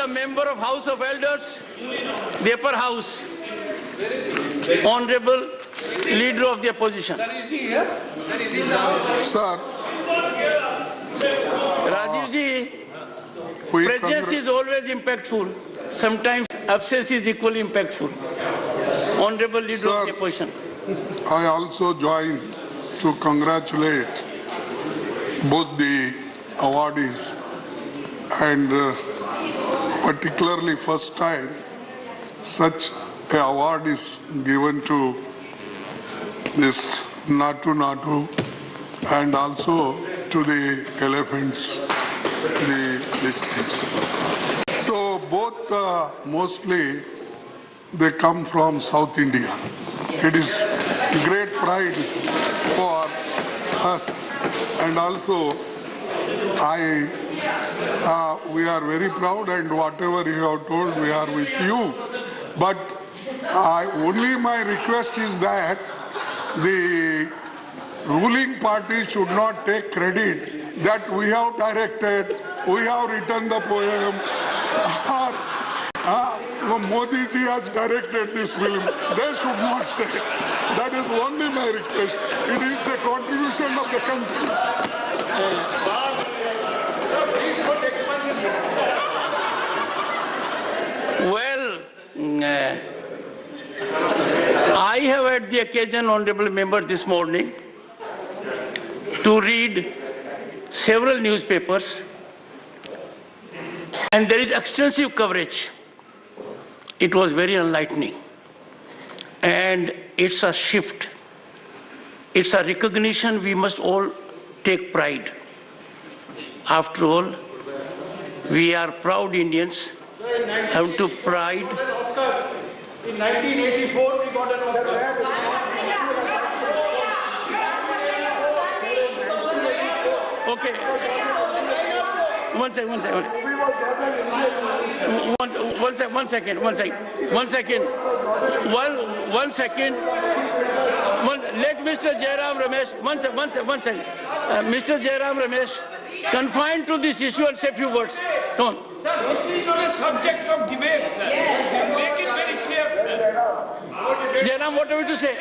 the member of House of Elders, the upper house, Honorable Leader of the Opposition. Sir, Rajiv ji, presence is always impactful. Sometimes absence is equally impactful. Honorable Leader of the Opposition. I also join to congratulate both the awardees and particularly first time such an award is given to this Natu and also to the elephants, these things. So both mostly they come from South India. It is great pride for us, and also we are very proud, and whatever you have told, we are with you. But only my request is that the ruling party should not take credit that we have directed, we have written the poem, or Modi ji has directed this film. They should not say. That is only my request. It is a contribution of the country. Well, I have had the occasion, honorable member, this morning to read several newspapers, and there is extensive coverage. It was very enlightening, and it's a shift. It's a recognition we must all take pride. After all, we are proud Indians, have to pride. Oscar. In 1984, we got an Oscar. Okay. One second. Let Mr. Jairam Ramesh, one second. Mr. Jairam Ramesh, confined to this issue and say a few words. Come on. Sir, this is not a subject of debate, sir. Yes. Make it very clear, sir. Jairam, what have you to say?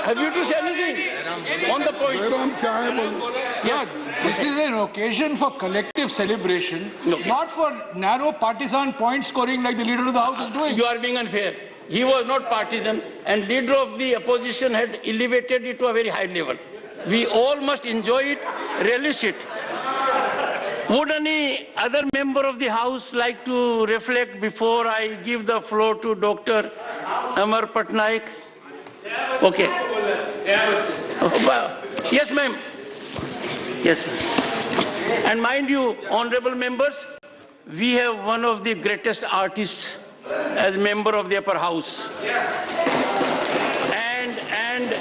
Have you to say anything on the point? Sir, this is an occasion for collective celebration, not for narrow partisan point scoring like the Leader of the House is doing. You are being unfair. He was not partisan, and Leader of the Opposition had elevated it to a very high level. We all must enjoy it, relish it. Would any other member of the House like to reflect before I give the floor to Dr. Amar Patnaik? Okay. Yes, ma'am. Yes, ma'am. And mind you, honorable members, we have one of the greatest artists as member of the upper house. And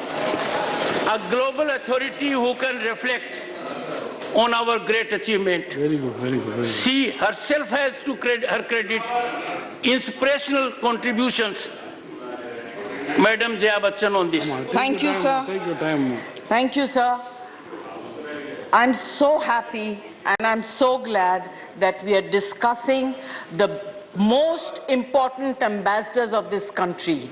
a global authority who can reflect on our great achievement. Very good, very good. Very good. She herself has to her credit inspirational contributions. Madam Jaya Bachchan on this. Thank you, sir. Take your time. Thank you, sir. I'm so happy and I'm so glad that we are discussing the most important ambassadors of this country.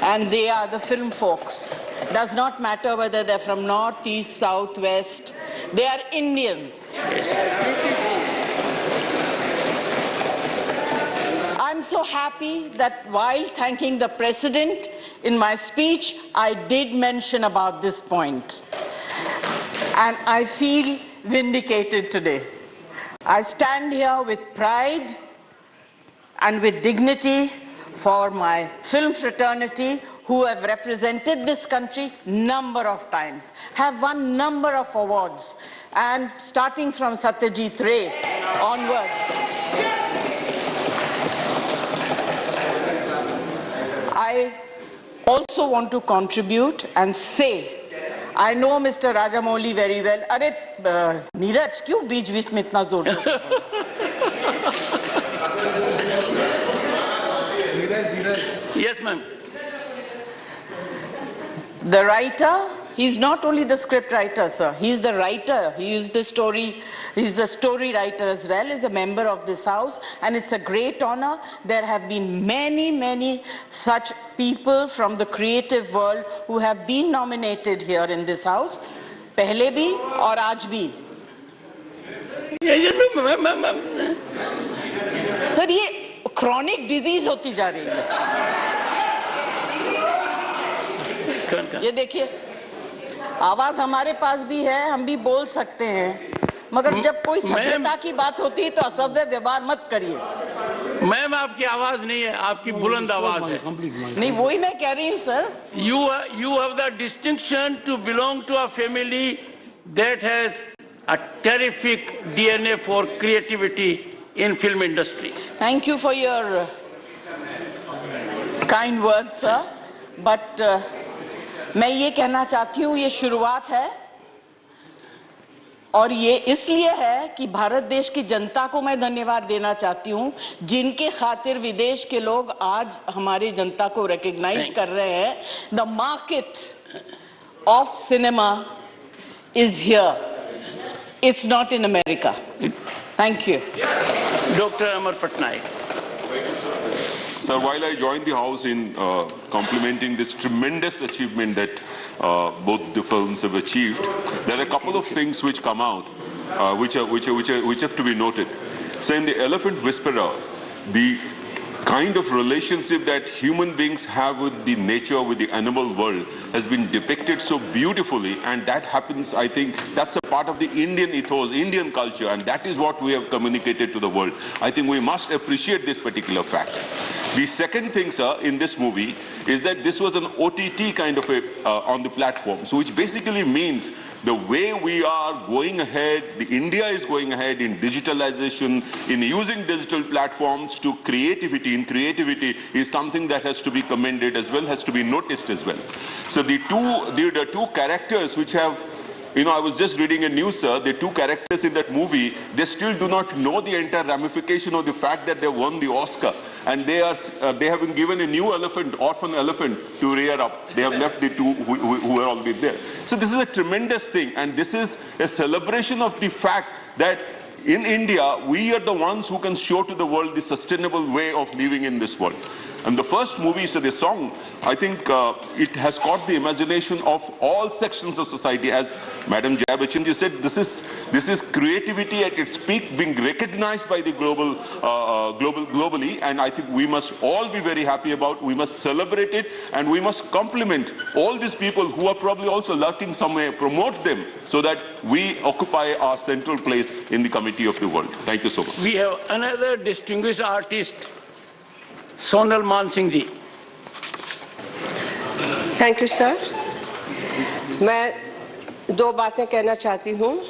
And they are the film folks. Does not matter whether they're from north, east, south, west. They are Indians. I'm so happy that while thanking the President in my speech, I did mention about this point. And I feel vindicated today. I stand here with pride and with dignity for my film fraternity who have represented this country number of times, have won number of awards, and starting from Satyajit Ray onwards. I also want to contribute and say, I know Mr. Rajamouli very well. Arey, Neeraj, क्यों बीच-बीच में इतना जोर देते हो? Yes, ma'am. The writer He's not only the script writer, sir. He's the writer. He's the story writer as well. He's a member of this house, and it's a great honor. There have been many, many such people from the creative world who have been nominated here in this house. पहले भी और आज भी. Sir ये chronic disease होती जा रही है. ये देखिए, आवाज हमारे पास भी है, हम भी बोल सकते हैं, मगर जब कोई सभ्यता की बात होती है तो असभ्य व्यवहार मत करिए. मैम आपकी आवाज नहीं है, आपकी बुलंद आवाज है. नहीं, वही मैं कह रही हूँ sir. You have the distinction to belong to a family that has a terrific DNA for creativity in film industry. Thank you for your kind words, sir. But मैं ये कहना चाहती हूँ, ये शुरुआत है, और ये इसलिए है कि भारत देश की जनता को मैं धन्यवाद देना चाहती हूँ, जिनके खातिर विदेश के लोग आज हमारी जनता को रिकॉग्नाइज कर रहे हैं. The market of cinema is here. It's not in America. Thank you. Dr. Amar Patnaik. Sir, while I joined the House in complimenting this tremendous achievement that both the films have achieved, there are a couple of things which come out which have to be noted. So in The Elephant Whisperer, the kind of relationship that human beings have with the nature, with the animal world, has been depicted so beautifully, and that happens, I think, that's a part of the Indian ethos, Indian culture, and that is what we have communicated to the world. I think we must appreciate this particular fact. The second thing, sir, in this movie is that this was an OTT kind of a on the platform, so which basically means the way we are going ahead, India is going ahead in digitalization, in using digital platforms to creativity. In creativity is something that has to be commended as well, has to be noticed as well. So the two characters which have, you know, I was just reading a news, sir, the two characters in that movie, they still do not know the entire ramification of the fact that they won the Oscar. And they have been given a new elephant, orphan elephant, to rear up. They have left the two who were already there. So this is a tremendous thing, and this is a celebration of the fact that in India, we are the ones who can show to the world the sustainable way of living in this world. And the first movie, so the song, I think it has caught the imagination of all sections of society. As Madam Jaya Bachchan ji said, this is creativity at its peak, being recognized by the globally, and I think we must all be very happy about. We must celebrate it, and we must compliment all these people who are probably also lurking somewhere, promote them, so that we occupy our central place in the committee of the world. Thank you so much. We have another distinguished artist, Sonal Mansingh ji. Thank you sir. मैं दो बातें कहना चाहती हूँ.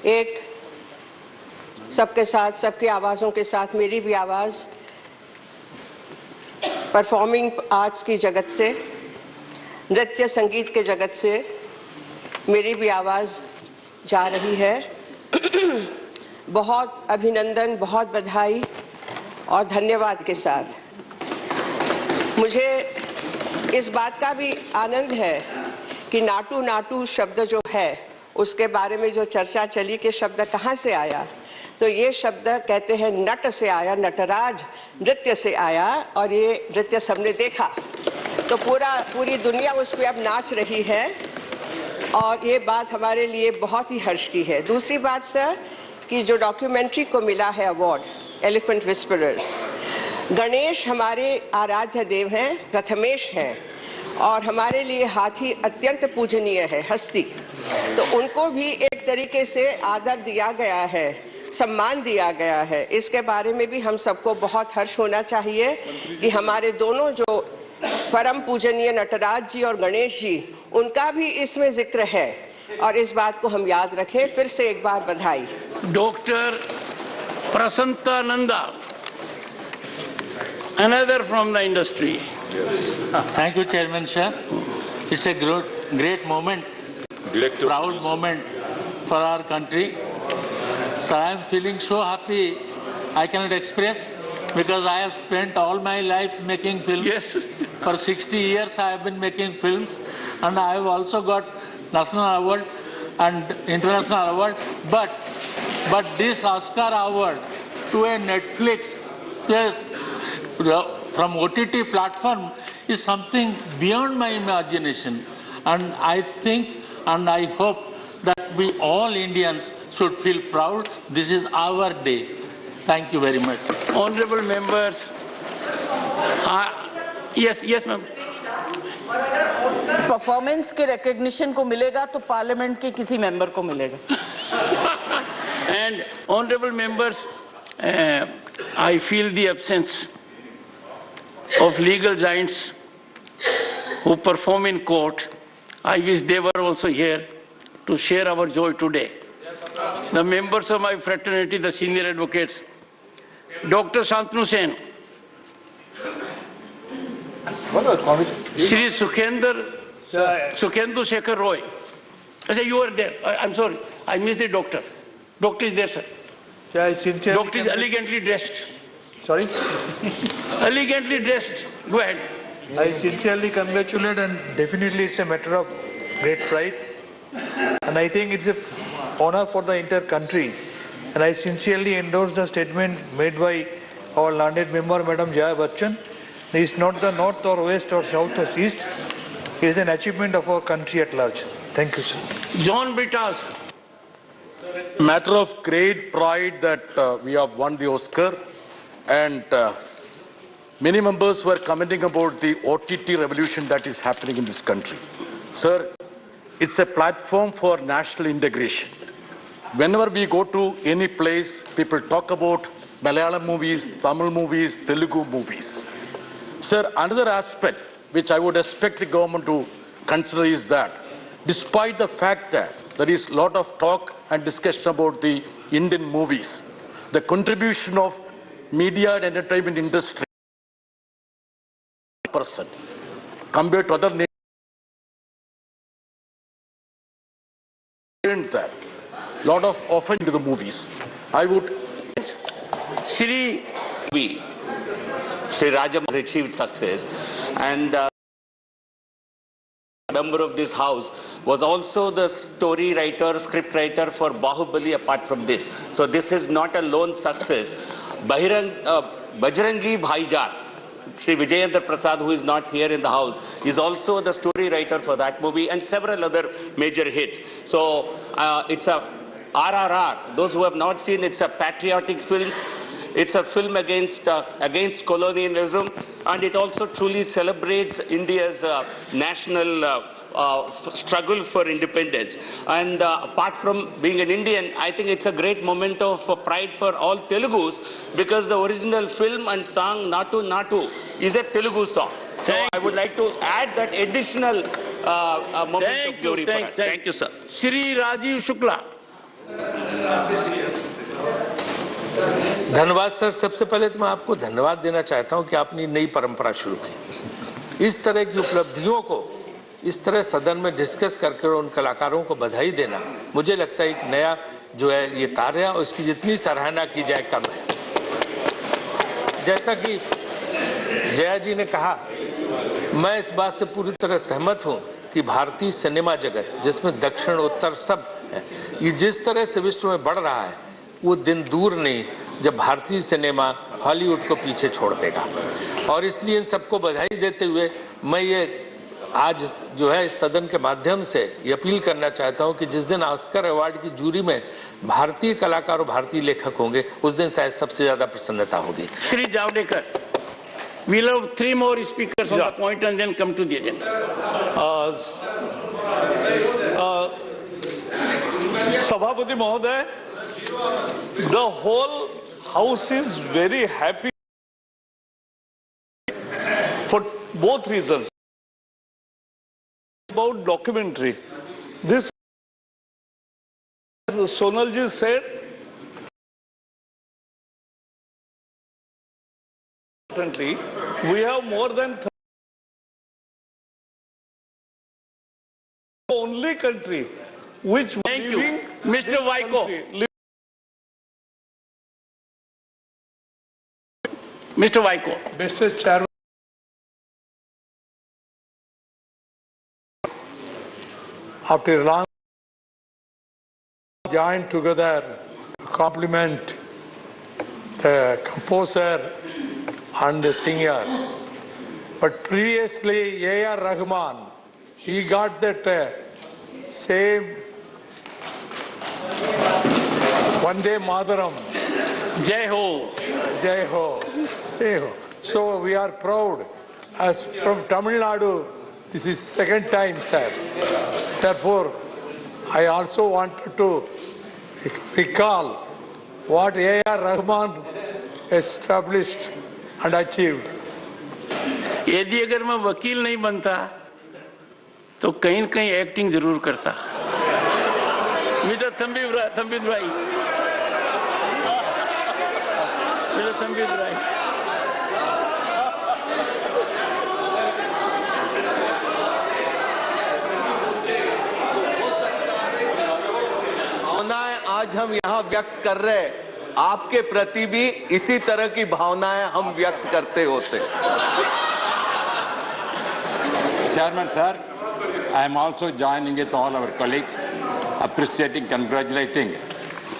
एक, सबके साथ, सबकी आवाज़ों के साथ मेरी भी आवाज़ परफॉर्मिंग आर्ट्स की जगत से, नृत्य संगीत के जगत से मेरी भी आवाज़ जा रही है. बहुत अभिनंदन, बहुत बधाई और धन्यवाद के साथ. मुझे इस बात का भी आनंद है कि नाटू नाटू शब्द जो है उसके बारे में जो चर्चा चली कि शब्द कहाँ से आया, तो ये शब्द कहते हैं नट से आया, नटराज नृत्य से आया, और ये नृत्य सबने देखा तो पूरी दुनिया उस पर अब नाच रही है, और ये बात हमारे लिए बहुत ही हर्ष की है. दूसरी बात सर, कि जो डॉक्यूमेंट्री को मिला है अवार्ड, एलिफेंट विस्परर्स, गणेश हमारे आराध्य देव हैं, प्रथमेश हैं, और हमारे लिए हाथी अत्यंत पूजनीय है, हस्ती. तो उनको भी एक तरीके से आदर दिया गया है, सम्मान दिया गया है. इसके बारे में भी हम सबको बहुत हर्ष होना चाहिए कि हमारे दोनों जो परम पूजनीय नटराज जी और गणेश जी, उनका भी इसमें जिक्र है, और इस बात को हम याद रखें. फिर से एक बार बधाई. Dr. Prasanta Nanda, another from the industry. Thank you, Chairman sir. It's a great moment, proud moment for our country. So I am feeling so happy, I cannot express. because I have spent all my life making films. Yes. For 60 years I have been making films, and I have also got national award and international award. But this Oscar award to a Netflix from OTT platform is something beyond my imagination. And I think and I hope that we all Indians should feel proud. This is our day. Thank you very much. Honorable members. Yes, ma'am. Performance के recognition को मिलेगा तो parliament के किसी member को मिलेगा. And honorable members, I feel the absence of legal giants who perform in court. I wish they were also here to share our joy today. The members of my fraternity, the senior advocates, Dr. Shantanu Sen, Shri Sukhendu Shekhar Roy. I say you were there. I'm sorry, I missed the doctor. Doctor is there, sir. Doctor is elegantly dressed. Sorry? Elegantly dressed. Go ahead. I sincerely congratulate, and definitely it's a matter of great pride. And I think it's an honor for the entire country. And I sincerely endorse the statement made by our learned member, Madam Jaya Bachchan. It's not the north or west or south or east. It is an achievement of our country at large. Thank you, sir. John Britas. Matter of great pride that we have won the Oscar, and many members were commenting about the OTT revolution that is happening in this country. Sir, it's a platform for national integration. Whenever we go to any place, people talk about Malayalam movies, Tamil movies, Telugu movies. Sir, another aspect which I would expect the government to consider is that despite the fact that there is a lot of talk and discussion about the Indian movies, the contribution of media and entertainment industry % compared to other nations, that lot of often to the movies. I would Shri Rajam has achieved success, and member of this house was also the story writer, script writer for Bahubali apart from this. So this is not a lone success. Bajrangi Bhaijaan, Shri Vijayendra Prasad, who is not here in the house, is also the story writer for that movie and several other major hits. So it's a RRR. Those who have not seen, it's a patriotic film. It's a film against colonialism, and it also truly celebrates India's national struggle for independence. And apart from being an Indian, I think it's a great moment of pride for all Telugus, because the original film and song Natu Natu is a Telugu song. So I would like to add that additional moment of glory for us. Thank you, sir. Shri Rajiv Shukla. धन्यवाद sir. सबसे पहले तो मैं आपको धन्यवाद देना चाहता हूं कि आपने नई परंपरा शुरू की. इस तरह की उपलब्धियों को इस तरह सदन में डिस्कस करके उन कलाकारों को बधाई देना, मुझे लगता है एक नया जो है ये कार्य, और इसकी जितनी सराहना की जाए कम है. जैसा कि जया जी ने कहा, मैं इस बात से पूरी तरह सहमत हूं कि भारतीय सिनेमा जगत, जिसमें दक्षिण उत्तर सब है, ये जिस तरह से विश्व में बढ़ रहा है, वो दिन दूर नहीं जब भारतीय सिनेमा हॉलीवुड को पीछे छोड़ देगा. और इसलिए इन सबको बधाई देते हुए मैं ये आज जो है इस सदन के माध्यम से ये अपील करना चाहता हूं कि जिस दिन ऑस्कर अवार्ड की जूरी में भारतीय कलाकार और भारतीय लेखक होंगे, उस दिन शायद सबसे ज्यादा प्रसन्नता होगी. Shri Javadekar, we'll have 3 more speakers on the point and then come to the agenda. Sabhapati Mahoday, the whole house is very happy for both reasons. About documentary, this, as Sonalji said, we have more than the only country which Thank you, Mr. Vaiko. Mr. Vaiko. Mr. Chairman. After a long joined together to compliment the composer and the singer. But previously, A.R. Rahman, he got that same Vande Mataram. Jai Ho. Jai Ho. Jai Ho. So we are proud. As from Tamil Nadu, this is second time, sir. Therefore, I also wanted to recall what A.R. Rahman established and achieved. यदि अगर मैं वकील नहीं बनता तो कहीं न कहीं एक्टिंग जरूर करता। मेरा थंबी भाई, मेरा थंबी भाई। भावनाएं आज हम यहाँ व्यक्त कर रहे हैं, आपके प्रति भी इसी तरह की भावनाएं हम व्यक्त करते होते। Chairman sir, I am also joining with all our colleagues, appreciating, congratulating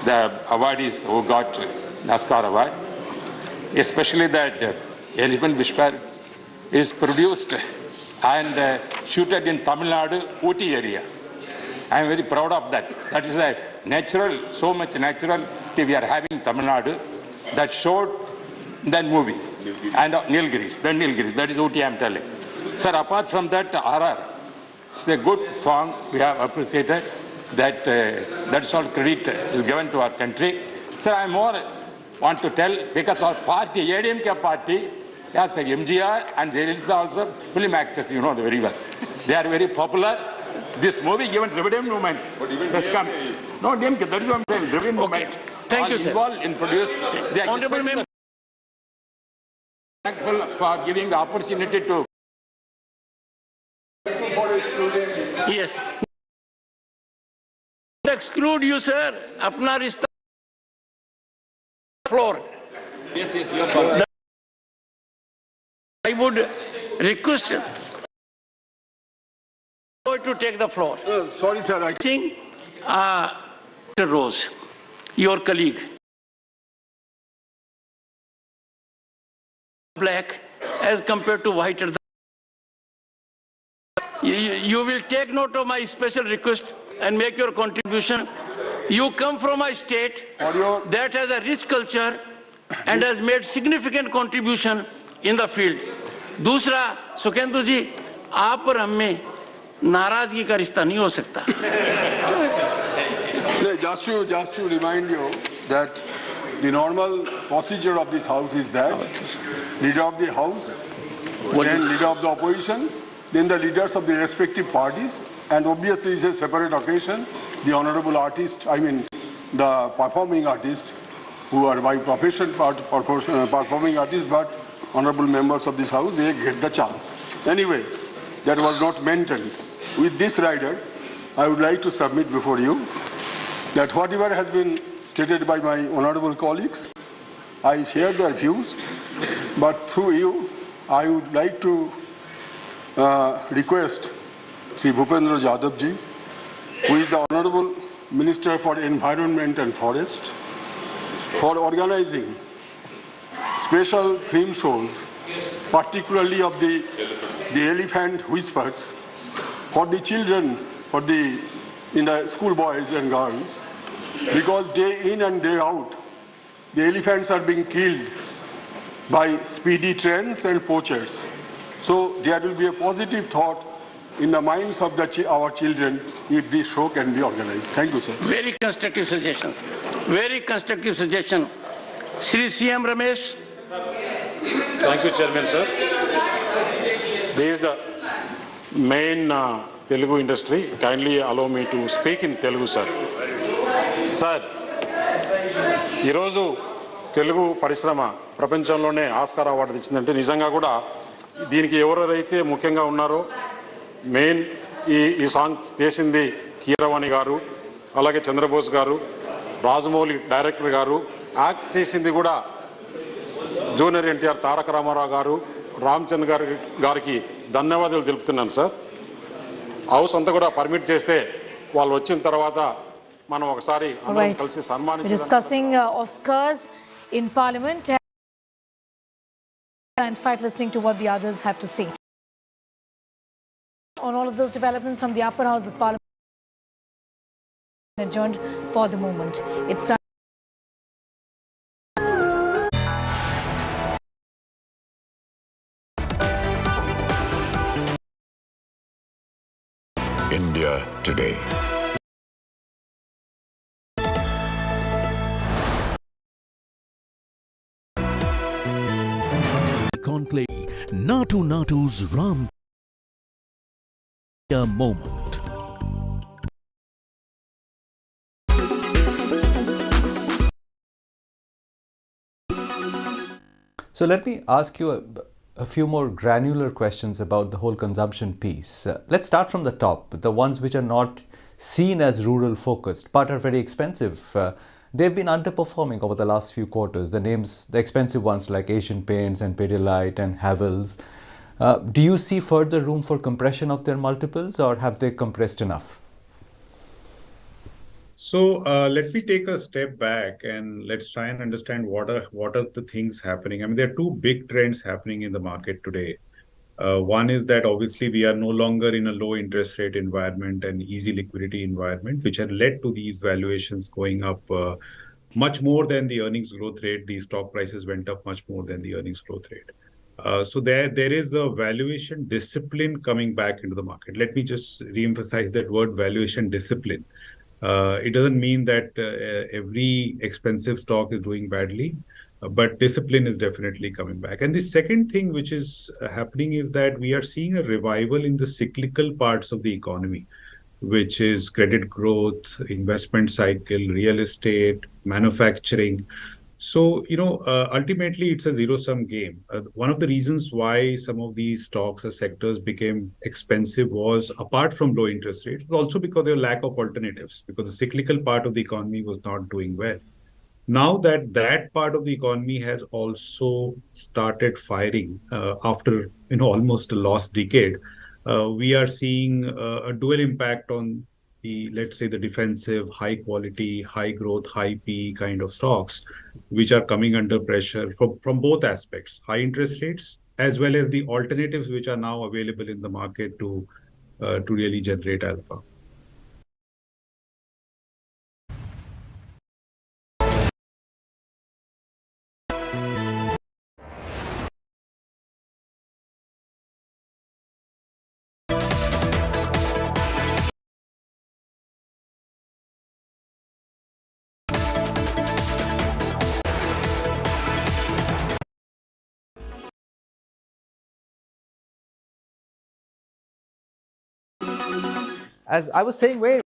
the awardees who got NASCAR award, especially that Elephant Whisper is produced and shooted in Tamil Nadu, Ooty area. I am very proud of that. That is a natural, so much natural we are having Tamil Nadu that showed that movie. And Nilgiris, that is Ooty I am telling. Sir, apart from that, RR, it's a good song. We have appreciated that. That's all credit is given to our country. Sir, I more want to tell because our party, ADMK party, yes, MGR and Jayalalitha also film actors, you know very well. They are very popular. This movie given Revenue Movement. But even DMK is. No, DMK, that is what I'm saying. Revenue Movement. Thank you, sir. Involved in produce. They are Honorable Member. Thankful for giving the opportunity to. Yes. Exclude you, sir. Apna rista floor. Yes, your fault. I would request to take the floor. Sorry, sir. I think Mr. Rose, your colleague, black as compared to whiter. You will take note of my special request and make your contribution. You come from a state that has a rich culture and has made significant contribution in the field. दूसरा सुखेंदु जी आप और हमें नाराजगी का रिश्ता नहीं हो सकता. Just to remind you that the normal procedure of this house is that leader of the house, then leader of the opposition, then the leaders of the respective parties, and obviously it's a separate occasion. The honorable artist, I mean the performing artists, who are by profession performing artists, but honorable members of this house, they get the chance. Anyway, that was not mentioned. With this rider, I would like to submit before you that whatever has been stated by my honorable colleagues, I share their views, but through you, I would like to request Sri Bhupendra Yadav ji, who is the Honorable Minister for Environment and Forest, for organizing special film shows, particularly of the elephant whispers, for the children, in the school boys and girls, because day in and day out, the elephants are being killed by speedy trains and poachers. So there will be a positive thought in the minds of our children if this show can be organized. Thank you, sir. Very constructive suggestions. Very constructive suggestion. Shri CM Ramesh. Thank you, Chairman, sir. This is the main Telugu industry. Kindly allow me to speak in Telugu, sir. Sir, ఈరోజు తెలుగు పరిశ్రమ ప్రపంచంలోనే Oscar award ఇచ్చిందంటే నిజంగా కూడా దీనికి ఎవరెవరైతే ముఖ్యంగా ఉన్నారో మెయిన్ ఈ సాంగ్ చేసింది కీరవాణి గారు, అలాగే చంద్రబోస్ గారు, రాజమౌళి డైరెక్టర్ గారు, యాక్ట్ చేసింది కూడా జూనియర్ ఎన్టీఆర్ తారక రామారావు గారు రామచంద్ర గారికి ధన్యవాదాలు తెలుపుతున్నాను సార్. హౌస్ అంతా కూడా పర్మిట్ చేస్తే వాళ్ళు వచ్చిన తర్వాత మనం ఒకసారి అందరం కలిసి సన్మానించాలి. Discussing Oscars in Parliament and in fact listening to what the others have to say on all of those developments from the upper house of Parliament adjourned for the moment. It's time. India Today. Conclave, Natu's Ram moment. So let me ask you a few more granular questions about the whole consumption piece. Let's start from the top, the ones which are not seen as rural focused but are very expensive. They've been underperforming over the last few quarters. The names, the expensive ones like Asian Paints and Pidilite and Havells. Do you see further room for compression of their multiples, or have they compressed enough? So let me take a step back and let's try and understand what are the things happening. I mean, there are two big trends happening in the market today. One is that obviously we are no longer in a low interest rate environment and easy liquidity environment, which had led to these valuations going up much more than the earnings growth rate. The stock prices went up much more than the earnings growth rate. So there is a valuation discipline coming back into the market. Let me just reemphasize that word, valuation discipline. It doesn't mean that every expensive stock is doing badly, but discipline is definitely coming back. And the second thing which is happening is that we are seeing a revival in the cyclical parts of the economy, which is credit growth, investment cycle, real estate, manufacturing. So, ultimately, it's a zero-sum game. One of the reasons why some of these stocks or sectors became expensive was, apart from low interest rates, also because there was lack of alternatives, because the cyclical part of the economy was not doing well. Now that part of the economy has also started firing after, almost a lost decade, we are seeing a dual impact on the, let's say, the defensive, high quality, high growth, high PE kind of stocks, which are coming under pressure from both aspects, high interest rates, as well as the alternatives which are now available in the market to really generate alpha. As I was saying, where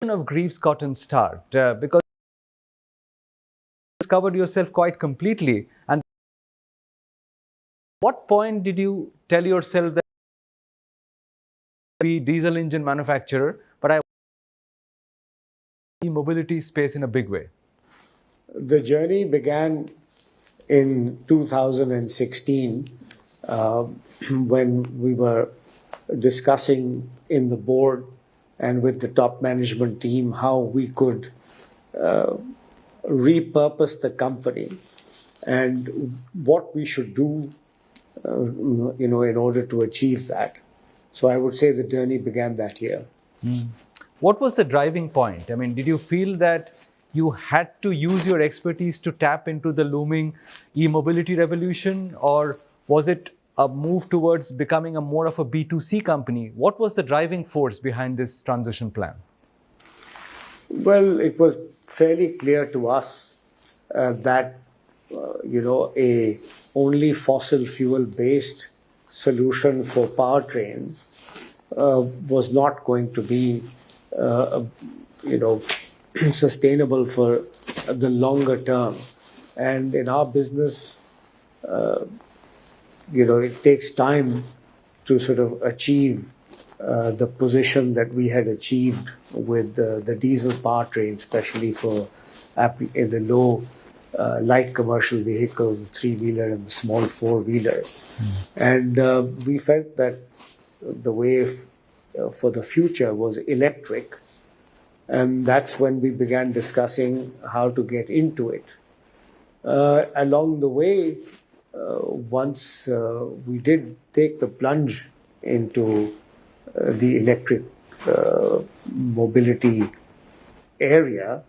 of grief's cotton start, because you discovered yourself quite completely. And what point did you tell yourself that be diesel engine manufacturer, but I e-mobility space in a big way? The journey began in 2016 when we were discussing in the board and with the top management team how we could repurpose the company and what we should do, in order to achieve that. So I would say the journey began that year. What was the driving point? I mean, did you feel that you had to use your expertise to tap into the looming e-mobility revolution, or was it a move towards becoming more of a B2C company? What was the driving force behind this transition plan? Well, it was fairly clear to us that, a only fossil fuel based solution for powertrains was not going to be, sustainable for the longer term. And in our business, it takes time to sort of achieve the position that we had achieved with the diesel powertrain, especially for in the low light commercial vehicles, the three-wheeler and the small four-wheeler. And we felt that the way for the future was electric. And that's when we began discussing how to get into it. Along the way, once we did take the plunge into the electric mobility area,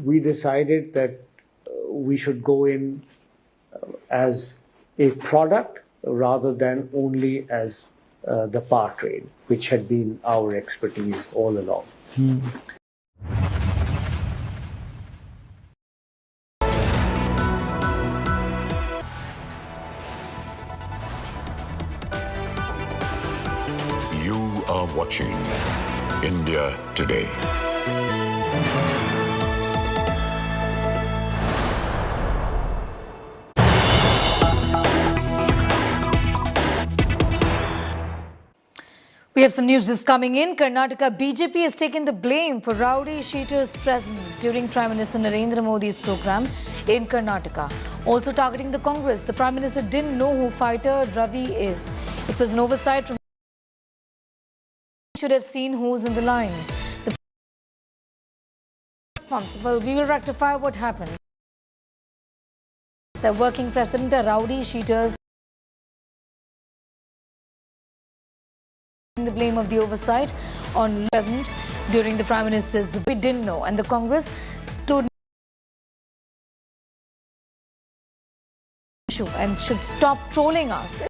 we decided that we should go in as a product rather than only as the power trade, which had been our expertise all along. You are watching India Today. We have some news just coming in. Karnataka BJP has taken the blame for rowdy sheeters' presence during Prime Minister Narendra Modi's program in Karnataka. Also targeting the Congress, the Prime Minister didn't know who fighter Ravi is. It was an oversight from should have seen who's in the line. The responsible, we will rectify what happened. The working president are rowdy sheeters. The blame of the oversight on present during the Prime Minister's we didn't know, and the Congress stood and should stop trolling us.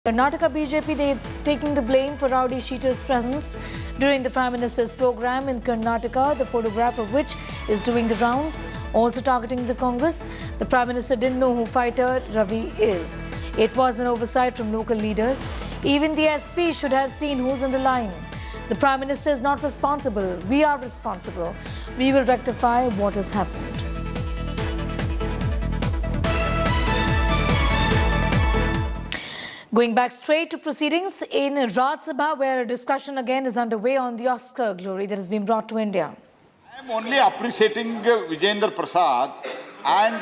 Karnataka BJP, they taking the blame for rowdy sheeters' presence during the Prime Minister's program in Karnataka, the photograph of which is doing the rounds. Also targeting the Congress, the Prime Minister didn't know who fighter Ravi is. It was an oversight from local leaders. Even the SP should have seen who's in the line. The Prime Minister is not responsible. We are responsible. We will rectify what has happened. Going back straight to proceedings in Rajya Sabha, where a discussion again is underway on the Oscar glory that has been brought to India. I am only appreciating Vijayendra Prasad and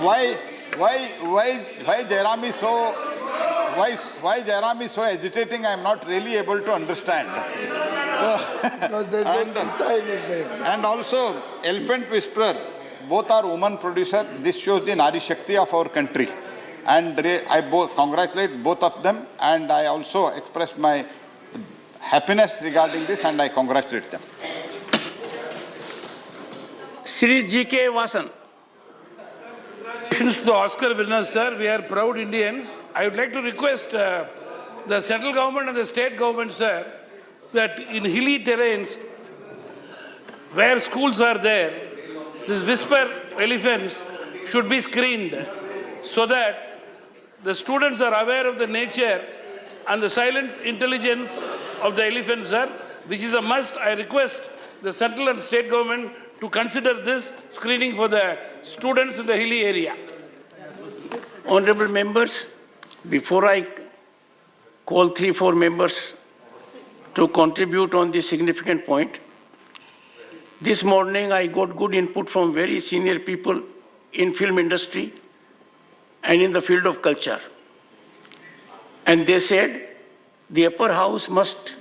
why Jairam is so why Jairam is so agitating. I am not really able to understand. Because there's no Sita in his name. And also Elephant Whisperer, both are woman producer. This shows the Nari Shakti of our country. And I congratulate both of them, and I also express my happiness regarding this, and I congratulate them. Shri G.K. Vasan. Since the Oscar winners, sir, we are proud Indians. I would like to request the central government and the state government, sir, that in hilly terrains where schools are there, these whisper elephants should be screened so that the students are aware of the nature and the silent intelligence of the elephants, sir, which is a must. I request the central and state government to consider this screening for the students in the hilly area. Honorable members, before I call 3-4 members to contribute on this significant point, this morning I got good input from very senior people in film industry and in the field of culture. And they said the upper house must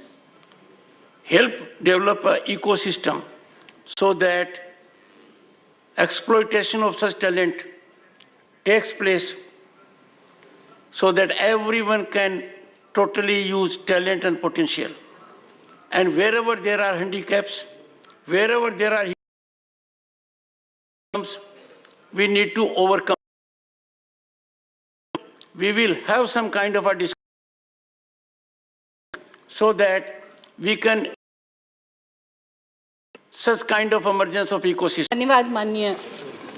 help develop an ecosystem so that exploitation of such talent takes place so that everyone can totally use talent and potential. And wherever there are handicaps, wherever there are problems, we need to overcome. We will have some kind of a discussion so that we can such kind of emergence of ecosystem. धन्यवाद माननीय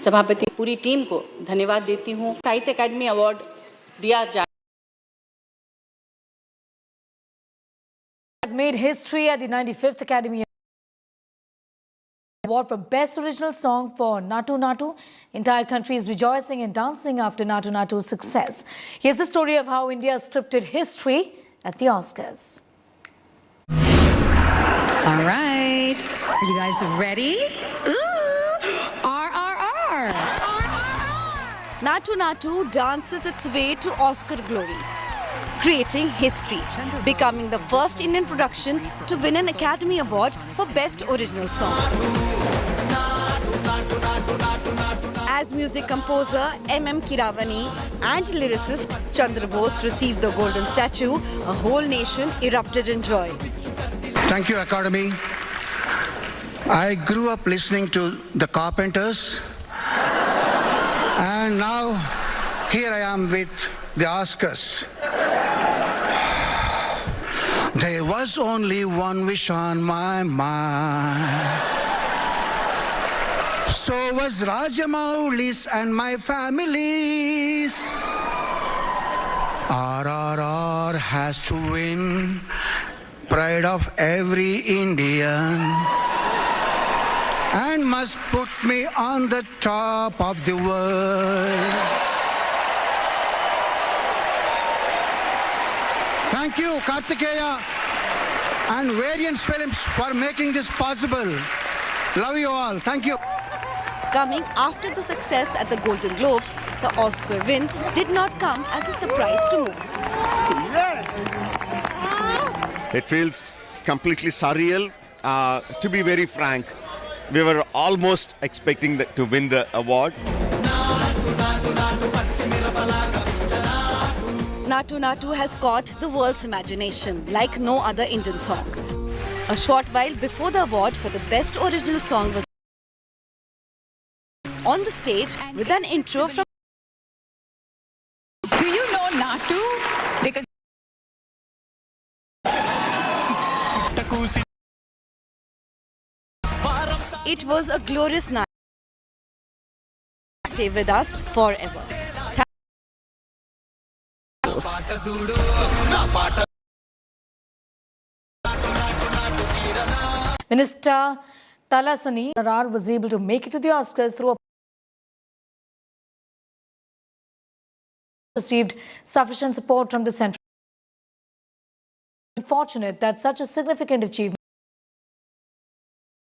सभापति, पूरी team को धन्यवाद देती हूँ। साहित्य अकादमी award दिया जा has made history at the 95th Academy Award for Best Original Song for Natu Natu. Entire country is rejoicing and dancing after Natu Natu's success. Here's the story of how India scripted history at the Oscars. All right, are you guys ready? Ooh. Natu Natu dances its way to Oscar glory, creating history, becoming the first Indian production to win an Academy Award for Best Original Song. As music composer M.M. Kiravani and lyricist Chandra Bose received the golden statue, a whole nation erupted in joy. Thank you, Academy. I grew up listening to the Carpenters, and now here I am with the Oscars. There was only one wish on my mind. So was Rajamouli's and my family's. RRR has to win, pride of every Indian, and must put me on the top of the world. Thank you, Kartikeya and Variance Films for making this possible. Love you all. Thank you. Coming after the success at the Golden Globes, the Oscar win did not come as a surprise to most. It feels completely surreal. To be very frank, we were almost expecting to win the award. Natu Natu has caught the world's imagination like no other Indian song. A short while before the award for the Best Original Song was on the stage with an intro from... Do you know Natu? Because It was a glorious night. Stay with us forever. Minister Talasani Rar was able to make it to the Oscars through a received sufficient support from the central. Fortunate that such a significant achievement,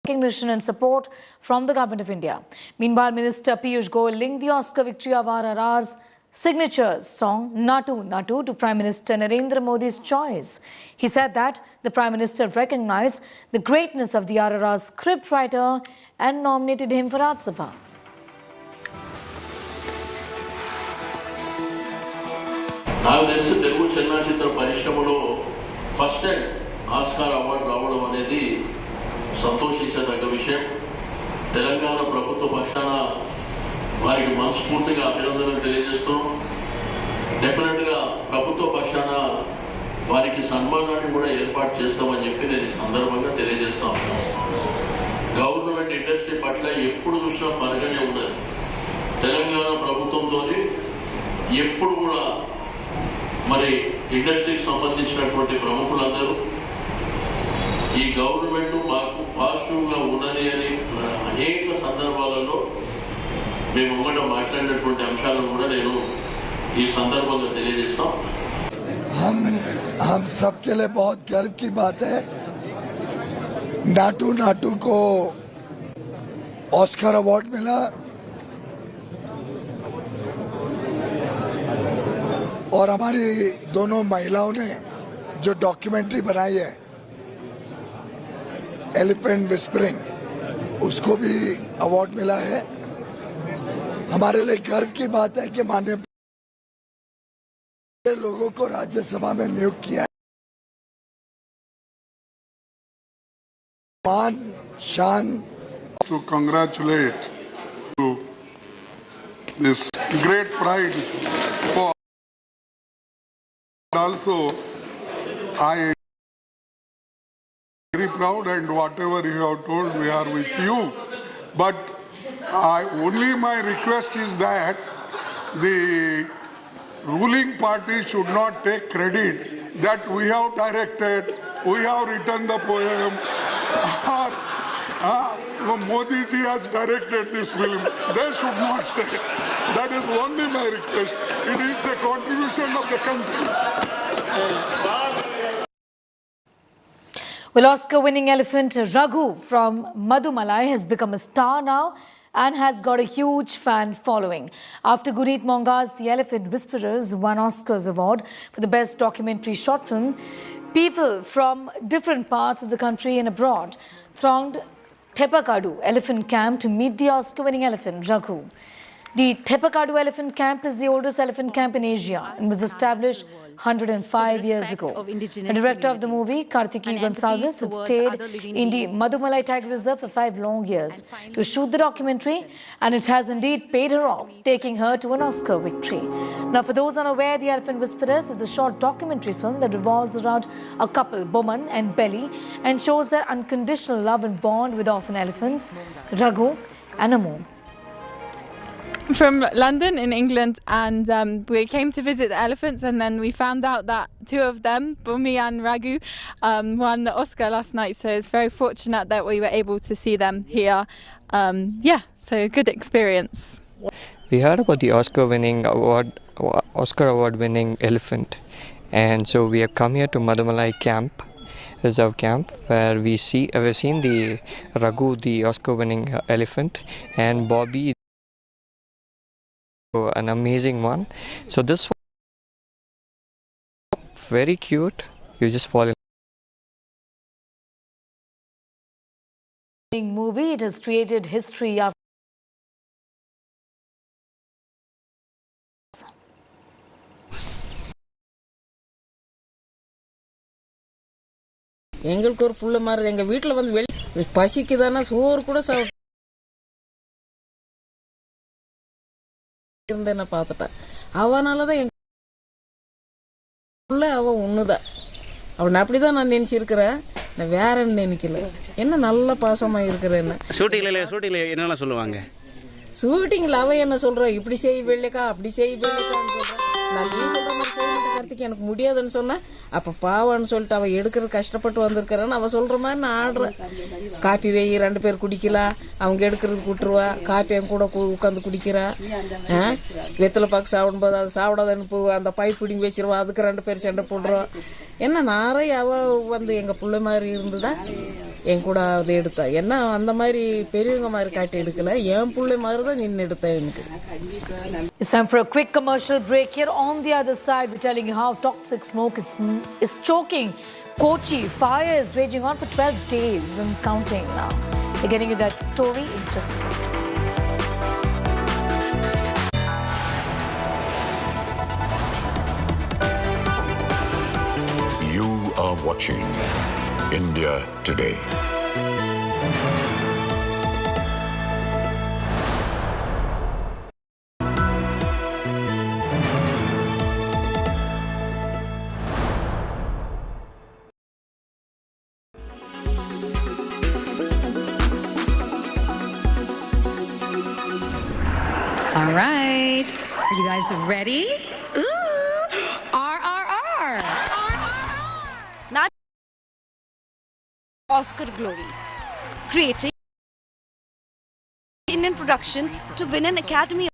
recognition and support from the Government of India. Meanwhile, Minister Piyush Goyal linked the Oscar victory of RRR's signature song Natu Natu to Prime Minister Narendra Modi's choice. He said that the Prime Minister recognized the greatness of the RRR scriptwriter and nominated him for Rajya Sabha. నాకు తెలిసి తెలుగు చలనచిత్ర పరిశ్రమలో first time Oscar award రావడం అనేది సంతోషించదగ్గ విషయం. తెలంగాణ ప్రభుత్వ పక్షాన వారికి మనస్ఫూర్తిగా అభినందనలు తెలియజేస్తాం. డెఫినెట్గా ప్రభుత్వ పక్షాన వారికి సన్మానాన్ని కూడా ఏర్పాటు చేస్తామని చెప్పి నేను ఈ సందర్భంగా తెలియజేస్తా ఉన్నాను. గవర్నమెంట్ ఇండస్ట్రీ పట్ల ఎప్పుడు చూసినా ఫరకనే ఉన్నది. తెలంగాణ ప్రభుత్వంతో ఎప్పుడు కూడా మరి ఇండస్ట్రీకి సంబంధించినటువంటి ప్రముఖులందరూ ఈ గవర్నమెంట్ మాకు పాజిటివ్గా ఉన్నది అని అనేక సందర్భాలలో మేము ముంగట మాట్లాడినటువంటి అంశాలను కూడా నేను ఈ సందర్భంగా తెలియజేస్తా ఉన్నాను. हम सबके लिए बहुत गर्व की बात है. नाटू नाटू को ऑस्कर अवार्ड मिला और हमारी दोनों महिलाओं ने जो डॉक्यूमेंट्री बनाई है एलिफेंट विस्परिंग, उसको भी अवार्ड मिला है. हमारे लिए गर्व की बात है कि माननीय लोगों को राज्यसभा में नियुक्त किया है. मान शान to congratulate to this great pride for also I very proud, and whatever you have told, we are with you. But only my request is that the ruling party should not take credit that we have directed, we have written the poem, or Modi ji has directed this film. They should not say. That is only my request. It is a contribution of the country. Well, Oscar-winning elephant Raghu from Madhumalai has become a star now and has got a huge fan following. After Guneet Monga's The Elephant Whisperers won Oscars award for the best documentary short film, people from different parts of the country and abroad thronged Thepakadu Elephant Camp to meet the Oscar-winning elephant, Raghu. The Thepakadu Elephant Camp is the oldest elephant camp in Asia and was established 105 years ago. The director of the movie, Karthiki Gonsalves, had stayed in the Madumalai Tiger Reserve for 5 long years to shoot the documentary, and it has indeed paid her off, taking her to an Oscar victory. Now, for those unaware, The Elephant Whisperers is the short documentary film that revolves around a couple, Boman and Belly, and shows their unconditional love and bond with orphan elephants, Raghu and Amu. From London in England, and we came to visit the elephants, and then we found out that 2 of them, Bumi and Raghu, won the Oscar last night, so it's very fortunate that we were able to see them here. So good experience. We heard about the Oscar award winning elephant, and so we have come here to Madumalai camp, reserve camp, where we've seen the Raghu, the Oscar winning elephant, and Bobby, an amazing one. So this one, very cute. You just fall in. Movie, it has created history after. எங்களுக்கு ஒரு புள்ள மாதிரி எங்க வீட்ல வந்து பசிக்குதானா சோறு கூட இருந்தேன்னு பார்த்துட்டேன். அவனாலதான் எங்க புள்ள அவன் ஒண்ணுதான். அவன் அப்படிதான் நான் நினைச்சிருக்கிறேன். நான் வேற நினைக்கல. என்ன நல்ல பாசமா இருக்கிறேன்னு. ஷூட்டிங்ல என்னெல்லாம் சொல்லுவாங்க? ஷூட்டிங்ல அவன் என்ன சொல்ற, இப்படி செய் வெள்ளைக்கா அப்படி செய் வெள்ளைக்கான்னு சொல்றான். நான் நீ சொல்ற மாதிரி செய்ய மாட்டேன் கார்த்திக், எனக்கு முடியாதுன்னு சொன்னா அப்ப பாவான்னு சொல்லிட்டு அவன் எடுக்கிறது கஷ்டப்பட்டு வந்திருக்கிறான்னு அவன் சொல்ற மாதிரி நான் ஆடுறேன். காப்பி வை, 2 பேர் குடிக்கலாம், அவங்க எடுக்கிறது கூட்டுருவா, காப்பி அவன் கூட உட்காந்து குடிக்கிறா. வெத்தலை பாக்கு சாப்பிடும்போது அது சாப்பிடாதன்னு அந்த பைப் பிடிங்கி வச்சிருவா, அதுக்கு 2 பேர் சண்டை போடுறோம். என்ன நாரே அவ வந்து எங்க பிள்ளை மாதிரி இருந்துதா என் கூட அதை எடுத்தா. என்ன அந்த மாதிரி பெரியவங்க மாதிரி காட்டி எடுக்கல, என் பிள்ளை மாதிரி தான் நின்று எடுத்தா எனக்கு. It's time for a quick commercial break. Here on the other side, we're telling you how toxic smoke is choking Kochi. Fire is raging on for 12 days and counting now. We're getting you that story in just a minute. You are watching India Today. All right. Are you guys ready? Ooh! RRR! Not Oscar glory. Creating Indian production to win an Academy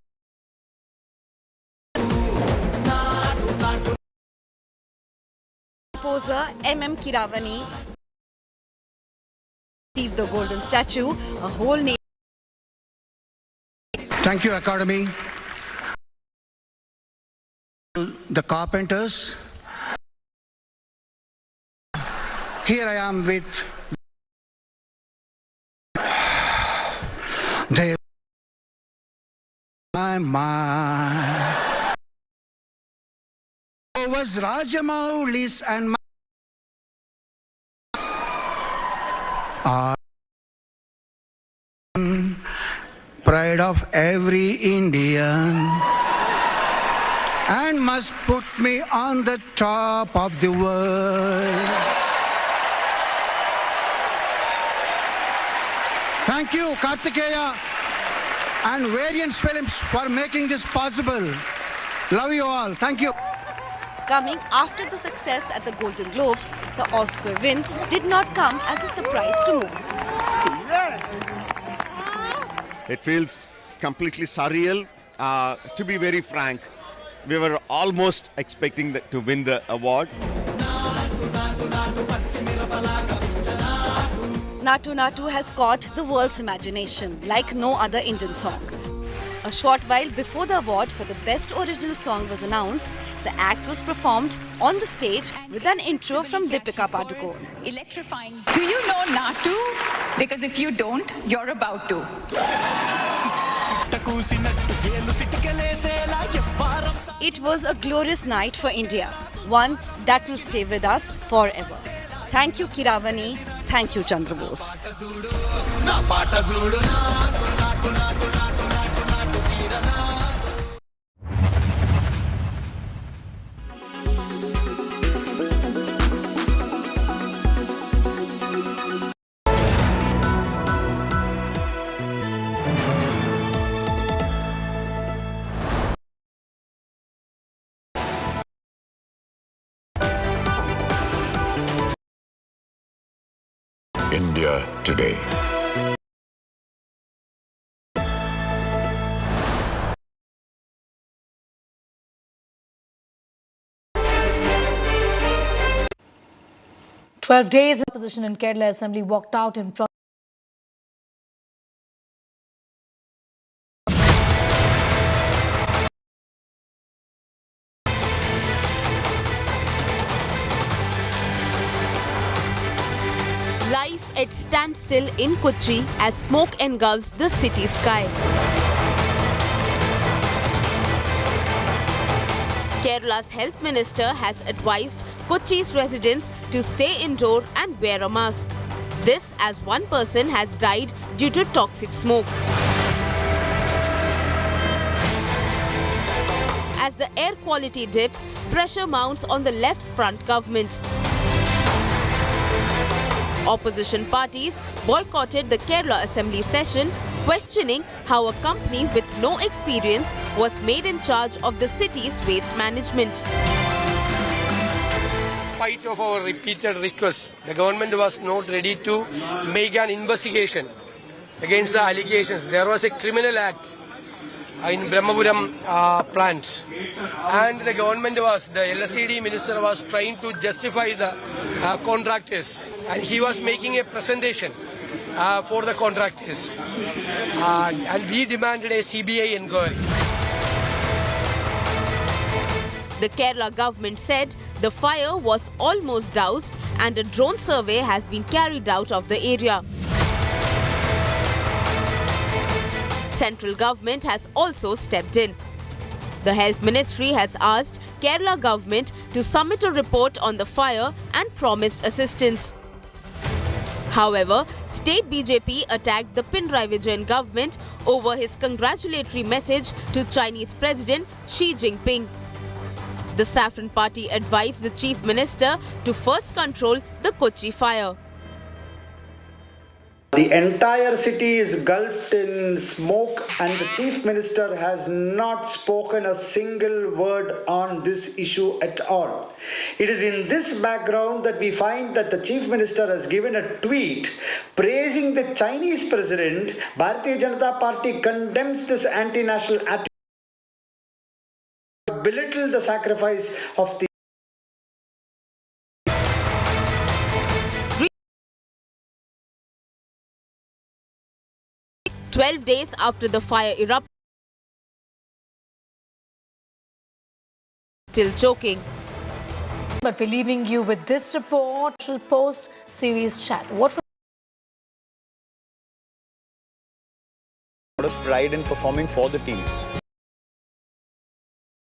composer M.M. Kiravani received the golden statue, a whole nation. Thank you, Academy. The Carpenters. Here I am with they my mind. Oh, was Rajamaulis and my pride of every Indian and must put me on the top of the world. Thank you, Karthikeya and Variance Films for making this possible. Love you all. Thank you. Coming after the success at the Golden Globes, the Oscar win did not come as a surprise to most. It feels completely surreal. To be very frank, we were almost expecting to win the award. Natu Natu has caught the world's imagination like no other Indian song. A short while before the award for the best original song was announced, the act was performed on the stage with an intro from Deepika Padukone. Electrifying. Do you know Natu? Because if you don't, you're about to. It was a glorious night for India, one that will stay with us forever. Thank you, Kiravani. Thank you, Chandra Bose. India today. "12 days, the opposition in Kerala Assembly walked out in front. Life at standstill in Kochi as smoke engulfs the city sky. Kerala's health minister has advised Kochi's residents to stay indoor and wear a mask. This as one person has died due to toxic smoke. As the air quality dips, pressure mounts on the left front government. Opposition parties boycotted the Kerala Assembly session, questioning how a company with no experience was made in charge of the city's waste management. In spite of our repeated requests, the government was not ready to make an investigation against the allegations. There was a criminal act in Brahmapuram plant, and the LSED minister was trying to justify the contractors, and he was making a presentation for the contractors, and we demanded a CBI inquiry. The Kerala government said the fire was almost doused and a drone survey has been carried out of the area. Central government has also stepped in. The Health Ministry has asked Kerala government to submit a report on the fire and promised assistance. However, state BJP attacked the Pinarayi Vijayan government over his congratulatory message to Chinese President Xi Jinping. The Saffron Party advised the Chief Minister to first control the Kochi fire. The entire city is gulfed in smoke and the Chief Minister has not spoken a single word on this issue at all. It is in this background that we find that the Chief Minister has given a tweet praising the Chinese President. Bharatiya Janata Party condemns this anti-national attitude, belittle the sacrifice of the 12 days after the fire erupted, still choking. But we're leaving you with this report. We'll post series chat. What A lot of pride in performing for the team.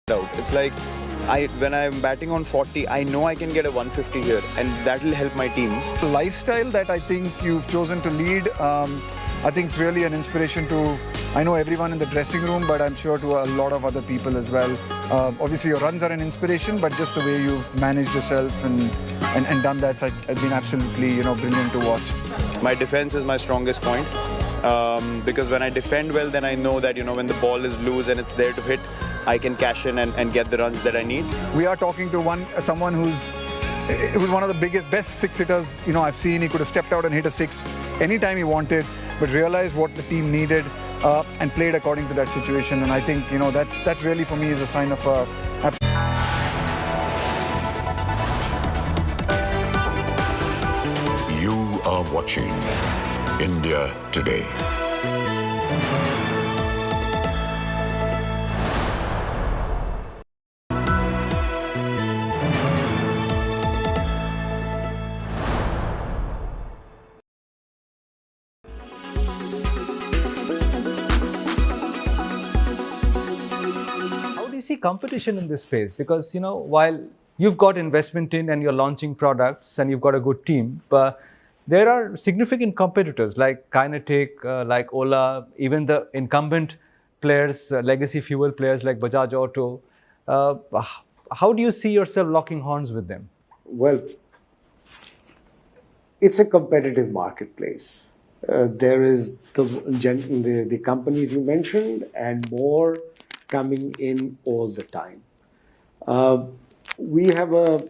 It's like when I'm batting on 40, I know I can get a 150 here, and that will help my team. The lifestyle that I think you've chosen to lead, I think it's really an inspiration to, I know everyone in the dressing room, but I'm sure to a lot of other people as well. Obviously, your runs are an inspiration, but just the way you've managed yourself and done that has been absolutely, brilliant to watch. My defense is my strongest point. Because when I defend well, then I know that, when the ball is loose and it's there to hit, I can cash in and get the runs that I need. We are talking to someone who's one of the best six hitters, I've seen. He could have stepped out and hit a six anytime he wanted, but realized what the team needed and played according to that situation. And I think, that really for me is a sign of You are are watching India Today. How do you see competition in this space? Because, you know, while you've got investment in and you're launching products and you've got a good team, but there are significant competitors like Kinetic, like Ola, even the incumbent players, legacy fuel players like Bajaj Auto. How do you see yourself locking horns with them? Well, it's a competitive marketplace. There is the companies you mentioned and more coming in all the time. We have a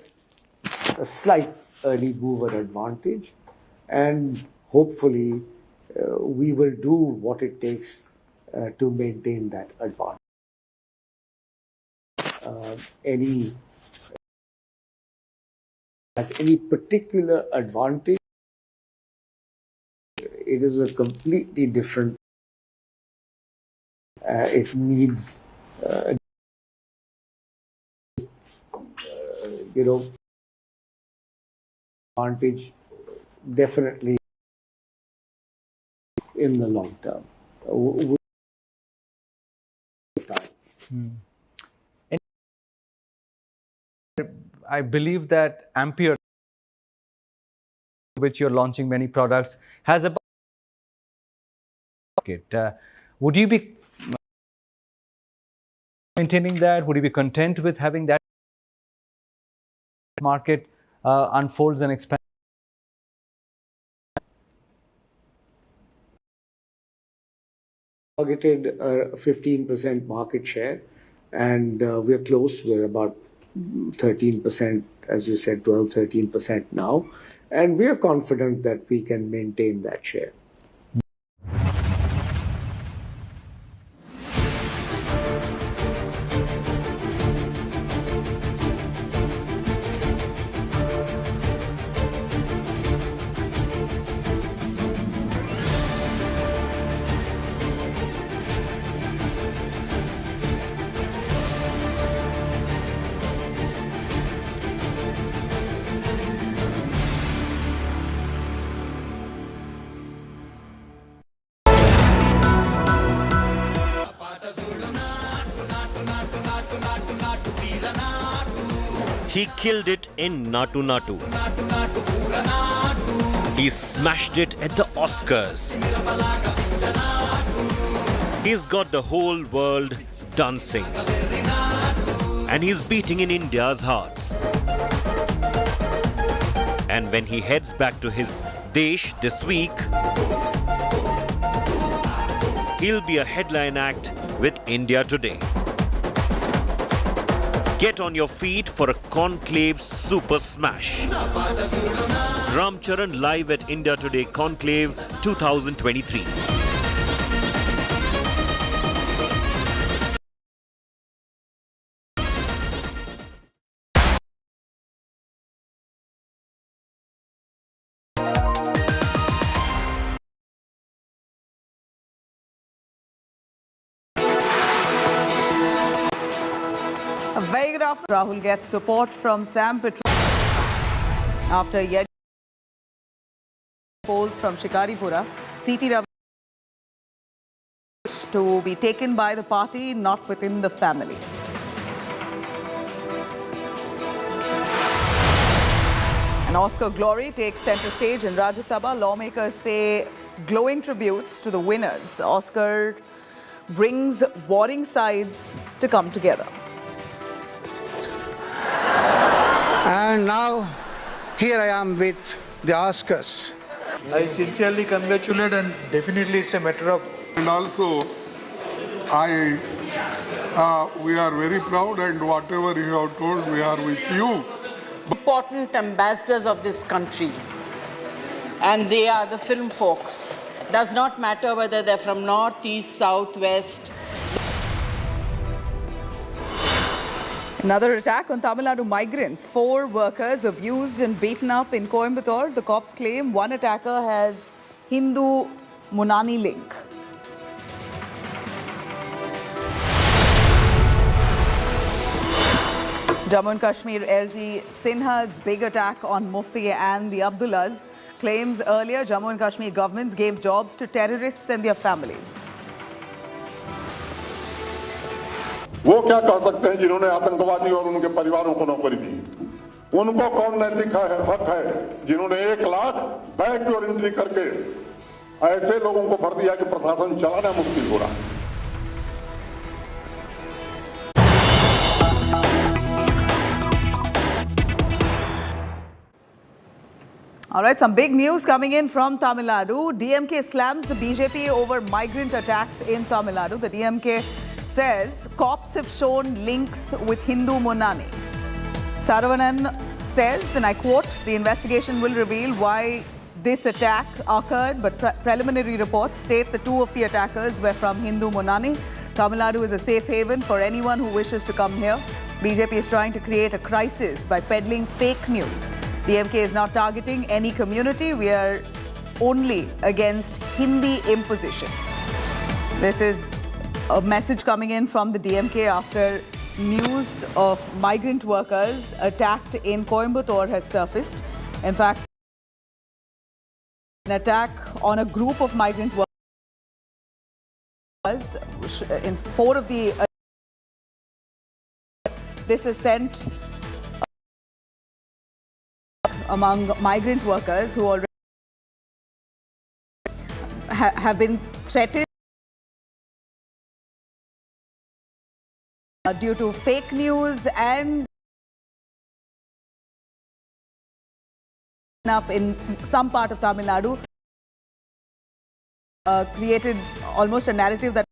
slight early mover advantage, and hopefully we will do what it takes to maintain that advantage. Any particular advantage, it is a completely different. It needs, advantage definitely in the long term. I believe that Ampere, which you're launching many products, has a market. Would you be maintaining that? Would you be content with having that market unfolds and expands? Targeted 15% market share, and we're close. We're about 13%, as you said, 12-13% now, and we are confident that we can maintain that share. He killed it in Natu Natu. He smashed it at the Oscars. He's got the whole world dancing. And he's beating in India's hearts. And when he heads back to his Desh this week, he'll be a headline act with India Today. Get on your feet for a Conclave Super Smash. Ram Charan live at India Today Conclave 2023. A very good afternoon. Rahul gets support from Sam Petrol after yet polls from Shikaripura. CT Ravi to be taken by the party, not within the family. And Oscar glory takes center stage in Rajya Sabha. Lawmakers pay glowing tributes to the winners. Oscar brings warring sides to come together. And now, here I am with the Oscars. I sincerely congratulate, and definitely it's a matter of... And also, we are very proud, and whatever you have told, we are with you. Important ambassadors of this country, and they are the film folks. Does not matter whether they're from north, east, south, west. Another attack on Tamil Nadu migrants. 4 workers abused and beaten up in Coimbatore. The cops claim one attacker has Hindu Munani link. Jammu and Kashmir LG Sinha's big attack on Mufti and the Abdullahs claims earlier Jammu and Kashmir governments gave jobs to terrorists and their families. वो क्या कह सकते हैं जिन्होंने आतंकवादी और उनके परिवारों को नौकरी दी? उनको कौन नैतिक हक है जिन्होंने 1 लाख बैकडोर एंट्री करके ऐसे लोगों को भर दिया कि प्रशासन चलाना मुश्किल हो रहा है. All right, some big news coming in from Tamil Nadu. DMK slams the BJP over migrant attacks in Tamil Nadu. The DMK says cops have shown links with Hindu Munani. Saravanan says, and I quote, the investigation will reveal why this attack occurred, but preliminary reports state the 2 of the attackers were from Hindu Munani. Tamil Nadu is a safe haven for anyone who wishes to come here. BJP is trying to create a crisis by peddling fake news. DMK is not targeting any community. We are only against Hindi imposition. This is a message coming in from the DMK after news of migrant workers attacked in Coimbatore has surfaced. In fact, an attack on a group of migrant workers in 4 of the this is sent among migrant workers who already have been threatened due to fake news and up in some part of Tamil Nadu created almost a narrative that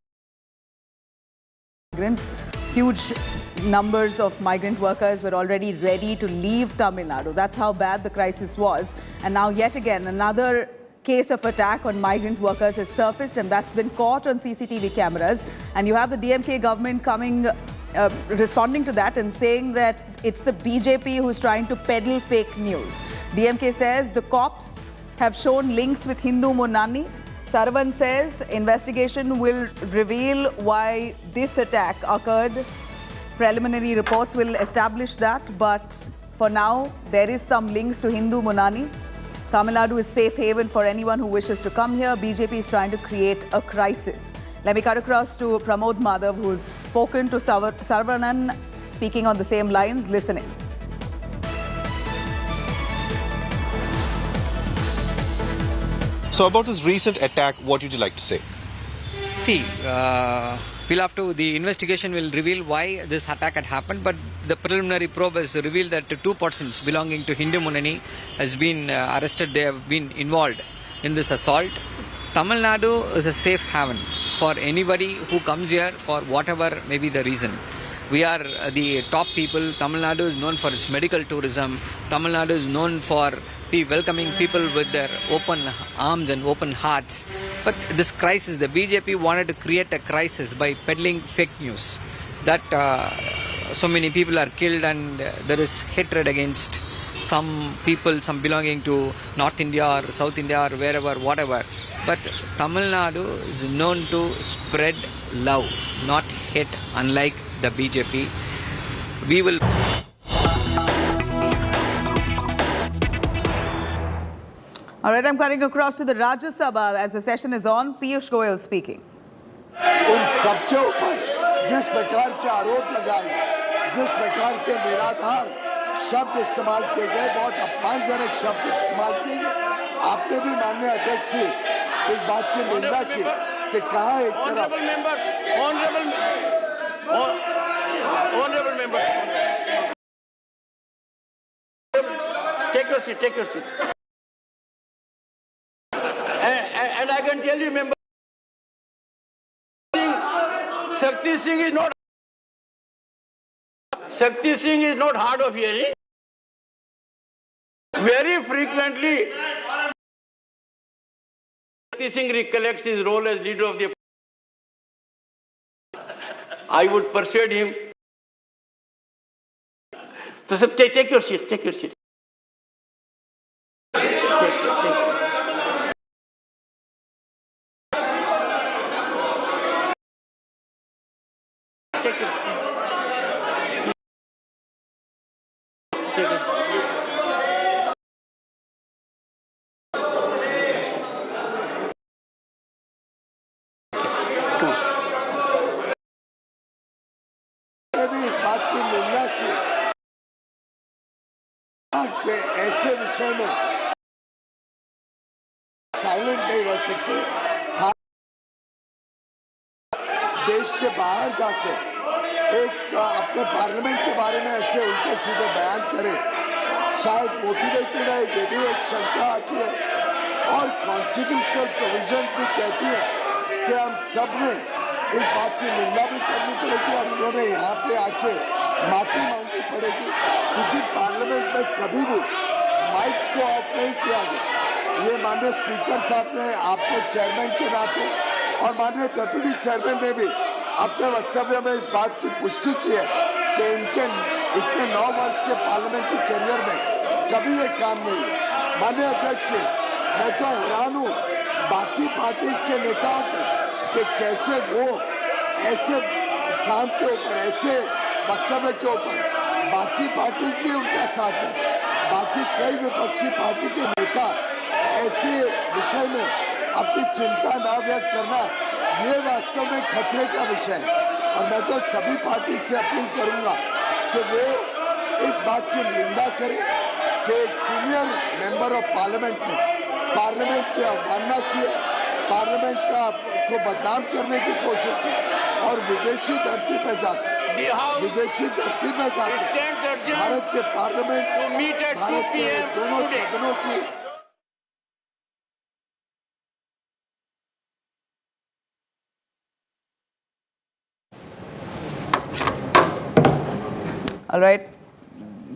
migrants, huge numbers of migrant workers were already ready to leave Tamil Nadu. That's how bad the crisis was. And now yet again another case of attack on migrant workers has surfaced, and that's been caught on CCTV cameras. And you have the DMK government coming responding to that and saying that it's the BJP who's trying to peddle fake news. DMK says the cops have shown links with Hindu Munani. Sarvan says investigation will reveal why this attack occurred. Preliminary reports will establish that, but for now there is some links to Hindu Munani. Tamil Nadu is safe haven for anyone who wishes to come here. BJP is trying to create a crisis. Let me cut across to Pramod Madhav, who's spoken to Saravanan, speaking on the same lines, listening. So about this recent attack, what would you like to say? See, the investigation will reveal why this attack had happened, but the preliminary probe has revealed that 2 persons belonging to Hindu Munani has been arrested. They have been involved in this assault. Tamil Nadu is a safe haven for anybody who comes here for whatever may be the reason. We are the top people. Tamil Nadu is known for its medical tourism. Tamil Nadu is known for welcoming people with their open arms and open hearts. But this crisis, the BJP wanted to create a crisis by peddling fake news that so many people are killed and there is hatred against some people, some belonging to North India or South India or wherever, whatever. But Tamil Nadu is known to spread love, not hate, unlike the BJP. We will... All right, I'm cutting across to the Rajya Sabha as the session is on. Piyush Goyal speaking. उन सबके ऊपर जिस प्रकार के आरोप लगाए, जिस प्रकार के निराधार शब्द इस्तेमाल किए गए, बहुत अपमानजनक शब्द इस्तेमाल किए गए, आपने भी माननीय अध्यक्ष जी इस बात की निंदा की कि कहाँ एक तरफ Honorable member, take your seat. And I can tell you, member, Shakti Singh is not hard of hearing. Very frequently, Shakti Singh recollects his role as leader of the. I would persuade him So, sir, take your seat. Take your seat. भी इस बात की निंदा की कि ऐसे विषय में साइलेंट नहीं रह सकते। देश के बाहर जाके एक अपने पार्लियामेंट के बारे में ऐसे उल्टे सीधे बयान करे, शायद मोटिवेटेड है, ये भी एक शंका आती है। और कॉन्स्टिट्यूशनल प्रोविजंस भी कहती है कि हम सब ने इस बात की निंदा भी करनी पड़ेगी और उन्होंने यहाँ पे आके माफी मांगनी पड़ेगी, क्योंकि पार्लियामेंट में कभी भी माइक्स को ऑफ नहीं किया गया। ये माननीय स्पीकर साहब ने, आपने चेयरमैन के नाते और माननीय डेप्यूटी चेयरमैन ने भी अपने वक्तव्य में इस बात की पुष्टि की है कि इनके इतने 9 वर्ष के पार्लियामेंट्री करियर में कभी ये काम नहीं हुआ। माननीय अध्यक्ष, मैं तो हैरान हूँ बाकी पार्टीज के नेताओं के कि कैसे वो ऐसे काम के ऊपर, ऐसे वक्तव्य के ऊपर बाकी पार्टीज भी उनका साथ दें। बाकी कई विपक्षी पार्टी के नेता ऐसे विषय में अपनी चिंता न व्यक्त करना, ये वास्तव में खतरे का विषय है। और मैं तो सभी पार्टी से अपील करूंगा कि वो इस बात की निंदा करें कि एक सीनियर मेंबर ऑफ पार्लियामेंट ने पार्लियामेंट की अवमानना की है, पार्लियामेंट को बदनाम करने की कोशिश की और विदेशी धरती पे जाकर भारत के पार्लियामेंट, भारत के दोनों सदनों की All right.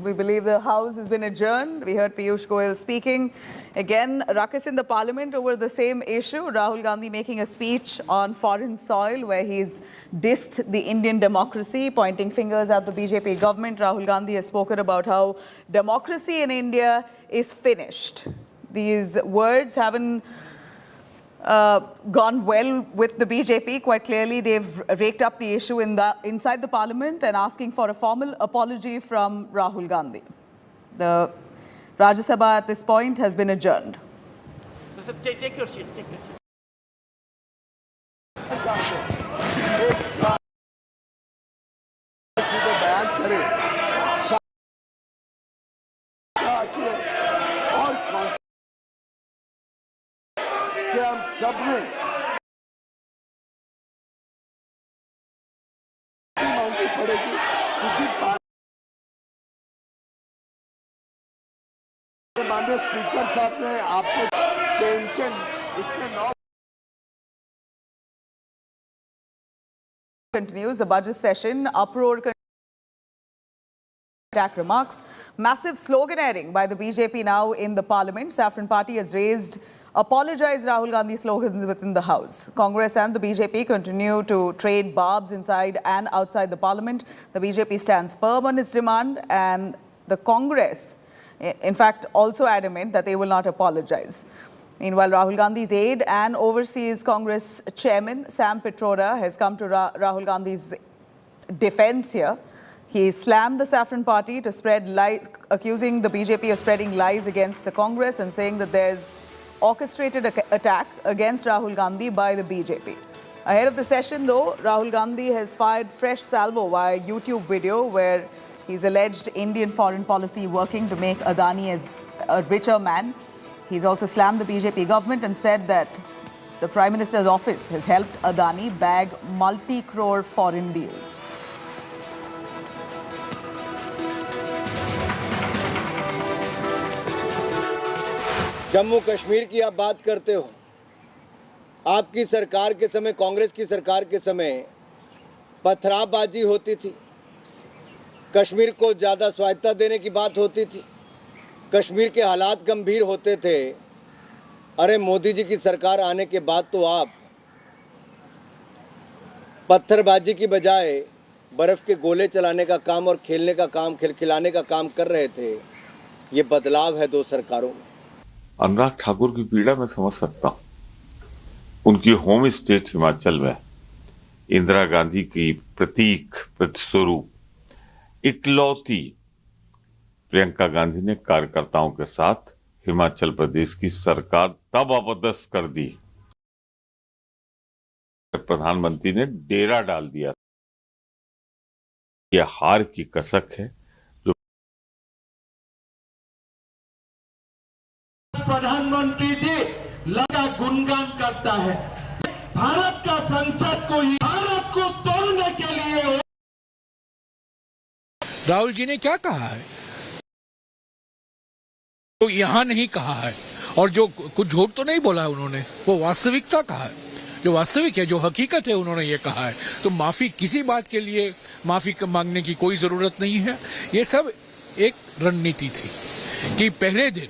We believe the House has been adjourned. We heard Piyush Goyal speaking. Again, ruckus in the Parliament over the same issue. Rahul Gandhi making a speech on foreign soil where he's dissed the Indian democracy, pointing fingers at the BJP government. Rahul Gandhi has spoken about how democracy in India is finished. These words haven't gone well with the BJP. Quite clearly, they've raked up the issue inside the parliament and asking for a formal apology from Rahul Gandhi. The Rajya Sabha at this point has been adjourned. So, sir, take your seat. Take your seat. कि हम सब ने मांगनी पड़ेगी, क्योंकि माननीय speaker साहब ने आपने इनके इतने 9 Continues the budget session. Uproar attack remarks. Massive sloganeering by the BJP now in the parliament. Saffron Party has apologized Rahul Gandhi slogans within the House. Congress and the BJP continue to trade barbs inside and outside the parliament. The BJP stands firm on its demand, and the Congress, in fact, also adamant that they will not apologize. Meanwhile, Rahul Gandhi's aide and overseas Congress chairman Sam Pitroda has come to Rahul Gandhi's defense here. He slammed the Saffron Party to spread lies, accusing the BJP of spreading lies against the Congress and saying that there's orchestrated attack against Rahul Gandhi by the BJP. Ahead of the session, though, Rahul Gandhi has fired fresh salvo via YouTube video where he's alleged Indian foreign policy working to make Adani as a richer man. He's also slammed the BJP government and said that the Prime Minister's office has helped Adani bag multi-crore foreign deals. Jammu Kashmir की आप बात करते हो, आपकी सरकार के समय, कांग्रेस की सरकार के समय पथरावबाजी होती थी, कश्मीर को ज़्यादा स्वायत्तता देने की बात होती थी, कश्मीर के हालात गंभीर होते थे। अरे मोदी जी की सरकार आने के बाद तो आप पत्थरबाजी की बजाय बर्फ के गोले चलाने का काम और खेलने का काम, खिलाने का काम कर रहे थे। ये बदलाव है दो सरकारों में। अनुराग ठाकुर की पीड़ा मैं समझ सकता हूँ। उनकी होम स्टेट हिमाचल में इंदिरा गांधी की प्रतीक प्रतिस्वरूप इकलौती प्रियंका गांधी ने कार्यकर्ताओं के साथ हिमाचल प्रदेश की सरकार तब अपदस्थ कर दी, प्रधानमंत्री ने डेरा डाल दिया। यह हार की कसक है जो प्रधानमंत्री जी लगा गुणगान करता है। भारत का संसद को भारत को तोड़ने के लिए राहुल जी ने क्या कहा है तो यहां नहीं कहा है, और जो कुछ झूठ तो नहीं बोला है उन्होंने, वो वास्तविकता कहा है, जो वास्तविक है, जो हकीकत है, उन्होंने ये कहा है। तो माफी किसी बात के लिए माफी मांगने की कोई जरूरत नहीं है। ये सब एक रणनीति थी कि पहले दिन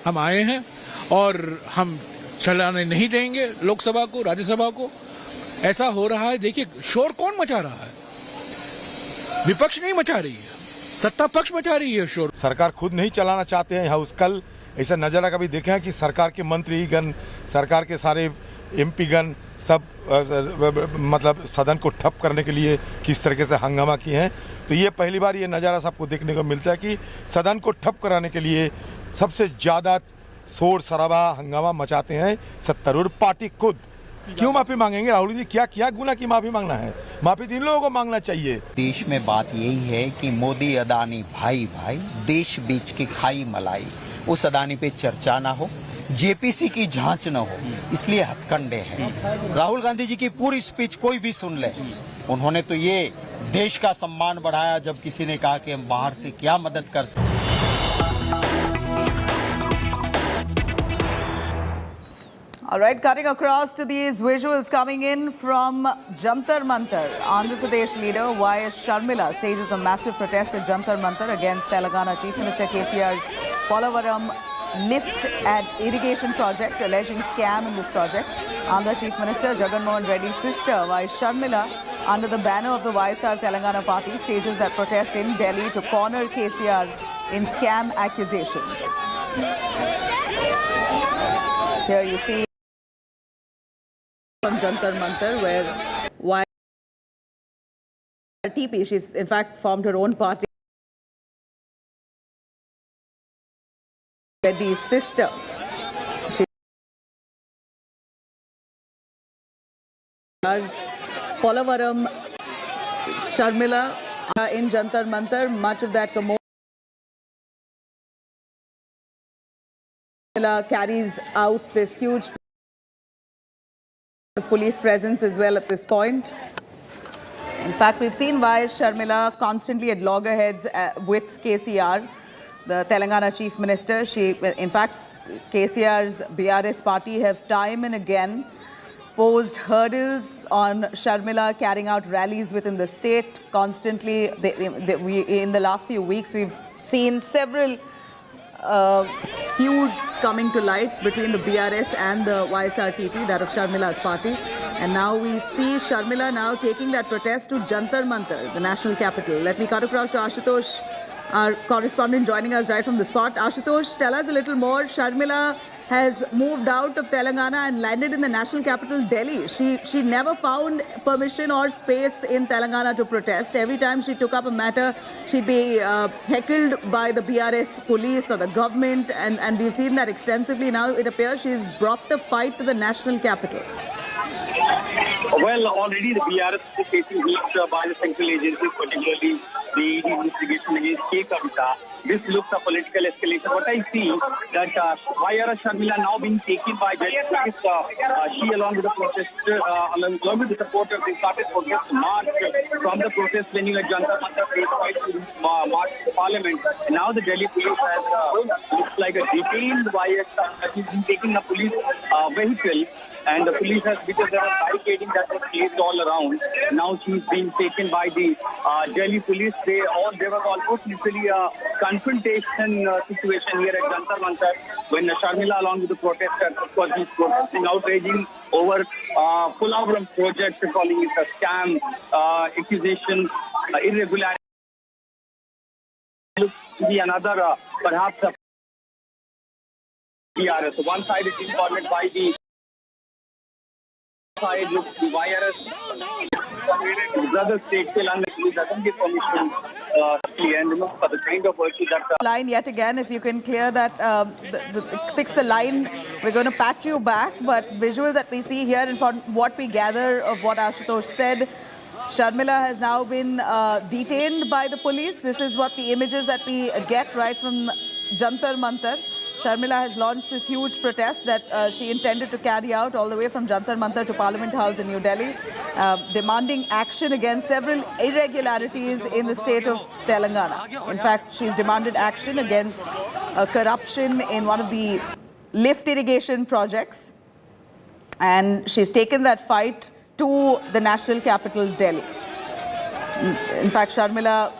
हम आए हैं और हम चलाने नहीं देंगे लोकसभा को, राज्यसभा को। ऐसा हो रहा है। देखिए शोर कौन मचा रहा है, विपक्ष नहीं मचा रही है, सत्ता पक्ष मचा रही है शोर। सरकार खुद नहीं चलाना चाहते हैं हाउस। कल ऐसा नजारा कभी देखा है कि सरकार के मंत्रीगण, सरकार के सारे एमपी गण सब मतलब सदन को ठप करने के लिए किस तरीके से हंगामा किए हैं। तो ये पहली बार ये नज़ारा सबको देखने को मिलता है कि सदन को ठप कराने के लिए सबसे ज़्यादा शोर शराबा हंगामा मचाते हैं सत्तारूढ़ पार्टी खुद। क्यों माफी मांगेंगे राहुल जी? क्या किया गुना की माफी मांगना है? माफी तीन लोगों को मांगना चाहिए। देश में बात यही है कि मोदी अदानी भाई भाई, देश बीच की खाई मलाई, उस अदानी पे चर्चा ना हो, जेपीसी की जांच न हो, इसलिए हथकंडे हैं। राहुल गांधी जी की पूरी स्पीच कोई भी सुन ले, उन्होंने तो ये देश का सम्मान बढ़ाया जब किसी ने कहा कि हम बाहर से क्या मदद कर सकते। All right, cutting across to these visuals coming in from Jantar Mantar. Andhra Pradesh leader Y.S. Sharmila stages a massive protest at Jantar Mantar against Telangana Chief Minister KCR's Polavaram lift and irrigation project, alleging scam in this project. Andhra Chief Minister Jagan Mohan Reddy's sister Y.S. Sharmila, under the banner of the YSR Telangana party, stages that protest in Delhi to corner KCR in scam accusations. Here you see from Jantar Mantar, where TP, she's in fact formed her own party. Reddy's sister. She Polavaram Sharmila in Jantar Mantar. Much of that commotion carries out this huge police presence as well at this point. In fact, we've seen Y.S. Sharmila constantly at loggerheads with KCR, the Telangana Chief Minister. In fact, KCR's BRS party have time and again posed hurdles on Sharmila carrying out rallies within the state. Constantly, in the last few weeks, we've seen several feuds coming to light between the BRS and the YSRTP, that of Sharmila's party. And now we see Sharmila now taking that protest to Jantar Mantar, the national capital. Let me cut across to Ashutosh, our correspondent joining us right from the spot. Ashutosh, tell us a little more. Sharmila has moved out of Telangana and landed in the national capital, Delhi. She never found permission or space in Telangana to protest. Every time she took up a matter, she'd be heckled by the BRS police or the government, and we've seen that extensively. Now it appears she's brought the fight to the national capital. Well, already the BRS is facing heat by the central agencies, particularly the ED investigation against K. Kavita. This looks a political escalation. What I see that Y.R. Sharmila now being taken by justice. She, along with the protester, along with the supporters, they started protest march from the protest venue at Jantar Mantar to march to Parliament. And now the Delhi police has looks like a detained Y.S. She's been taking a police vehicle. And the police has, because there was barricading that was placed all around. Now she's being taken by the Delhi police. There was almost literally a confrontation situation here at Jantar Mantar when Sharmila, along with the protesters, of course, he's protesting, outraging over Polavaram project, calling it a scam, accusations irregularity looks to be another perhaps a PRS. So one side is informed by the side with the virus. Brother state still unlikely doesn't give permission and for the kind of work that line yet again. If you can clear that, fix the line, we're going to patch you back. But visuals that we see here, and from what we gather of what Ashutosh said, Sharmila has now been detained by the police. This is what the images that we get right from Jantar Mantar. Sharmila has launched this huge protest that she intended to carry out all the way from Jantar Mantar to Parliament House in New Delhi, demanding action against several irregularities in the state of Telangana. In fact, she's demanded action against corruption in one of the lift irrigation projects. And she's taken that fight to the national capital, Delhi. In fact, Sharmila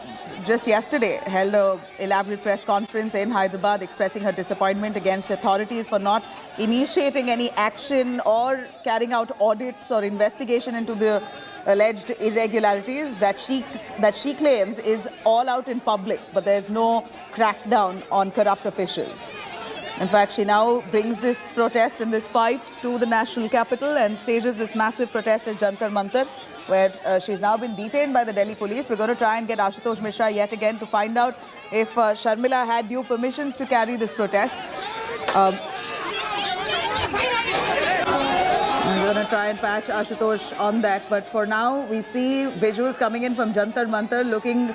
just yesterday held an elaborate press conference in Hyderabad expressing her disappointment against authorities for not initiating any action or carrying out audits or investigation into the alleged irregularities that she claims is all out in public, but there's no crackdown on corrupt officials. In fact, she now brings this protest and this fight to the national capital and stages this massive protest at Jantar Mantar, where she's now been detained by the Delhi police. We're going to try and get Ashutosh Mishra yet again to find out if Sharmila had due permissions to carry this protest. I'm going to try and patch Ashutosh on that. But for now, we see visuals coming in from Jantar Mantar looking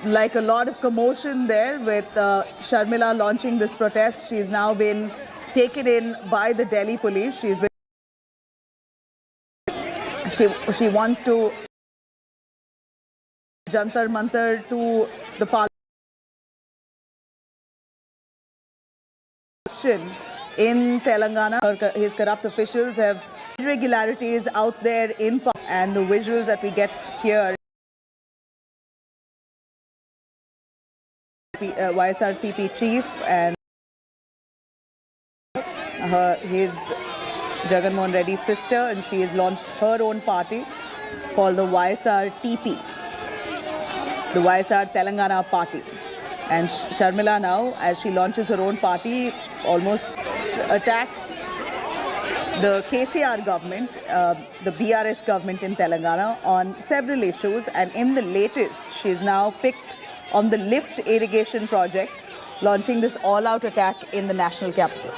like a lot of commotion there with Sharmila launching this protest. She's now been taken in by the Delhi police. She's been She wants to Jantar Mantar to the parliament in Telangana. His corrupt officials have irregularities out there in, and the visuals that we get here, YSRCP chief and his Jagan Mohan Reddy's sister, and she has launched her own party called the YSRTP, the YSR Telangana Party. And Sharmila now, as she launches her own party, almost attacks the KCR government, the BRS government in Telangana on several issues. And in the latest, she's now picked on the lift irrigation project, launching this all-out attack in the national capital.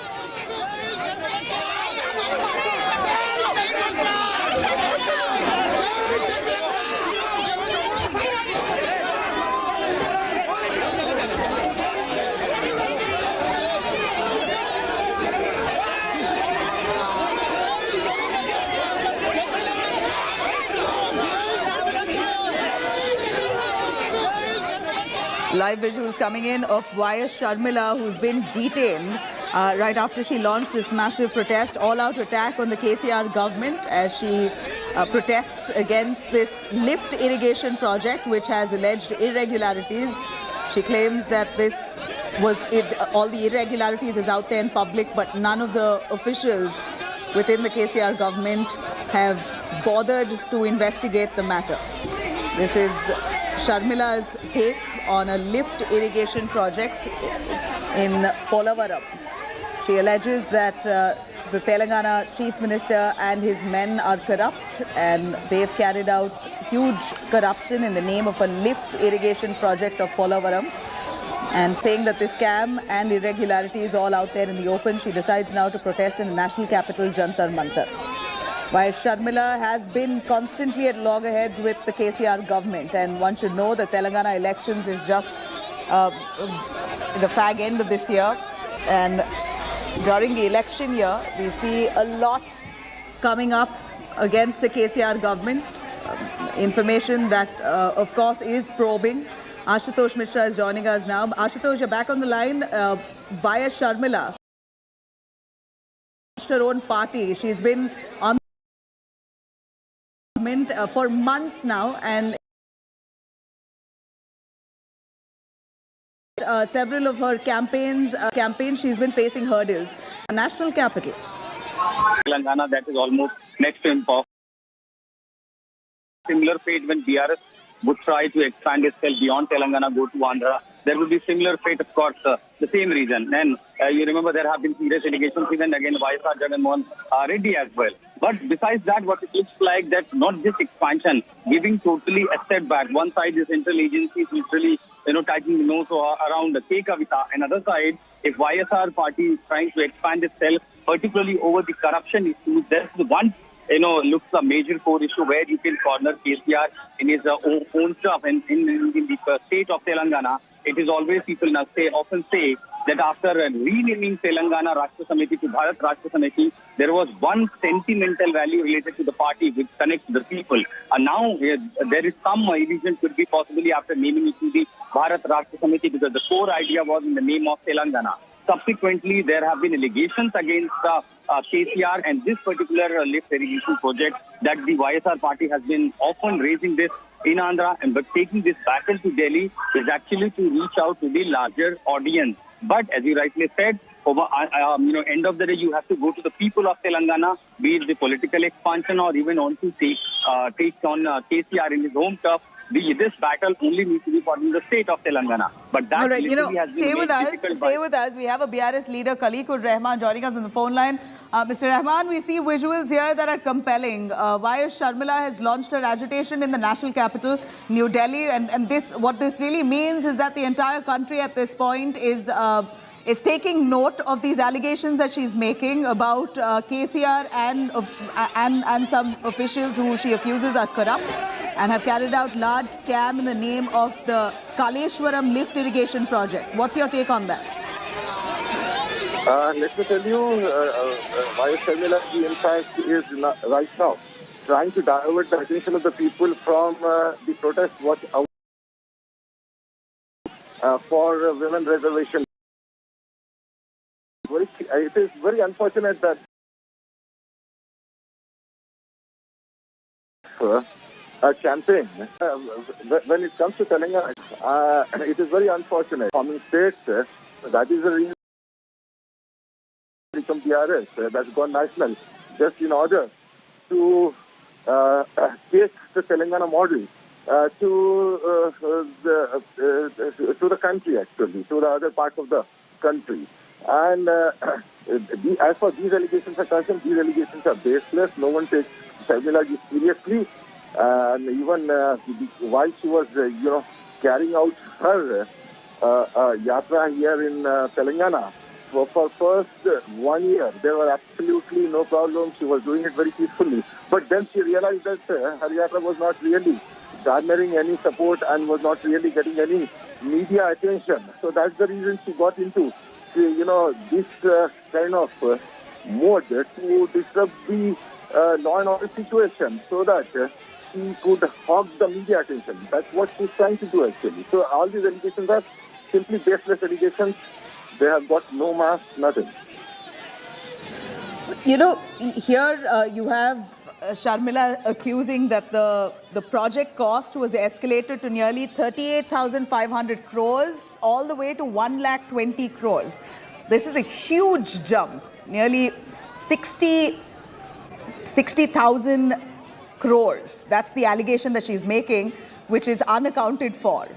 Live visuals coming in of YS Sharmila, who's been detained right after she launched this massive protest, all-out attack on the KCR government as she protests against this lift irrigation project, which has alleged irregularities. She claims that this was all the irregularities is out there in public, but none of the officials within the KCR government have bothered to investigate the matter. This is Sharmila's take on a lift irrigation project in Polavaram. She alleges that the Telangana Chief Minister and his men are corrupt, and they've carried out huge corruption in the name of a lift irrigation project of Polavaram. And saying that this scam and irregularity is all out there in the open, she decides now to protest in the national capital, Jantar Mantar. While Sharmila has been constantly at loggerheads with the KCR government, and one should know that Telangana elections is just the fag end of this year, and during the election year, we see a lot coming up against the KCR government. Information that, of course, is probing. Ashutosh Mishra is joining us now. Ashutosh, you're back on the line via Sharmila. Her own party. She's been on for months now, and several of her campaigns she's been facing hurdles. A national capital. Telangana, that is almost next to impossible. Similar fate when BRS would try to expand itself beyond Telangana, go to Andhra. There will be similar fate, of course, the same reason. And you remember there have been serious allegations even against YSR Jagannath Reddy as well. But besides that, what it looks like that not this expansion, giving totally a step back. One side is central agencies literally, tightening the nose around the K Kavita. Another side, if YSR party is trying to expand itself, particularly over the corruption issues, there's one looks a major core issue where you can corner KCR in his own stuff in the state of Telangana. It is always people often say that after renaming Telangana Rashtra Samiti to Bharat Rashtra Samiti, there was one sentimental value related to the party which connects the people. And now there is some illusion could be possibly after naming it to the Bharat Rashtra Samiti because the core idea was in the name of Telangana. Subsequently, there have been allegations against KCR and this particular lift irrigation project that the YSR party has been often raising this in Andhra, but taking this battle to Delhi is actually to reach out to the larger audience. But as you rightly said, over end of the day, you have to go to the people of Telangana, be it the political expansion or even on to take on KCR in his home turf. This battle only needs to be fought in the state of Telangana. But that all right, has stay been with us. Stay with us. We have a BRS leader, Khaliqur Rahman, joining us on the phone line. Mr. Rahman, we see visuals here that are compelling. YS Sharmila has launched her agitation in the national capital, New Delhi, and what this really means is that the entire country at this point is taking note of these allegations that she's making about KCR and some officials who she accuses are corrupt and have carried out large scam in the name of the Kaleshwaram lift irrigation project. What's your take on that? Let me tell you, YS Sharmila in fact is right now trying to divert the attention of the people from the protest for women reservation. It is very unfortunate that a campaign, when it comes to Telangana, it is very unfortunate. Forming states, that is the reason become PRS, that's gone national, just in order to take the Telangana model to the country, actually, to the other parts of the country. And as far as these allegations are concerned, these allegations are baseless. No one takes Sharmila seriously. And even while she was, carrying out her yatra here in Telangana, for first 1 year, there were absolutely no problems. She was doing it very peacefully. But then she realized that her yatra was not really garnering any support and was not really getting any media attention. So that's the reason she got into this kind of mode to disrupt the law and order situation so that she could hog the media attention. That's what she's trying to do, actually. So all these allegations are simply baseless allegations. They have got no mass, nothing. Here you have Sharmila accusing that the project cost was escalated to nearly 38,500 crores all the way to 1,20,000 crores. This is a huge jump, nearly 60,000 crores. That's the allegation that she's making, which is unaccounted for.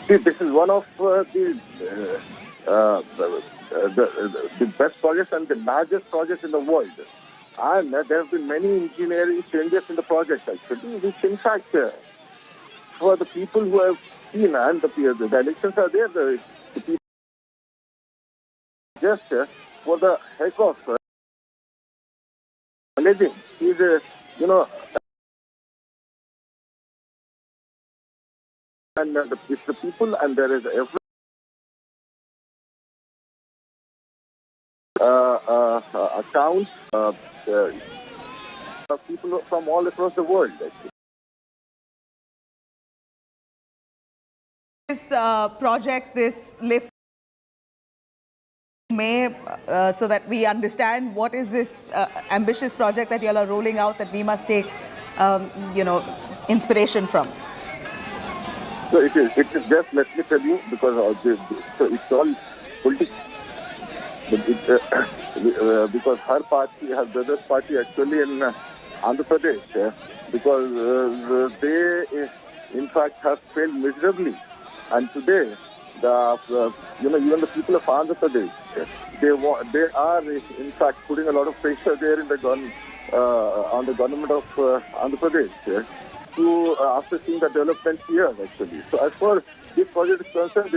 See, this is one of the best projects and the largest projects in the world. And there have been many engineering changes in the project, actually, which in fact, for the people who have seen, and the elections are there, the people just for the heck of living, is, and it's the people, and there is every account of people from all across the world, actually. This project, this lift, so that we understand what is this ambitious project that you all are rolling out that we must take, inspiration from. So it is just, let me tell you, because it's all politics. Because her party, her brother's party, actually in Andhra Pradesh, because they, in fact, have failed miserably. And today, even the people of Andhra Pradesh, they are, in fact, putting a lot of pressure there in on the government of Andhra Pradesh after seeing the development here, actually. So as far as this project is concerned,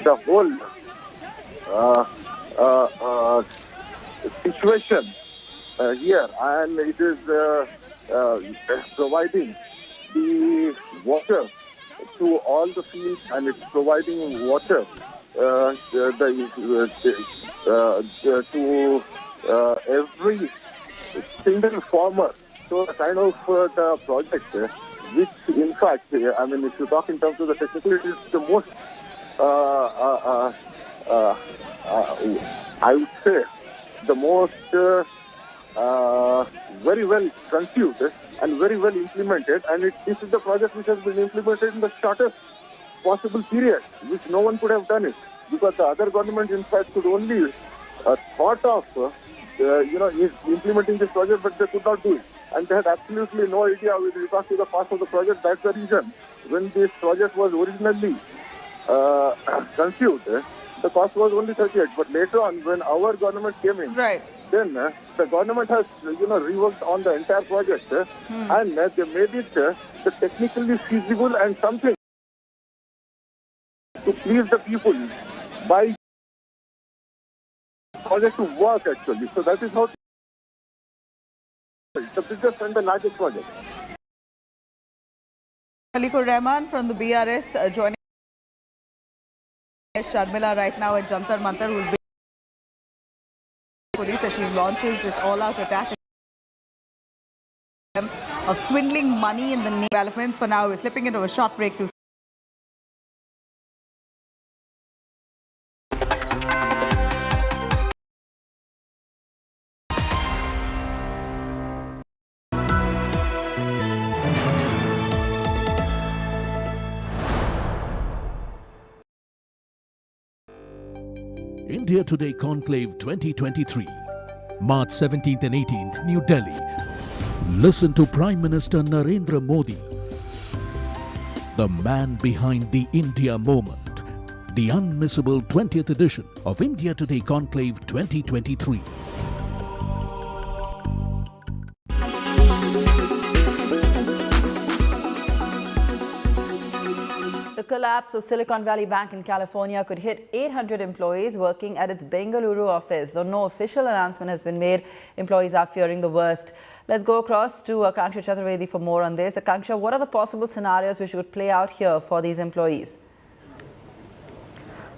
the whole situation here, and it is providing the water to all the fields, and it's providing water to every single farmer. So a kind of the project, which in fact, if you talk in terms of the technical, it is the most, I would say, the most very well conceived and very well implemented. And this is the project which has been implemented in the shortest possible period, which no one could have done it, because the other government, in fact, could only thought of implementing this project, but they could not do it. And they had absolutely no idea with regard to the cost of the project. That's the reason when this project was originally conceived, the cost was only 38. But later on, when our government came in, then the government has reworked on the entire project, and they made it technically feasible and something to please the people by project to work, actually. So that is how the biggest and the largest project. Malikur Rahman from the BRS joining Sharmila right now at Jantar Mantar, who's been police as she launches this all-out attack of swindling money in the name of developments. For now, we're slipping into a short break to India Today Conclave 2023, March 17th and 18th, New Delhi. Listen to Prime Minister Narendra Modi, the man behind the India moment, the unmissable 20th edition of India Today Conclave 2023. The collapse of Silicon Valley Bank in California could hit 800 employees working at its Bengaluru office. Though no official announcement has been made, employees are fearing the worst. Let's go across to Akanksha Chaturvedi for more on this. Akanksha, what are the possible scenarios which could play out here for these employees?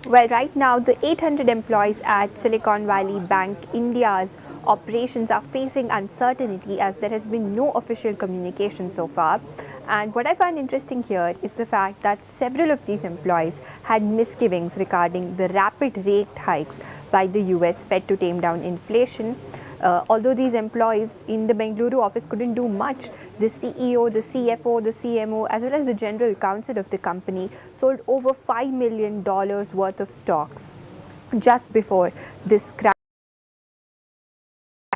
Well, right now, the 800 employees at Silicon Valley Bank India's operations are facing uncertainty as there has been no official communication so far. And what I find interesting here is the fact that several of these employees had misgivings regarding the rapid rate hikes by the US Fed to tame down inflation. Although these employees in the Bengaluru office couldn't do much, the CEO, the CFO, the CMO, as well as the general counsel of the company sold over $5 million worth of stocks just before this crash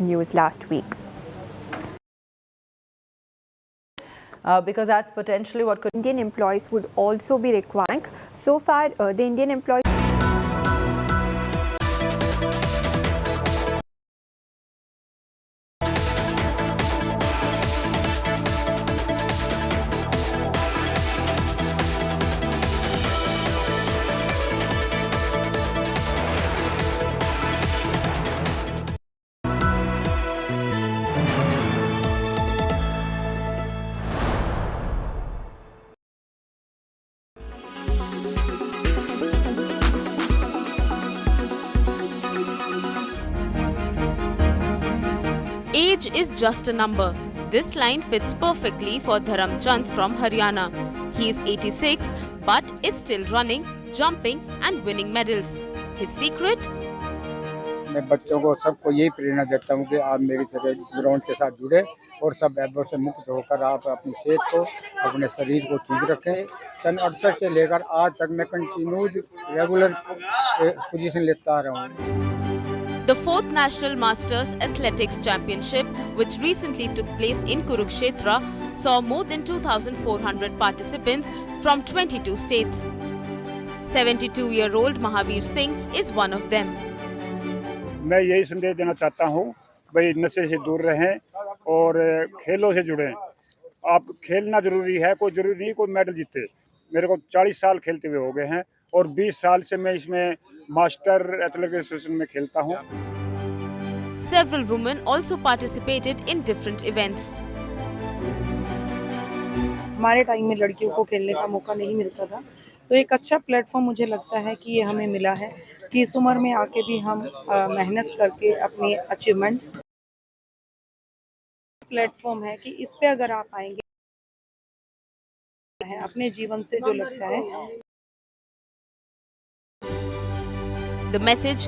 news last week. Because that's potentially what could... Indian employees would also be required. So far, the Indian employees... Age is just a number. This line fits perfectly for Dharamchand from Haryana. He is 86 but is still running, jumping and winning medals. His secret? मैं बच्चों को सबको यही प्रेरणा देता हूँ कि आप मेरी तरह ग्राउंड के साथ जुड़े और सब ऐबों से मुक्त होकर आप अपनी सेहत को, अपने शरीर को ठीक रखें। सन 68 से लेकर आज तक मैं कंटिन्यूड रेगुलर पोजीशन लेता आ रहा हूँ। The 4th National Masters Athletics Championship, which recently took place in Kurukshetra, saw more than 2,400 participants from 22 states. 72-year-old Mahavir Singh is one of them. मैं यही संदेश देना चाहता हूँ, भाई नशे से दूर रहें और खेलों से जुड़ें। आप खेलना जरूरी है, कोई जरूरी नहीं कोई मेडल जीते। मेरे को 40 साल खेलते हुए हो गए हैं और 20 साल से मैं इसमें मास्टर एथलेटिक्स एसोसिएशन में खेलता हूँ। Several women also participated in different events. हमारे टाइम में लड़कियों को खेलने का मौका नहीं मिलता था, तो एक अच्छा प्लेटफॉर्म मुझे लगता है कि ये हमें मिला है कि इस उम्र में आके भी हम मेहनत करके अपनी अचीवमेंट प्लेटफॉर्म है कि इस पे अगर आप आएंगे अपने जीवन से जो लगता है। The message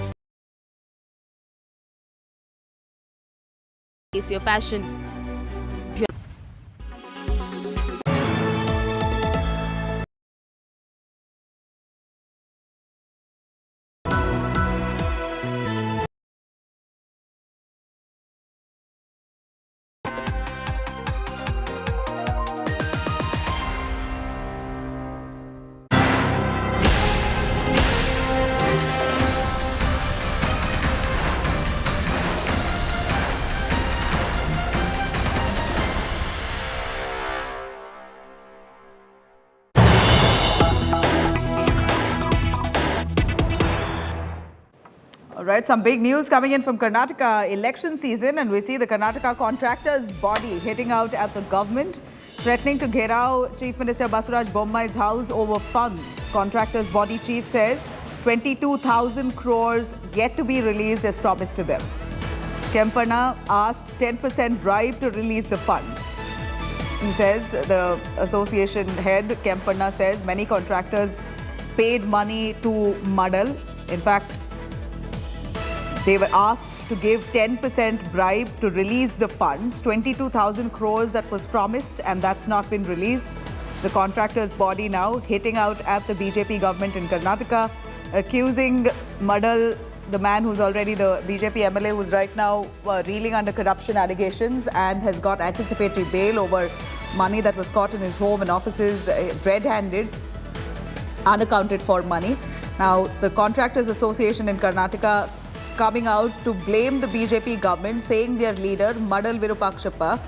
is your passion. All right, some big news coming in from Karnataka. Election season, and we see the Karnataka contractors' body hitting out at the government, threatening to gherao Chief Minister Basuraj Bommai's house over funds. Contractors' body chief says 22,000 crores yet to be released as promised to them. Kempanna asked 10% bribe to release the funds. He says, the association head, Kempanna, says many contractors paid money to muddle. In fact, they were asked to give 10% bribe to release the funds, 22,000 crores that was promised, and that's not been released. The contractor's body now hitting out at the BJP government in Karnataka, accusing Muddle, the man who's already the BJP MLA who's right now reeling under corruption allegations and has got anticipatory bail over money that was caught in his home and offices, red-handed, unaccounted for money. Now, the Contractors Association in Karnataka coming out to blame the BJP government, saying their leader, Muddle Virupakshappa,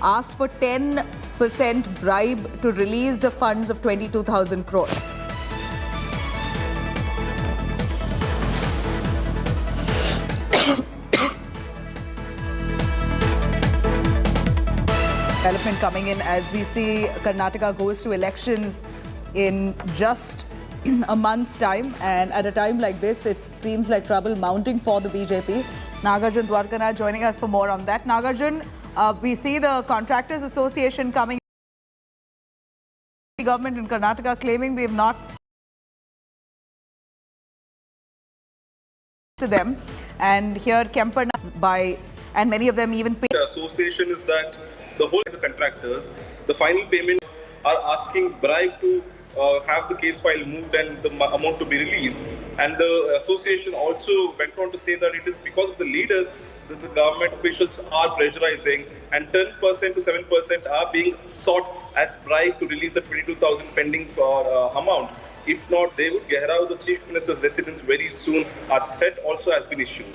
asked for 10% bribe to release the funds of 22,000 crores. Development coming in as we see Karnataka goes to elections in just a month's time, and at a time like this, it seems like trouble mounting for the BJP. Nagarjun Dwarkana joining us for more on that. Nagarjun, we see the Contractors Association coming, the government in Karnataka claiming they've not to them, and here Kempanna by, and many of them even pay. The association is that the whole of the contractors, the final payments are asking bribe to have the case file moved and the amount to be released. And the association also went on to say that it is because of the leaders that the government officials are pressurizing, and 10% to 7% are being sought as bribe to release the 22,000 pending for amount. If not, they would gherao the Chief Minister's residence very soon. A threat also has been issued.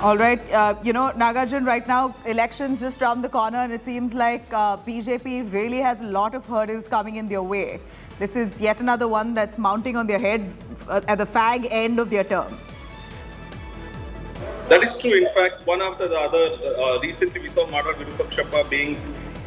All right, Nagarjun, right now, elections just around the corner, and it seems like BJP really has a lot of hurdles coming in their way. This is yet another one that's mounting on their head at the fag end of their term. That is true. In fact, one after the other, recently we saw Madhav Virupakshappa being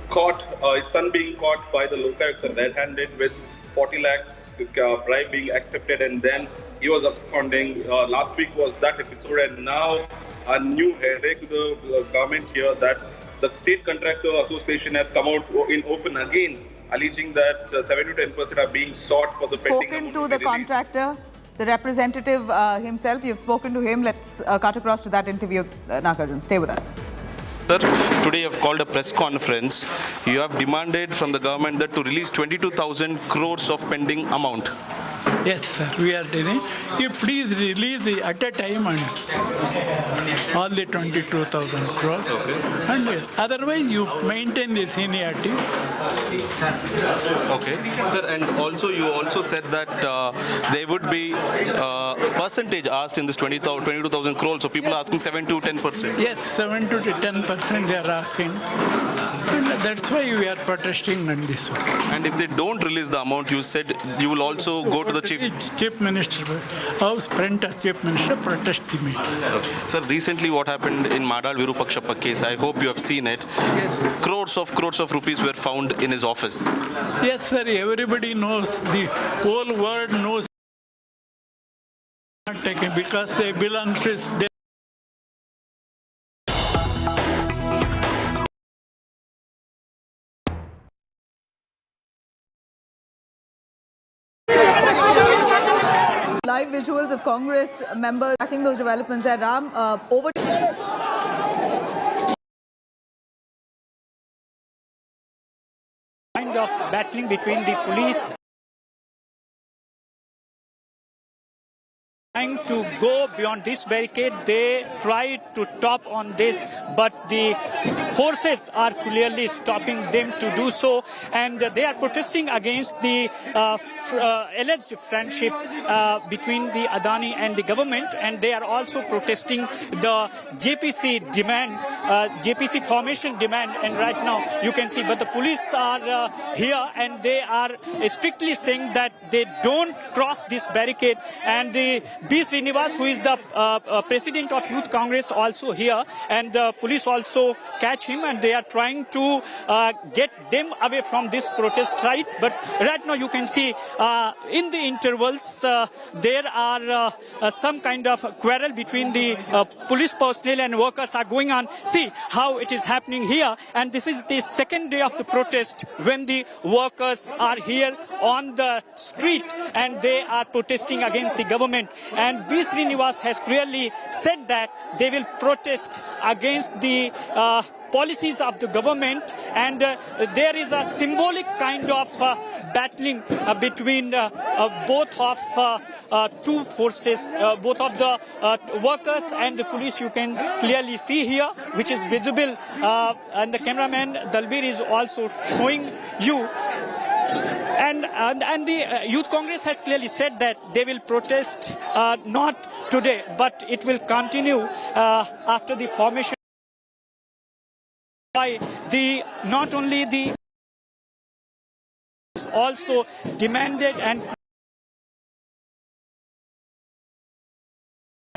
caught, his son being caught by the Lokayukta red-handed with 40 lakhs bribe being accepted, and then he was absconding. Last week was that episode, and now a new headache to the government here that the State Contractor Association has come out in open again, alleging that 7 to 10% are being sought for the pending amount. Spoken to the contractor, the representative himself, you've spoken to him. Let's cut across to that interview, Nagarjun. Stay with us. Sir, today you have called a press conference. You have demanded from the government that to release 22,000 crores of pending amount. Yes, sir, we are doing. You please release it at a time and all the 22,000 crores. Okay. And otherwise, you maintain the seniority. Okay, sir, and also you also said that there would be percentage asked in this 22,000 crores, so people are asking 7 to 10%. Yes, 7 to 10% they are asking. And that's why we are protesting on this one. And if they don't release the amount, you said you will also go to the Chief Minister, House Print as Chief Minister, protest the meeting. Sir, recently what happened in Madal Virupakshappa case, I hope you have seen it. Yes. Crores of rupees were found in his office. Yes, sir, everybody knows, the whole world knows because they belong to their Live visuals of Congress members tracking those developments there. Ram, over kind of battling between the police trying to go beyond this barricade. They tried to top on this, but the forces are clearly stopping them to do so, and they are protesting against the alleged friendship between the Adani and the government, and they are also protesting the JPC demand, JPC formation demand. And right now you can see, but the police are here and they are strictly saying that they don't cross this barricade. And the B. Srinivas, who is the president of Youth Congress, also here, and the police also catch him, and they are trying to get them away from this protest, right? But right now you can see in the intervals there are some kind of quarrel between the police personnel and workers are going on. See how it is happening here, and this is the second day of the protest when the workers are here on the street and they are protesting against the government. And B. Srinivas has clearly said that they will protest against the policies of the government, and there is a symbolic kind of battling between both of two forces, both of the workers and the police. You can clearly see here, which is visible, and the cameraman Dalbir is also showing you. And the Youth Congress has clearly said that they will protest not today, but it will continue after the formation by the not only the also demanded and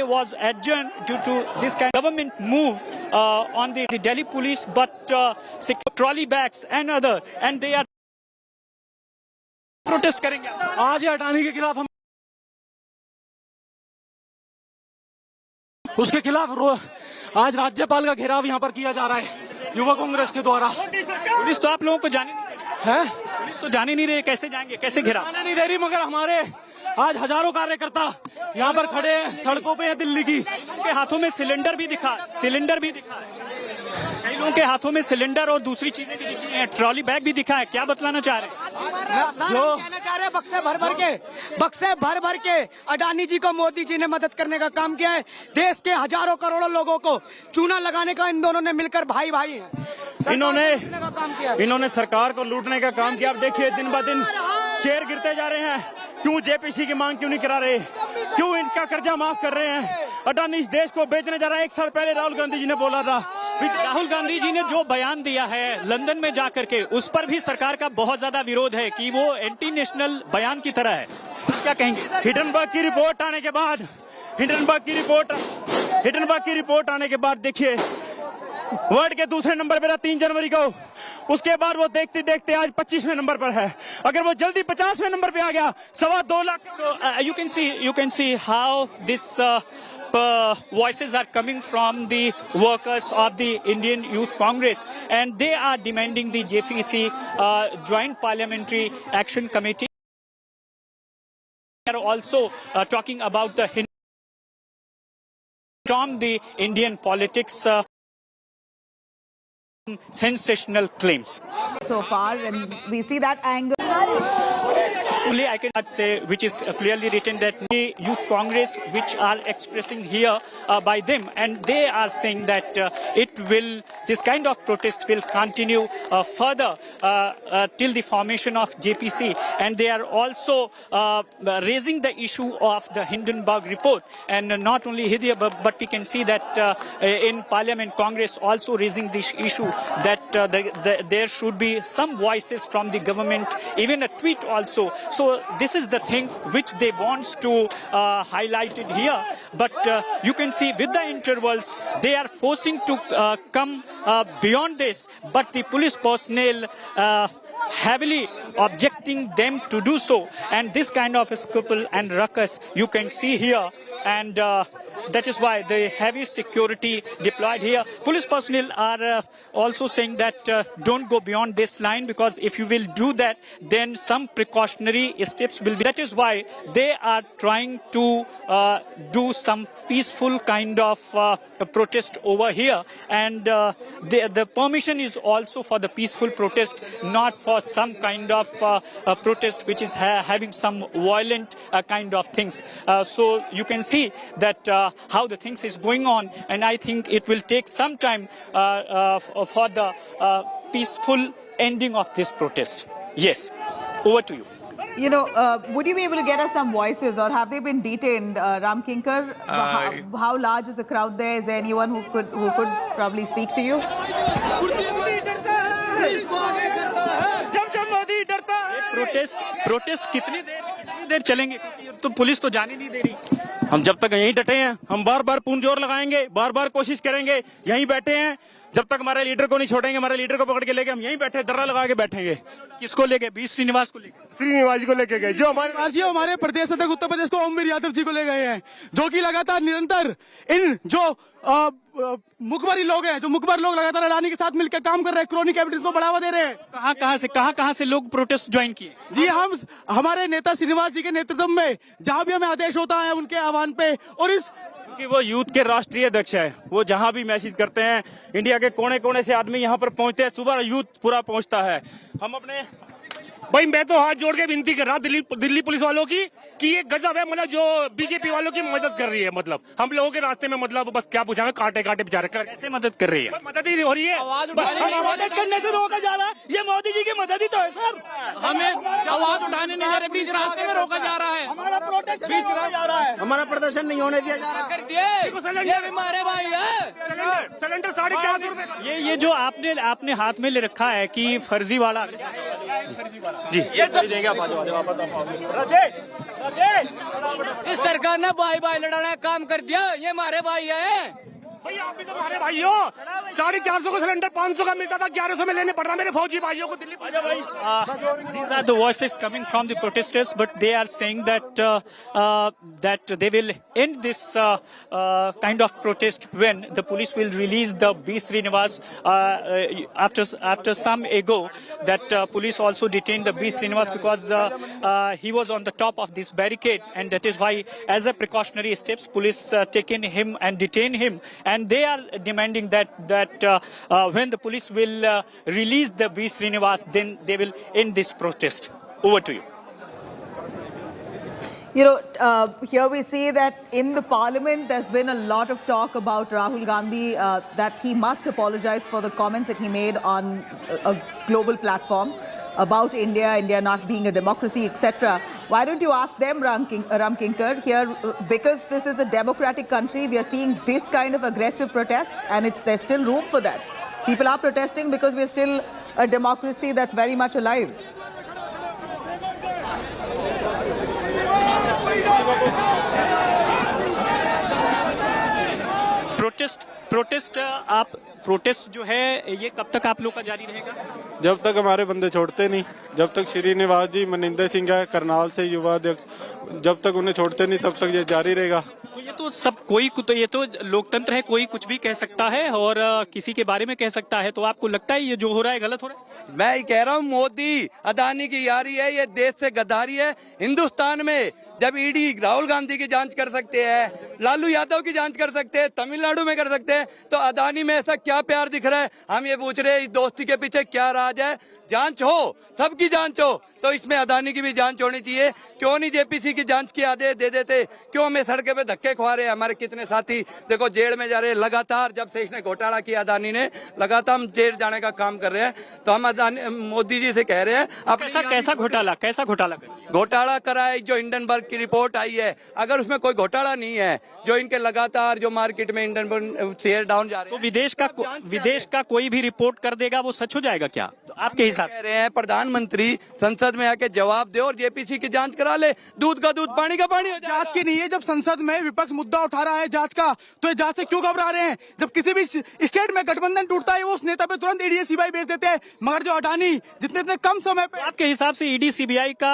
was adjourned due to this kind of government move on the Delhi police, but secure trolley bags and other, and they are protest करेंगे. आज अडानी के खिलाफ हम उसके खिलाफ आज राज्यपाल का घेराव यहाँ पर किया जा रहा है युवा कांग्रेस के द्वारा. पुलिस तो आप लोगों को जाने है, पुलिस तो जाने नहीं रही, कैसे जाएंगे, कैसे घेराव? जाने नहीं दे रही, मगर हमारे आज हजारों कार्यकर्ता यहाँ पर खड़े हैं सड़कों पे हैं दिल्ली की. उनके हाथों में सिलेंडर भी दिखा, कई लोगों के हाथों में सिलेंडर और दूसरी चीजें भी दिखी हैं, ट्रॉली बैग भी दिखा है. क्या बतलाना चाह रहे हैं? जो कहना चाह रहे हैं, बक्से भर भर के अडानी जी को मोदी जी ने मदद करने का काम किया है. देश के हजारों करोड़ों लोगों को चूना लगाने का इन दोनों ने मिलकर भाई भाई हैं. इन्होंने सरकार को लूटने का काम किया. अब देखिए दिन ब दिन शेयर गिरते जा रहे हैं. क्यों जेपीसी की मांग क्यों नहीं करा रहे? क्यों इनका कर्जा माफ कर रहे हैं? अडानी इस देश को बेचने जा रहा है. 1 साल पहले राहुल गांधी जी ने बोला था. राहुल गांधी जी ने जो बयान दिया है लंदन में जाकर के, उस पर भी सरकार का बहुत ज्यादा विरोध है कि वो एंटी नेशनल बयान की तरह है. क्या कहेंगे? हिडनबर्ग की रिपोर्ट आने के बाद देखिए वर्ल्ड के दूसरे नंबर पर था 3 जनवरी को. उसके बाद वो देखते देखते आज 25वें नंबर पर है. अगर वो जल्दी 50वें नंबर पे आ गया, 2.25 lakh. So you can see how this voices are coming from the workers of the Indian Youth Congress, and they are demanding the JPC Joint Parliamentary Action Committee. They are also talking about the from the Indian politics. Sensational claims so far, and we see that angle. Only I can say, which is clearly written, that the Youth Congress, which are expressing here by them, and they are saying that this kind of protest will continue further till the formation of JPC, and they are also raising the issue of the Hindenburg report, and not only here, but we can see that in Parliament, Congress also raising this issue, that there should be some voices from the government, even a tweet also. So this is the thing which they want to highlight it here. But you can see with the intervals, they are forcing to come beyond this. But the police personnel heavily objecting them to do so. And this kind of scuffle and ruckus you can see here. And that is why the heavy security deployed here. Police personnel are also saying that don't go beyond this line, because if you will do that, then some precautionary steps will be. That is why they are trying to do some peaceful kind of protest over here. And the permission is also for the peaceful protest, not for some kind of protest which is having some violent kind of things. So you can see that how the things is going on, and I think it will take some time for the peaceful ending of this protest. Yes, over to you. You know, would you be able to get us some voices, or have they been detained, Ram Kinkar? How large is the crowd there? Is there anyone who could probably speak to you? Protest कितनी देर चलेंगे, तो police तो जाने नहीं दे रही। हम जब तक यहीं डटे हैं, हम बार बार पूर्ण जोर लगाएंगे, बार बार कोशिश करेंगे, यहीं बैठे हैं, जब तक हमारे लीडर को नहीं छोड़ेंगे, हमारे लीडर को पकड़ के लेके हम यहीं बैठे धरना लगा के बैठेंगे। किसको लेके? बी श्रीनिवास को लेके? श्रीनिवास जी को लेके गए, जो हमारे प्रदेश अध्यक्ष उत्तर प्रदेश को ओम यादव जी को ले गए हैं, जो कि लगातार निरंतर इन जो मुखबरी लोग हैं, जो मुखबर लोग लगातार अडानी के साथ मिलकर काम कर रहे हैं, क्रोनी कैपिटल को बढ़ावा दे रहे हैं। कहाँ से लोग प्रोटेस्ट ज्वाइन किए? जी, हम हमारे नेता श्रीनिवास जी के नेतृत्व में जहाँ भी हमें आदेश होता है उनके आह्वान पे, और क्योंकि वो यूथ के राष्ट्रीय अध्यक्ष है, वो जहाँ भी मैसेज करते हैं, इंडिया के कोने कोने से आदमी यहाँ पर पहुँचते हैं, सुबह यूथ पूरा पहुँचता है। हम अपने भाई, मैं तो हाथ जोड़ के विनती कर रहा दिल्ली पुलिस वालों की कि ये गजब है, मतलब जो बीजेपी वालों की मदद कर रही है, मतलब हम लोगों के रास्ते में, मतलब बस क्या पूछा, कांटे बेचारे कैसे मदद कर रही है? मदद ही हो रही है, मदद करने से रोका जा रहा है, ये मोदी जी की मदद ही तो है सर। हमें आवाज उठाने नहीं जा रहे, बीच रास्ते में रोका जा रहा है, हमारा प्रोटेस्ट बीच जा रहा है, हमारा प्रदर्शन नहीं होने दिया जा रहा है। हमारे भाई है सिलेंडर 450 रुपए। ये जो आपने हाथ में ले रखा है कि फर्जी वाला जी, ये देंगे आप। इस सरकार ने भाई लड़ाने का काम कर दिया, ये हमारे भाई है। भाई आप भी तो हमारे भाई हो। 450 का सिलेंडर 500 का मिलता था, 1100 में लेने पड़ रहा मेरे फौजी भाइयों को Delhi. These are the voices coming from the protesters, but they are saying that that they will end this kind of protest when the police will release the B Srinivas. After some ago, that police also detained the B Srinivas because he was on the top of this barricade, and that is why, as a precautionary steps, police taken him and detained him. And they are demanding that when the police will release the B Srinivas, then they will end this protest. Over to you. You know, here we see that in the parliament, there's been a lot of talk about Rahul Gandhi, that he must apologize for the comments that he made on a global platform about India not being a democracy, etc. Why don't you ask them, Ram Kinkar, here, because this is a democratic country, we are seeing this kind of aggressive protests, and there's still room for that. People are protesting because we're still a democracy that's very much alive. Protest जो है ये कब तक आप लोग का जारी रहेगा? जब तक हमारे बंदे छोड़ते नहीं, जब तक श्रीनिवास जी, मनिंदर सिंह है, करनाल से युवा अध्यक्ष, जब तक उन्हें छोड़ते नहीं तब तक ये जारी रहेगा। तो ये तो सब ये तो लोकतंत्र है, कोई कुछ भी कह सकता है और किसी के बारे में कह सकता है। तो आपको लगता है ये जो हो रहा है गलत हो रहा है? मैं कह रहा हूँ, मोदी अदानी की यारी है, ये देश से गद्दारी है। हिंदुस्तान में जब ईडी राहुल गांधी की जांच कर सकते हैं, लालू यादव की जांच कर सकते हैं, तमिलनाडु में कर सकते हैं, तो अदानी में ऐसा क्या प्यार दिख रहा है? हम ये पूछ रहे हैं, इस दोस्ती के पीछे क्या राज है? जांच हो, सबकी जांच हो, तो इसमें अदानी की भी जांच होनी चाहिए। क्यों नहीं जेपीसी की जांच की आदेश दे देते? क्यों हमें सड़के पे धक्के खुआ रहे हैं? हमारे कितने साथी देखो जेल में जा रहे हैं लगातार। जब से इसने घोटाला किया अदानी ने, लगातार हम जेल जाने का काम कर रहे हैं। तो हम अदानी मोदी जी से कह रहे हैं, कैसा घोटाला घोटाला करा है। जो हिंडनबर्ग की रिपोर्ट आई है, अगर उसमें कोई घोटाला नहीं है, जो इनके लगातार जो मार्केट में हिंडनबर्ग शेयर डाउन जा रहे हैं, तो विदेश का कोई भी रिपोर्ट कर देगा, वो सच हो जाएगा क्या? तो आपके हिसाब कह रहे हैं प्रधानमंत्री संसद में आके जवाब दे और जेपीसी की जांच करा ले। दूध का दूध, पानी का पानी हो जाएगा। जांच की नहीं है। जब संसद में विपक्ष मुद्दा उठा रहा है जांच का, तो ये जांच से क्यों घबरा रहे हैं? जब किसी भी स्टेट में गठबंधन टूटता है, वो उस नेता पे तुरंत ईडी सीबीआई भेज देते हैं। मगर जो अडानी जितने कम समय पे, आपके हिसाब से ईडी सीबीआई का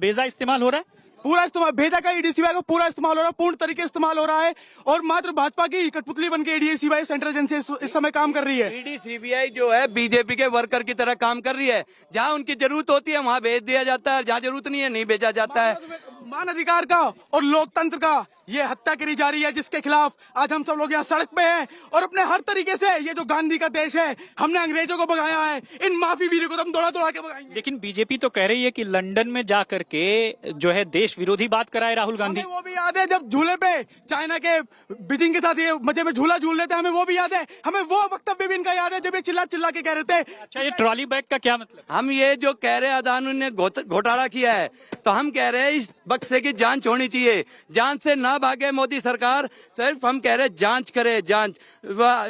बेजा इस्तेमाल हो रहा है? पूरा इस्तेमाल, भेजा का ईडी सीबीआई को पूरा इस्तेमाल हो रहा है, पूर्ण तरीके से इस्तेमाल हो रहा है। और मात्र भाजपा की कठपुतली बन के ईडी सीबीआई सेंट्रल एजेंसी इस समय काम कर रही है। ईडी सीबीआई जो है बीजेपी के वर्कर की तरह काम कर रही है। जहां उनकी जरूरत होती है वहां भेज दिया जाता है, जहां जरूरत नहीं है नहीं भेजा जाता है। मान अधिकार का और लोकतंत्र का ये हत्या करी जा रही है, जिसके खिलाफ आज हम सब लोग यहाँ सड़क पे हैं। और अपने हर तरीके से, ये जो गांधी का देश है, हमने अंग्रेजों को भगाया है, इन माफी वीरों को हम दौड़ा के भगाएंगे। लेकिन बीजेपी तो कह रही है कि लंदन में जा करके जो है देश विरोधी बात कराए राहुल गांधी। हमें वो भी याद है जब झूले पे चाइना के बीजिंग के साथ ये मजे में झूला झूल रहे थे, हमें वो भी याद है। हमें वो वक्तव्य भी इनका याद है जब ये चिल्ला के कह रहे थे। अच्छा, ये ट्रॉली बैग का क्या मतलब? हम ये जो कह रहे हैं अदानी ने घोटाला किया है, तो हम कह रहे हैं इस बक्से की जांच होनी चाहिए। जांच से ना भागे मोदी सरकार, सिर्फ हम कह रहे हैं जांच करे, जांच।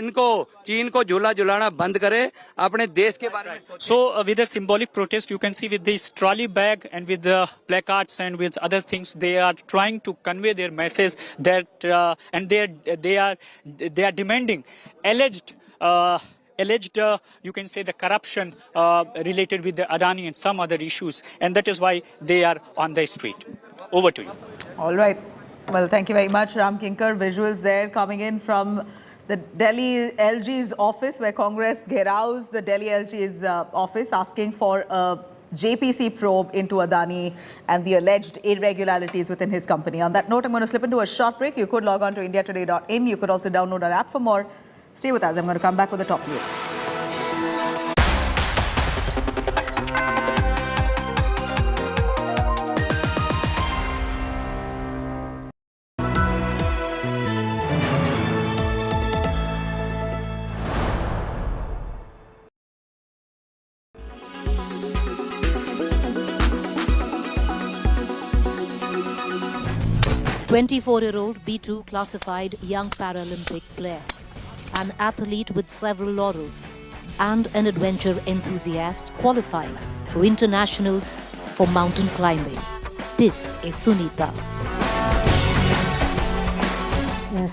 इनको चीन को झूला झुलाना बंद करे, अपने देश के बारे में। So with a symbolic protest, you can see with this trolley bag and with the placards and with other things, they are trying to convey their message that and they are demanding alleged you can say the corruption related with the Adani and some other issues, and that is why they are on the street. Over to you. All right. Well, thank you very much, Ram Kinkar. Visuals there coming in from the Delhi LG's office, where Congress gheraus the Delhi LG's office, asking for a JPC probe into Adani and the alleged irregularities within his company. On that note, I'm going to slip into a short break. You could log on to indiatoday.in. You could also download our app for more. Stay with us. I'm going to come back with the top news. "24-year-old B2 classified young Paralympic player, an athlete with several laurels, and an adventure enthusiast qualifying for internationals for mountain climbing. This is Sunita."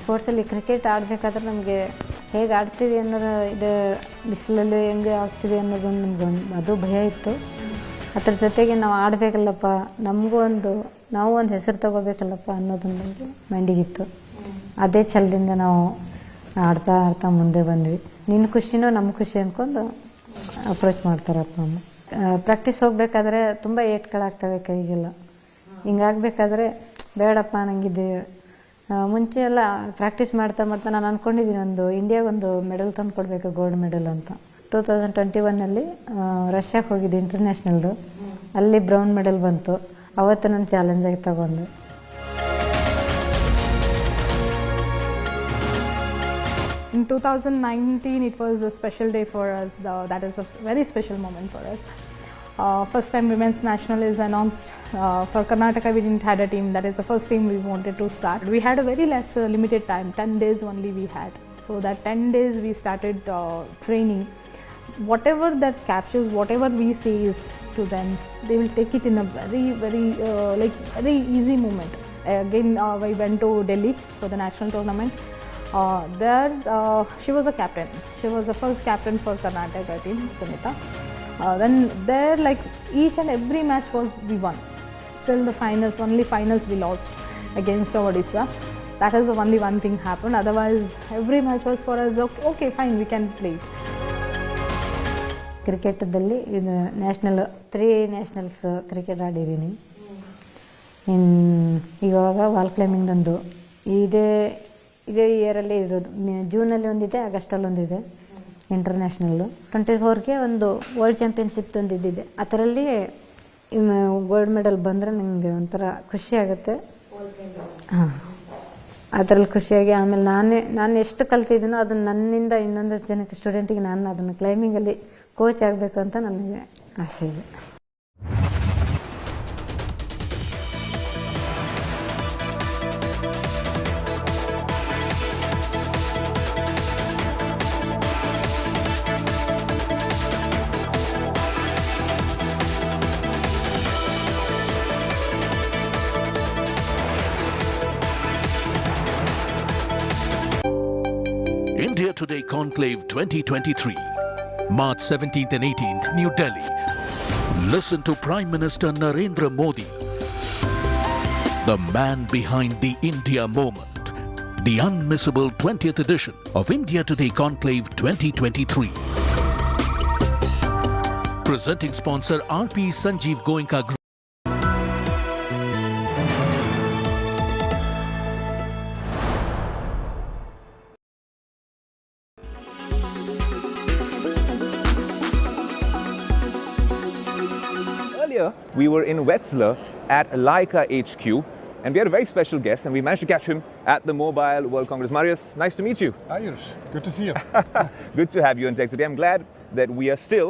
ಸ್ಪೋರ್ಟ್ಸಲ್ಲಿ cricket ಆಡಬೇಕಾದ್ರೆ ನಮಗೆ ಹೇಗೆ ಆಡ್ತೀವಿ ಅನ್ನೋದು, ಇದು ಬಿಸಿಲಲ್ಲಿ ಹೆಂಗೆ ಆಗ್ತಿದೆ ಅನ್ನೋದೊಂದು ನಮಗೊಂದು ಅದು ಭಯ ಇತ್ತು. ಅದ್ರ ಜೊತೆಗೆ ನಾವು ಆಡಬೇಕಲ್ಲಪ್ಪ, ನಾವು ಒಂದು ಹೆಸರು ತಗೋಬೇಕಲ್ಲಪ್ಪ ಅನ್ನೋದೊಂದು ನಮಗೆ ಮೈಂಡಿಗಿತ್ತು. ಅದೇ ಛಲದಿಂದ ನಾವು ಆಡ್ತಾ ಮುಂದೆ ಬಂದ್ವಿ. ನಿನ್ನ ಖುಷಿನೂ ನಮ್ಮ ಖುಷಿ ಅಂದ್ಕೊಂಡು ಅಪ್ರೋಚ್ ಮಾಡ್ತಾರಪ್ಪ ಅಮ್ಮ. ಪ್ರಾಕ್ಟೀಸ್ ಹೋಗ್ಬೇಕಾದ್ರೆ ತುಂಬ ಏಟ್ಗಳಾಗ್ತವೆ ಕೈಗೆಲ್ಲ. ಹಿಂಗಾಗಬೇಕಾದ್ರೆ ಬೇಡಪ್ಪ ನನಗಿದೆ. ಮುಂಚೆ ಎಲ್ಲ ಪ್ರಾಕ್ಟೀಸ್ ಮಾಡ್ತಾ ನಾನು ಅಂದ್ಕೊಂಡಿದ್ದೀನಿ ಇಂಡಿಯಾಗೊಂದು ಮೆಡಲ್ ತಂದು ಕೊಡಬೇಕು, ಗೋಲ್ಡ್ ಮೆಡಲ್ ಅಂತ. 2021 ರಷ್ಯಾಕ್ಕೆ ಹೋಗಿದ್ದೆ ಇಂಟರ್ನ್ಯಾಷನಲ್ದು. ಅಲ್ಲಿ ಬ್ರೌನ್ ಮೆಡಲ್ ಬಂತು. ಅವತ್ತು ನಾನು ಚಾಲೆಂಜ್ ಆಗಿ ತಗೊಂಡೆ. In 2019, it was a special day for us. That is a very special moment for us. First time women's national is announced. For Karnataka, we didn't had a team. That is the first team we wanted to start. We had a very less limited time, 10 days only we had. So that 10 days we started training. Whatever that captures, whatever we say is to them, they will take it in a very, very very easy moment. Again, we went to Delhi for the national tournament. There, she was a captain. She was the first captain for Karnataka team, Sunita. Then there, each and every match we won. Still the finals, only finals we lost against Odisha. That is the only one thing happened. Otherwise, every match was for us, okay, fine, we can play. ಕ್ರಿಕೆಟದಲ್ಲಿ ಇದು 3 nationals cricket ಆಡಿದ್ದೀನಿ. ಇವಾಗ wall ಕ್ಲೈಂಬಿಂಗ್ದೊಂದು ಇದೇ ಇಯರಲ್ಲಿ ಇರೋದು. ಜೂನಲ್ಲಿ ಒಂದಿದೆ, ಆಗಸ್ಟಲ್ಲಿ ಒಂದಿದೆ international. 24ಗೆ ಒಂದು world championship ಒಂದು ಇದ್ದಿದೆ. ಅದರಲ್ಲಿ gold medal ಬಂದರೆ ನನಗೆ ಒಂಥರ ಖುಷಿ ಆಗುತ್ತೆ. ಹಾಂ, ಅದರಲ್ಲಿ ಖುಷಿಯಾಗಿ ಆಮೇಲೆ ನಾನು ಎಷ್ಟು ಕಲ್ತಿದ್ದೀನೋ ಅದನ್ನು ನನ್ನಿಂದ ಇನ್ನೊಂದಷ್ಟು ಜನಕ್ಕೆ ಸ್ಟೂಡೆಂಟಿಗೆ ನಾನು ಅದನ್ನು ಕ್ಲೈಂಬಿಂಗಲ್ಲಿ ಕೋಚ್ ಆಗಬೇಕು ಅಂತ ನನಗೆ ಆಸೆ ಇದೆ. India Today Conclave 2023, March 17th and 18th, New Delhi. Listen to Prime Minister Narendra Modi, the man behind the India moment. The unmissable 20th edition of India Today Conclave 2023. Presenting sponsor RP Sanjeev Goenka Group. We were in Wetzlar at Leica HQ, and we had a very special guest, and we managed to catch him at the Mobile World Congress. Marius, nice to meet you. Hi, Yush. Good to see you. Good to have you on Tech Today. I'm glad that we are still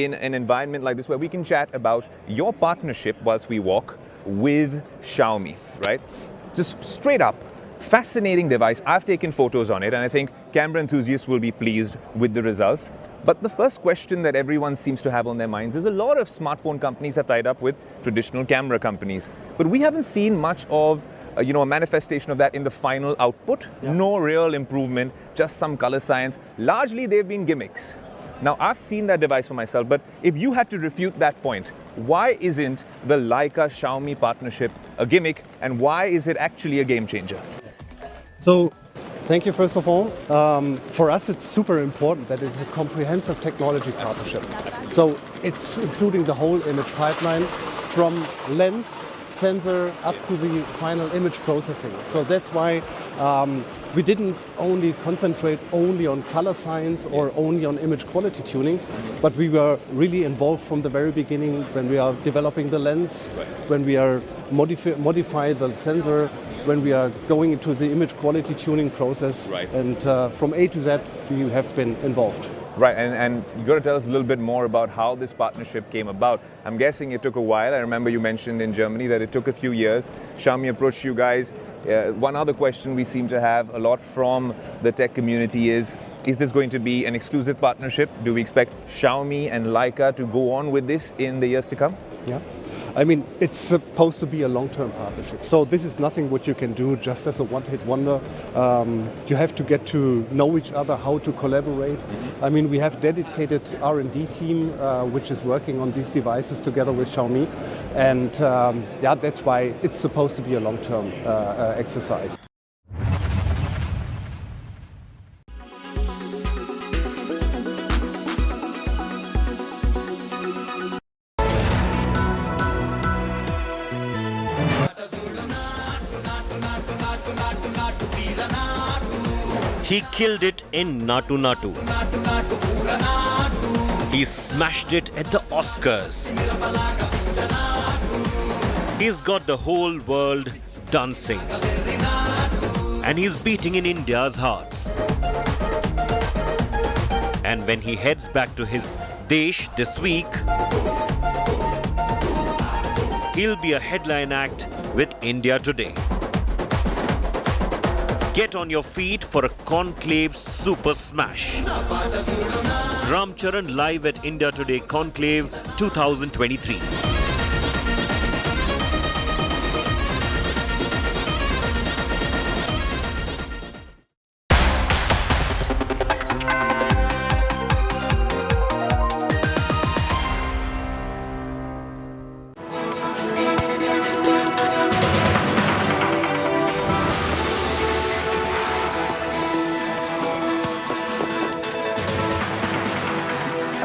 in an environment like this where we can chat about your partnership whilst we walk with Xiaomi, right? Just straight up, fascinating device. I've taken photos on it, and I think camera enthusiasts will be pleased with the results. But the first question that everyone seems to have on their minds is a lot of smartphone companies have tied up with traditional camera companies. But we haven't seen much of a manifestation of that in the final output. Yeah. No real improvement, just some color science. Largely, they've been gimmicks. Now, I've seen that device for myself, but if you had to refute that point, why isn't the Leica-Xiaomi partnership a gimmick, and why is it actually a game changer? So, thank you first of all. For us, it's super important that it's a comprehensive technology partnership. So it's including the whole image pipeline from lens, sensor, up to the final image processing. So that's why we didn't only concentrate only on color science or only on image quality tuning, but we were really involved from the very beginning when we are developing the lens, when we are modify the sensor, when we are going into the image quality tuning process. Right. And from A to Z, we have been involved. Right, and you got to tell us a little bit more about how this partnership came about. I'm guessing it took a while. I remember you mentioned in Germany that it took a few years. Xiaomi approached you guys. One other question we seem to have a lot from the tech community is this going to be an exclusive partnership? Do we expect Xiaomi and Leica to go on with this in the years to come? Yeah. I mean, it's supposed to be a long-term partnership. So this is nothing what you can do just as a one-hit wonder. You have to get to know each other, how to collaborate. I mean, we have dedicated R&D team which is working on these devices together with Xiaomi. And that's why it's supposed to be a long-term exercise. He killed it in Natu Natu. He smashed it at the Oscars. He's got the whole world dancing. And he's beating in India's hearts. And when he heads back to his Desh this week, he'll be a headline act with India Today. Get on your feet for a Conclave Super Smash. Ram Charan live at India Today Conclave 2023.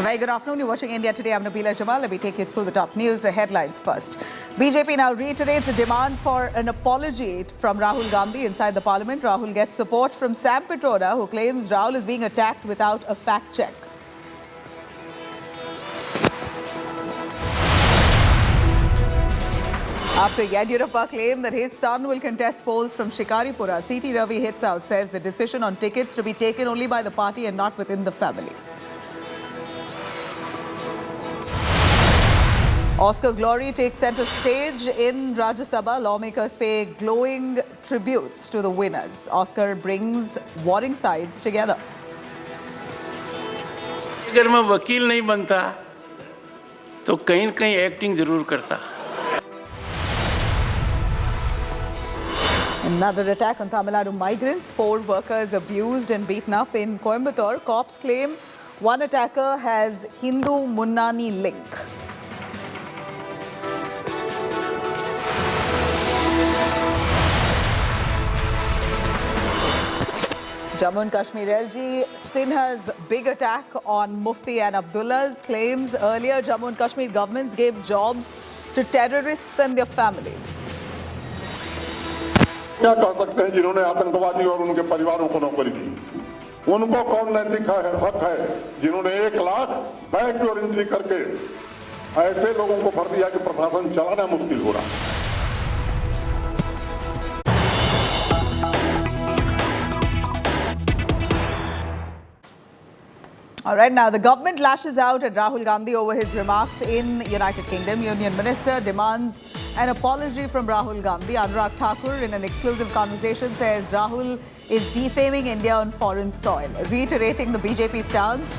Very good afternoon. You're watching India Today. I'm Nabila Jamal. Let me take you through the top news. The headlines first. BJP now reiterates a demand for an apology from Rahul Gandhi inside the parliament. Rahul gets support from Sam Petroda, who claims Rahul is being attacked without a fact check. After Yediyurappa claimed that his son will contest polls from Shikaripura, C.T. Ravi hits out, says the decision on tickets to be taken only by the party and not within the family. Oscar glory takes center stage in Rajya Sabha. Lawmakers pay glowing tributes to the winners. Oscar brings warring sides together. अगर मैं वकील नहीं बनता तो कहीं न कहीं acting जरूर करता. Another attack on Tamil Nadu migrants. 4 workers abused and beaten up in Coimbatore. Cops claim one attacker has Hindu Munnani link. Jammu and Kashmir LG Sinha's big attack on Mufti and Abdullah's claims earlier Jammu and Kashmir governments gave jobs to terrorists and their families. क्या कह सकते हैं जिन्होंने आतंकवादी और उनके परिवारों को नौकरी दी? उनको कौन नैतिक हक है जिन्होंने 1 लाख बैकडोर एंट्री करके ऐसे लोगों को भर दिया कि प्रशासन चलाना मुश्किल हो रहा है. All right, now the government lashes out at Rahul Gandhi over his remarks in United Kingdom. Union Minister demands an apology from Rahul Gandhi. Anurag Thakur, in an exclusive conversation, says Rahul is defaming India on foreign soil. Reiterating the BJP stance,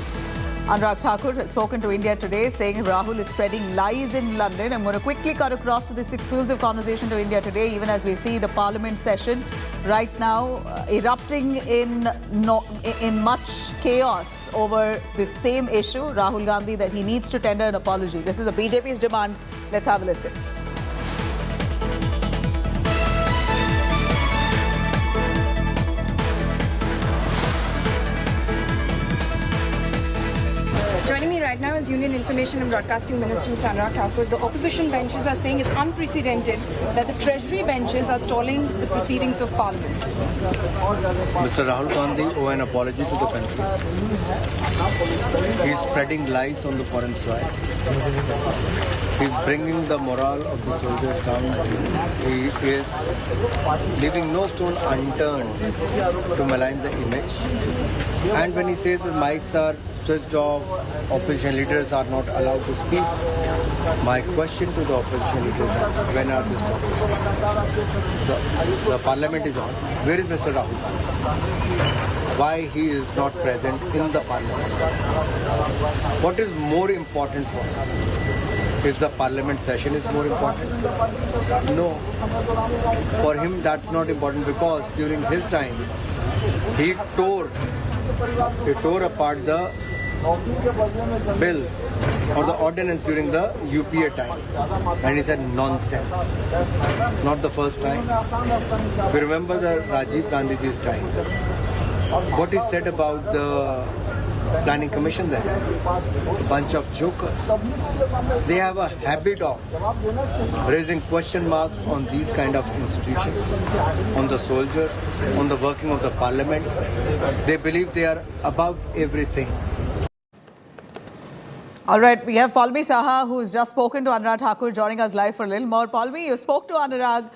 Anurag Thakur has spoken to India Today, saying Rahul is spreading lies in London. I'm going to quickly cut across to this exclusive conversation to India Today, even as we see the Parliament session right now erupting in much chaos over this same issue. Rahul Gandhi that he needs to tender an apology. This is the BJP's demand. Let's have a listen. Joining me right now is Union Information and Broadcasting Minister Mr. Anurag Thakur. The opposition benches are saying it's unprecedented that the Treasury benches are stalling the proceedings of Parliament. Mr. Rahul Gandhi owe an apology to the country. He is spreading lies on the foreign soil. He is bringing the morale of the soldiers down. He is leaving no stone unturned to malign the image. And when he says the mics are switched off, opposition leaders are not allowed to speak, my question to the opposition leaders is, when are they stopping? The parliament is on. Where is Mr. Rahul? Why he is not present in the parliament? What is more important for him? Is the parliament session is more important? No. For him that's not important because during his time he tore apart the bill or the ordinance during the UPA time, and he said nonsense. Not the first time. If you remember the Rajiv Gandhiji's time, what he said about the planning commission there, a bunch of jokers. They have a habit of raising question marks on these kind of institutions, on the soldiers, on the working of the parliament. They believe they are above everything. All right, we have Palmi Saha, who's just spoken to Anurag Thakur, joining us live for a little more. Palmi, you spoke to Anurag.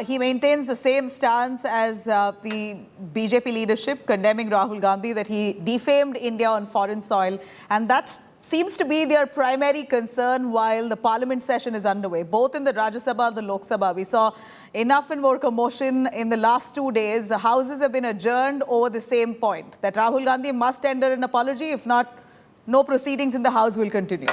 He maintains the same stance as the BJP leadership, condemning Rahul Gandhi, that he defamed India on foreign soil. And that seems to be their primary concern while the parliament session is underway, both in the Rajya Sabha and the Lok Sabha. We saw enough and more commotion in the last 2 days. The houses have been adjourned over the same point, that Rahul Gandhi must tender an apology. If not, no proceedings in the House will continue.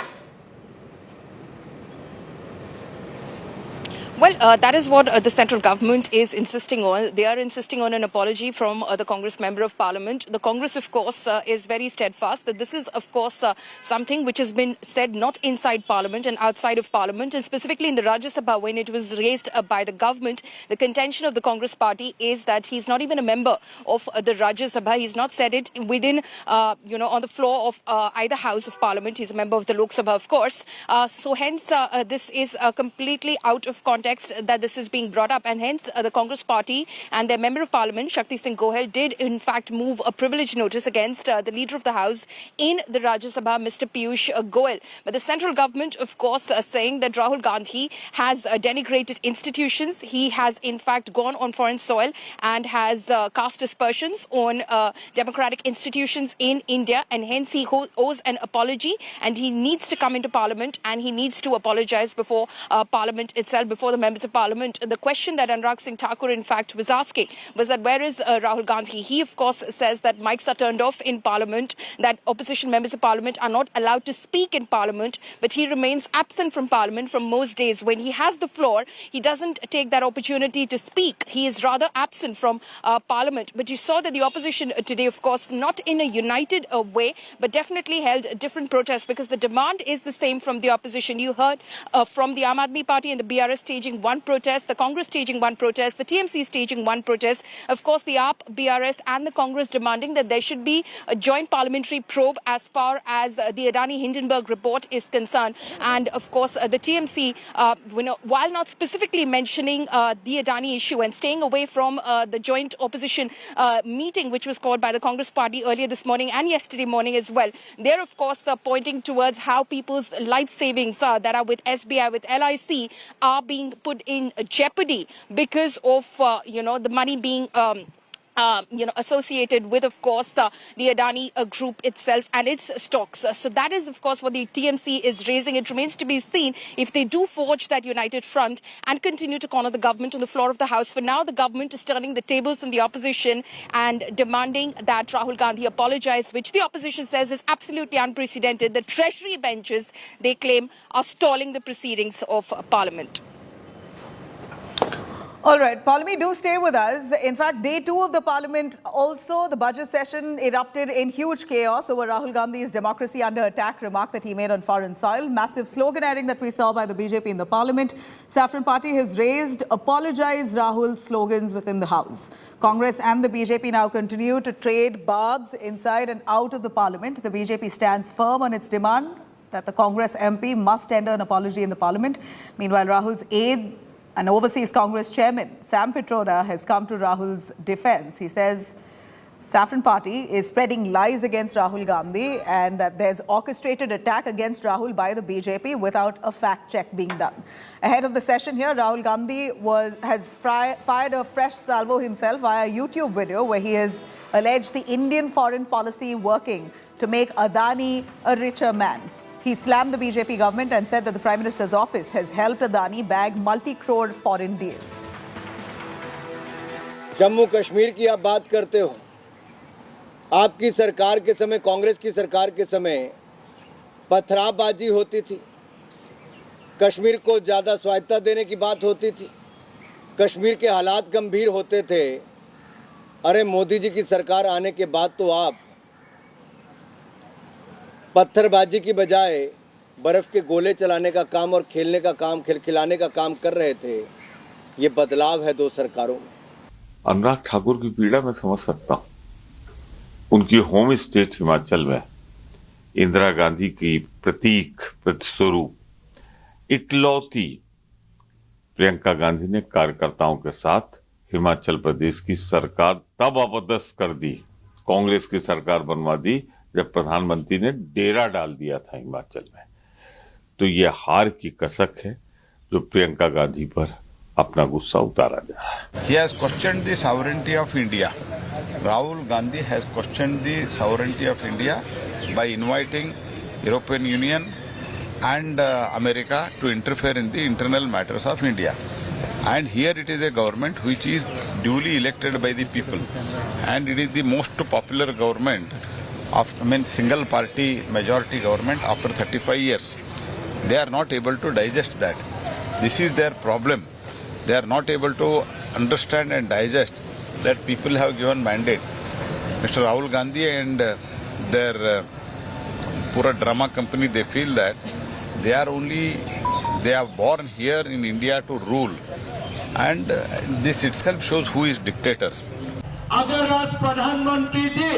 Well, that is what the central government is insisting on. They are insisting on an apology from the Congress member of parliament. The Congress, of course, is very steadfast that this is, of course, something which has been said not inside parliament and outside of parliament, and specifically in the Rajya Sabha when it was raised by the government. The contention of the Congress party is that he's not even a member of the Rajya Sabha. He's not said it within, on the floor of either house of parliament. He's a member of the Lok Sabha, of course. So hence, this is completely out of context that this is being brought up, and hence the Congress party and their member of parliament Shakti Singh Gohel did in fact move a privilege notice against the leader of the house in the Rajya Sabha, Mr. Piyush Goyal. But the central government, of course, saying that Rahul Gandhi has denigrated institutions. He has in fact gone on foreign soil and has cast aspersions on democratic institutions in India, and hence he owes an apology, and he needs to come into parliament and he needs to apologize before parliament itself, before the members of parliament. The question that Anurag Singh Thakur in fact was asking was that where is Rahul Gandhi? He of course says that mics are turned off in parliament, that opposition members of parliament are not allowed to speak in parliament, but he remains absent from parliament from most days. When he has the floor, he doesn't take that opportunity to speak. He is rather absent from parliament. But you saw that the opposition today, of course, not in a united way, but definitely held different protests, because the demand is the same from the opposition. You heard from the Aam Aadmi Party and the BRS staging one protest, the Congress staging one protest, the TMC staging one protest. Of course, the AAP, BRS and the Congress demanding that there should be a joint parliamentary probe as far as the Adani Hindenburg report is concerned. And of course, the TMC, while not specifically mentioning the Adani issue and staying away from the joint opposition meeting which was called by the Congress party earlier this morning and yesterday morning as well, they're of course pointing towards how people's life savings that are with SBI, with LIC, are being put in jeopardy because of the money being associated with, of course, the Adani group itself and its stocks. So that is, of course, what the TMC is raising. It remains to be seen if they do forge that united front and continue to corner the government on the floor of the House. For now, the government is turning the tables on the opposition and demanding that Rahul Gandhi apologize, which the opposition says is absolutely unprecedented. The Treasury benches, they claim, are stalling the proceedings of Parliament. All right, Paulami, do stay with us. In fact, day 2 of the parliament, also the budget session erupted in huge chaos over Rahul Gandhi's democracy under attack remark that he made on foreign soil. Massive sloganeering that we saw by the BJP in the parliament. Saffron Party has raised apologize Rahul slogans within the house. Congress and the BJP now continue to trade barbs inside and out of the parliament. The BJP stands firm on its demand that the Congress MP must tender an apology in the parliament. Meanwhile, Rahul's aide, an overseas Congress chairman, Sam Petroda, has come to Rahul's defense. He says Saffron Party is spreading lies against Rahul Gandhi and that there's orchestrated attack against Rahul by the BJP without a fact check being done. Ahead of the session here, Rahul Gandhi has fired a fresh salvo himself via a YouTube video where he has alleged the Indian foreign policy working to make Adani a richer man. He slammed the BJP government and said that the Prime Minister's office has helped Adani bag multi-crore foreign deals. Jammu Kashmir की आप बात करते हो, आपकी सरकार के समय, कांग्रेस की सरकार के समय पथरावबाजी होती थी, कश्मीर को ज़्यादा स्वायत्तता देने की बात होती थी, कश्मीर के हालात गंभीर होते थे। अरे मोदी जी की सरकार आने के बाद तो आप पत्थरबाजी की बजाय बर्फ के गोले चलाने का काम और खेलने का काम, खिलाने का काम कर रहे थे। ये बदलाव है 2 सरकारों में। अनुराग ठाकुर की पीड़ा मैं समझ सकता हूँ। उनकी होम स्टेट हिमाचल में इंदिरा गांधी की प्रतीक प्रतिस्वरूप इकलौती प्रियंका गांधी ने कार्यकर्ताओं के साथ हिमाचल प्रदेश की सरकार तब अपदस्थ कर दी, कांग्रेस की सरकार बनवा दी जब प्रधानमंत्री ने डेरा डाल दिया था हिमाचल में। तो ये हार की कसक है जो प्रियंका गांधी पर अपना गुस्सा उतारा जा रहा है। He has questioned the sovereignty of India. Rahul Gandhi has questioned the sovereignty of India by inviting European Union and America to interfere in the internal matters of India. And here it is a government which is duly elected by the people, and it is the most popular government single party majority government after 35 years. They are not able to digest that. This is their problem. They are not able to understand and digest that people have given mandate. Mr. Rahul Gandhi and their pura drama company, they feel that they are born here in India to rule. And this itself shows who is dictator. अगर आज प्रधानमंत्री जी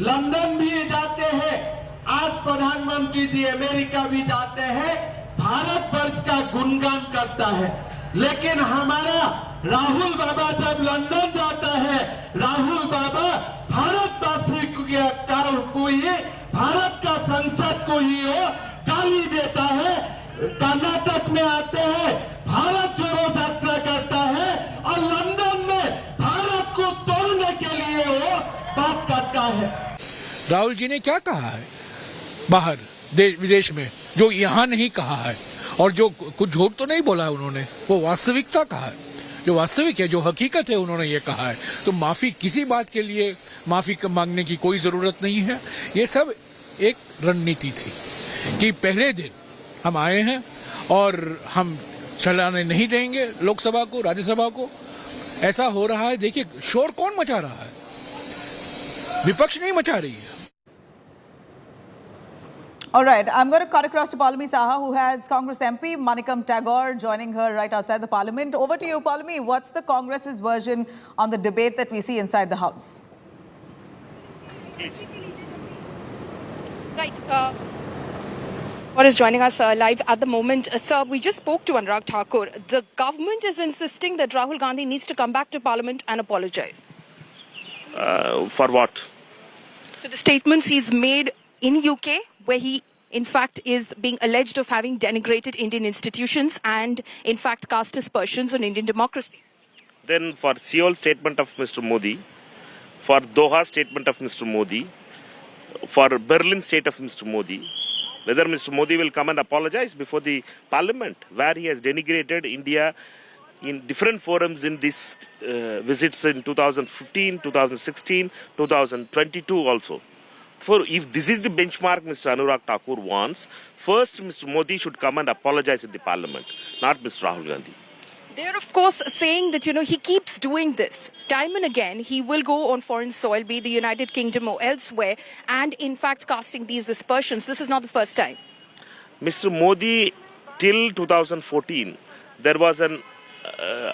London भी जाते हैं, आज प्रधानमंत्री जी America भी जाते हैं, भारत वर्ष का गुणगान करता है, लेकिन हमारा राहुल बाबा जब लंदन जाता है, राहुल बाबा भारतवासी को ही, भारत का संसद को ही गाली देता है। कर्नाटक में आते हैं, भारत जोड़ो यात्रा करता है, और लंदन में भारत को तोड़ने के लिए वो बात करता है। राहुल जी ने क्या कहा है बाहर विदेश में जो यहाँ नहीं कहा है, और जो कुछ झूठ तो नहीं बोला है उन्होंने, वो वास्तविकता कहा है, जो वास्तविक है, जो हकीकत है, उन्होंने ये कहा है। तो माफी, किसी बात के लिए माफी मांगने की कोई जरूरत नहीं है। ये सब एक रणनीति थी कि पहले दिन हम आए हैं और हम चलाने नहीं देंगे लोकसभा को, राज्यसभा को। ऐसा हो रहा है, देखिए शोर कौन मचा रहा है, विपक्ष नहीं मचा रही है। All right, I'm going to cut across to Palmi Saha, who has Congress MP Manikam Tagore joining her right outside the Parliament. Over to you, Palmi. What's the Congress's version on the debate that we see inside the House? Right. What is joining us live at the moment. Sir, we just spoke to Anurag Thakur. The government is insisting that Rahul Gandhi needs to come back to Parliament and apologize. For what? For the statements he's made in UK, where he, in fact, is being alleged of having denigrated Indian institutions and, in fact, cast aspersions on Indian democracy. Then for Seoul statement of Mr. Modi, for Doha statement of Mr. Modi, for Berlin state of Mr. Modi, whether Mr. Modi will come and apologize before the Parliament, where he has denigrated India in different forums in these visits in 2015, 2016, 2022 also. For if this is the benchmark Mr. Anurag Thakur wants, first Mr. Modi should come and apologize in the Parliament, not Mr. Rahul Gandhi. They're, of course, saying that, he keeps doing this. Time and again, he will go on foreign soil, be it the United Kingdom or elsewhere, and in fact casting these aspersions. This is not the first time. Mr. Modi, till 2014, there was an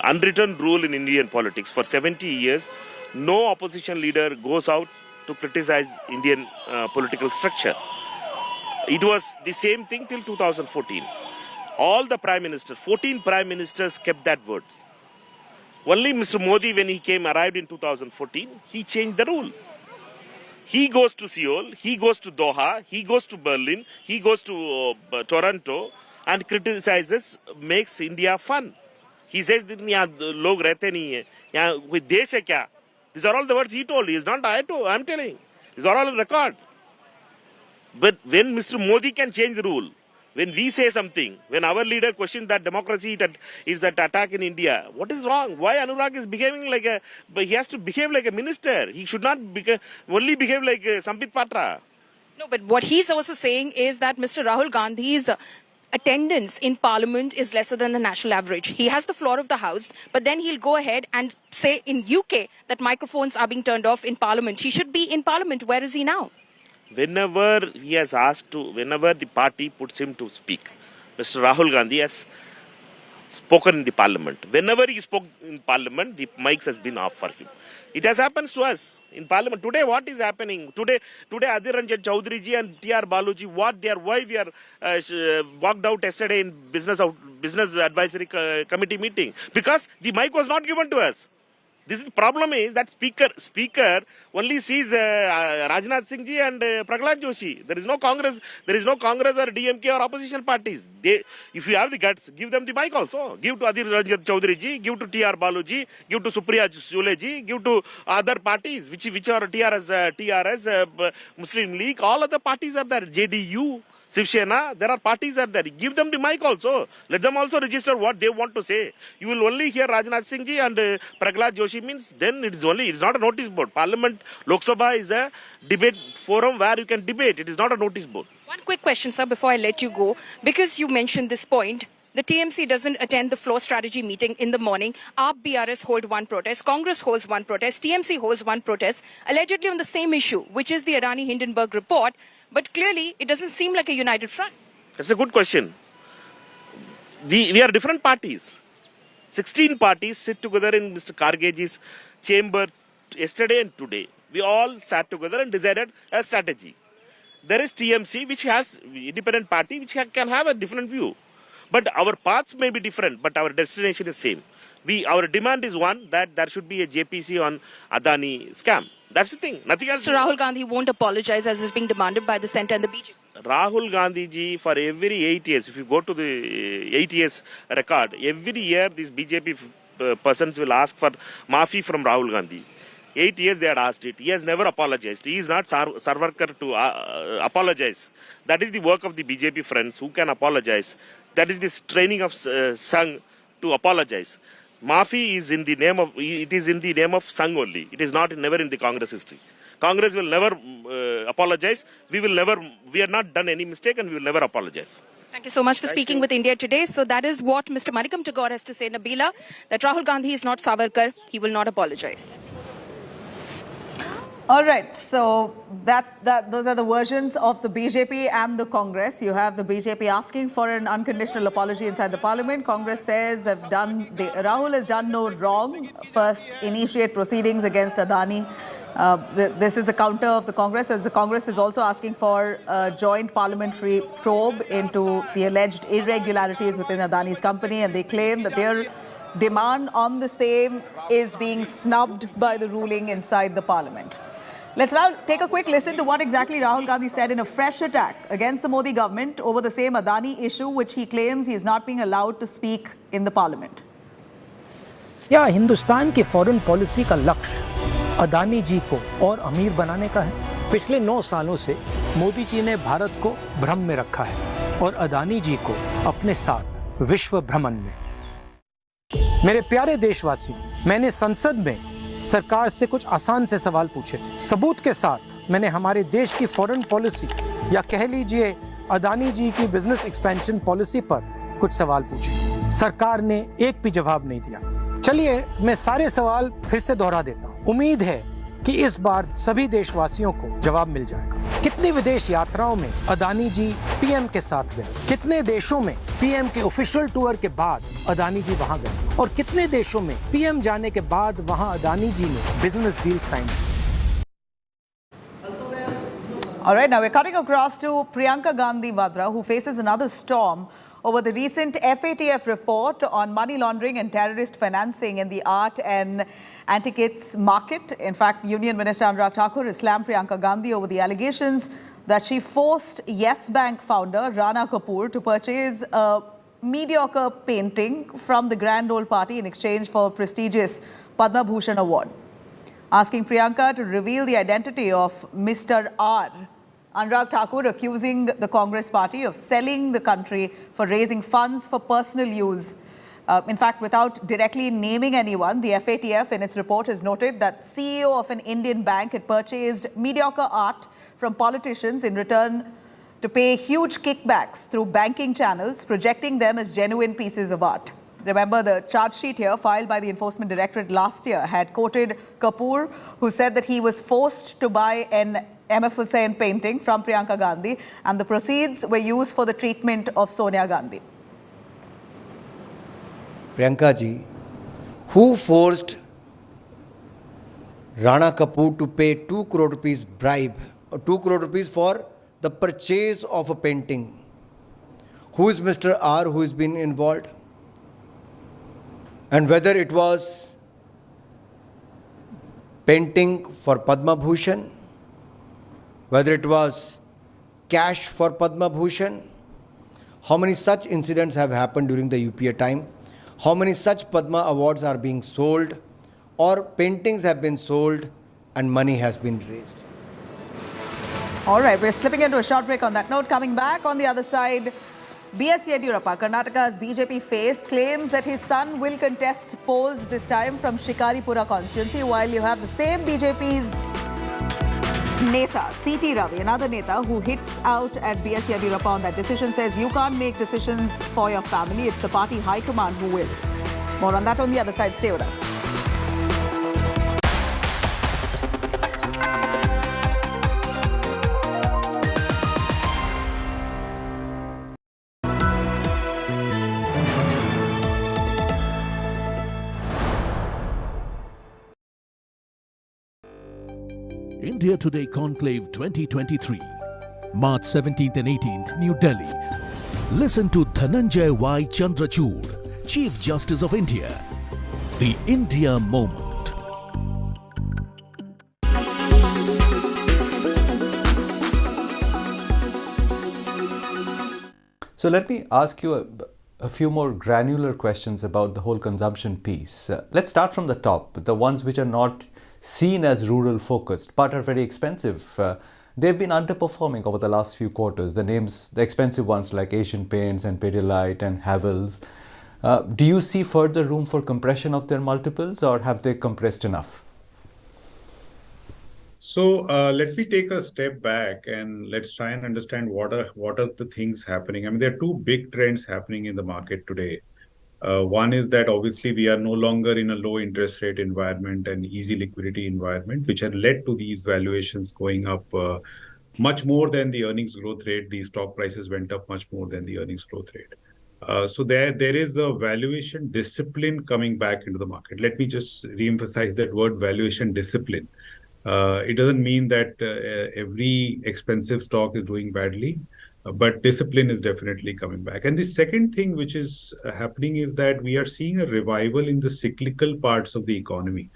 unwritten rule in Indian politics. For 70 years, no opposition leader goes out to criticize Indian political structure. It was the same thing till 2014. All the prime ministers, 14 prime ministers kept that words. Only Mr. Modi, when he arrived in 2014, he changed the rule. He goes to Seoul, he goes to Doha, he goes to Berlin, he goes to Toronto and criticizes, makes India fun. He says that यहाँ लोग रहते नहीं है, यहाँ कोई देश है क्या? These are all the words he told. He is not I'm telling. These are all on record. But when Mr. Modi can change the rule, when we say something, when our leader questions that democracy is an attack in India, what is wrong? Why Anurag is behaving like he has to behave like a minister. He should not only behave like Sambit Patra. No, but what he's also saying is that Mr. Rahul Gandhi's attendance in Parliament is lesser than the national average. He has the floor of the House, but then he'll go ahead and say in UK that microphones are being turned off in Parliament. He should be in Parliament. Where is he now? Whenever he has asked to, whenever the party puts him to speak, Mr. Rahul Gandhi has spoken in the Parliament. Whenever he spoke in Parliament, the mics has been off for him. It has happened to us in Parliament. Today, what is happening? Today, Adhir Ranjan Chaudhary ji and T.R. Baluji, why we are walked out yesterday in business advisory committee meeting? Because the mic was not given to us. This is the problem is that speaker only sees Rajnath Singh ji and Prahlad Joshi. There is no Congress or DMK or opposition parties. If you have the guts, give them the mic also. Give to Adhir Ranjan Chaudhary ji, give to T.R. Baluji, give to Supriya Sule ji, give to other parties which are TRS, Muslim League. All other parties are there. JDU, Shiv Sena, there are parties are there. Give them the mic also. Let them also register what they want to say. You will only hear Rajnath Singh ji and Prahlad Joshi means then it's not a notice board. Parliament, Lok Sabha is a debate forum where you can debate. It is not a notice board. One quick question, sir, before I let you go. Because you mentioned this point, The TMC doesn't attend the floor strategy meeting in the morning. AAP BRS hold one protest. Congress holds one protest. TMC holds one protest, allegedly on the same issue, which is the Adani Hindenburg report. But clearly, it doesn't seem like a united front. That's a good question. We are different parties. 16 parties sit together in Mr. Kargeji's chamber yesterday and today. We all sat together and decided a strategy. There is TMC, which has independent party, which can have a different view. But our paths may be different, but our destination is same. Our demand is one, that there should be a JPC on Adani scam. That's the thing. Nothing else. So Rahul Gandhi won't apologize as is being demanded by the centre and the BJP. Rahul Gandhi ji, for every 8 years, if you go to the 8 years record, every year these BJP persons will ask for maafi from Rahul Gandhi. 8 years they had asked it. He has never apologized. He is not Sarvarkar to apologize. That is the work of the BJP friends who can apologize. That is this training of Sangh to apologize. Maafi is in the name of, it is in the name of Sangh only. It is never in the Congress history. Congress will never apologize. We are not done any mistake and we will never apologize. Thank you so much for speaking with India Today. So that is what Mr. Manikam Tagore has to say, Nabila, that Rahul Gandhi is not Savarkar. He will not apologize. All right, so those are the versions of the BJP and the Congress. You have the BJP asking for an unconditional apology inside the parliament. Congress says Rahul has done no wrong. First, initiate proceedings against Adani. This is the counter of the Congress, as the Congress is also asking for a joint parliamentary probe into the alleged irregularities within Adani's company, and they claim that their demand on the same is being snubbed by the ruling inside the parliament. Let's now take a quick listen to what exactly Rahul Gandhi said in a fresh attack against the Modi government over the same Adani issue, which he claims he is not being allowed to speak in the parliament. क्या हिंदुस्तान की foreign policy का लक्ष्य अदानी जी को और अमीर बनाने का है? पिछले 9 सालों से मोदी जी ने भारत को भ्रम में रखा है और अदानी जी को अपने साथ विश्व भ्रमण में। मेरे प्यारे देशवासियों, मैंने संसद में सरकार से कुछ आसान से सवाल पूछे थे। सबूत के साथ मैंने हमारे देश की फॉरेन पॉलिसी या कह लीजिए अदानी जी की बिजनेस एक्सपेंशन पॉलिसी पर कुछ सवाल पूछे। सरकार ने एक भी जवाब नहीं दिया। चलिए मैं सारे सवाल फिर से दोहरा देता हूँ। उम्मीद है कि इस बार सभी देशवासियों को जवाब मिल जाएगा। कितनी विदेश यात्राओं में अदानी जी पीएम के साथ गए? कितने देशों में पीएम के ऑफिशियल टूर के बाद अदानी जी वहां गए? और कितने देशों में पीएम जाने के बाद वहां अदानी जी ने बिजनेस डील साइन की? All right, now we're cutting across to Priyanka Gandhi Vadra, who faces another storm over the recent FATF report on money laundering and terrorist financing in the art and antiques market. In fact, Union Minister Anurag Thakur has slammed Priyanka Gandhi over the allegations that she forced Yes Bank founder Rana Kapoor to purchase a mediocre painting from the Grand Ole Party in exchange for a prestigious Padma Bhushan award. Asking Priyanka to reveal the identity of Mr. R, Anurag Thakur accusing the Congress party of selling the country for raising funds for personal use. In fact, without directly naming anyone, the FATF in its report has noted that CEO of an Indian bank had purchased mediocre art from politicians in return to pay huge kickbacks through banking channels, projecting them as genuine pieces of art. Remember, the charge sheet here filed by the Enforcement Directorate last year had quoted Kapoor, who said that he was forced to buy an M.F. Hussain painting from Priyanka Gandhi, and the proceeds were used for the treatment of Sonia Gandhi. Priyanka ji, who forced Rana Kapoor to pay 2 crore rupees bribe, or 2 crore rupees for the purchase of a painting? Who is Mr. R who has been involved? And whether it was painting for Padma Bhushan, whether it was cash for Padma Bhushan, how many such incidents have happened during the UPA time? How many such Padma awards are being sold, or paintings have been sold and money has been raised? All right, we're slipping into a short break on that note. Coming back on the other side, B.S. Yediyurappa, Karnataka's BJP face, claims that his son will contest polls this time from Shikaripura constituency, while you have the same BJP's Neta, C.T. Ravi, another Neta who hits out at B.S. Yadurappa on that decision, says you can't make decisions for your family. It's the party high command who will. More on that on the other side. Stay with us. India Today Conclave 2023, March 17th and 18th, New Delhi. Listen to Dhananjay Y. Chandrachud, Chief Justice of India. The India Moment. So let me ask you a few more granular questions about the whole consumption piece. Let's start from the top, the ones which are not seen as rural focused but are very expensive. They've been underperforming over the last few quarters. The names, the expensive ones like Asian Paints and Pidilite and Havells. Do you see further room for compression of their multiples, or have they compressed enough? So let me take a step back and let's try and understand what are the things happening. I mean, there are two big trends happening in the market today. One is that obviously we are no longer in a low interest rate environment and easy liquidity environment, which had led to these valuations going up much more than the earnings growth rate. The stock prices went up much more than the earnings growth rate. So there is a valuation discipline coming back into the market. Let me just reemphasize that word, valuation discipline. It doesn't mean that every expensive stock is doing badly. But discipline is definitely coming back. And the second thing which is happening is that we are seeing a revival in the cyclical parts of the economy,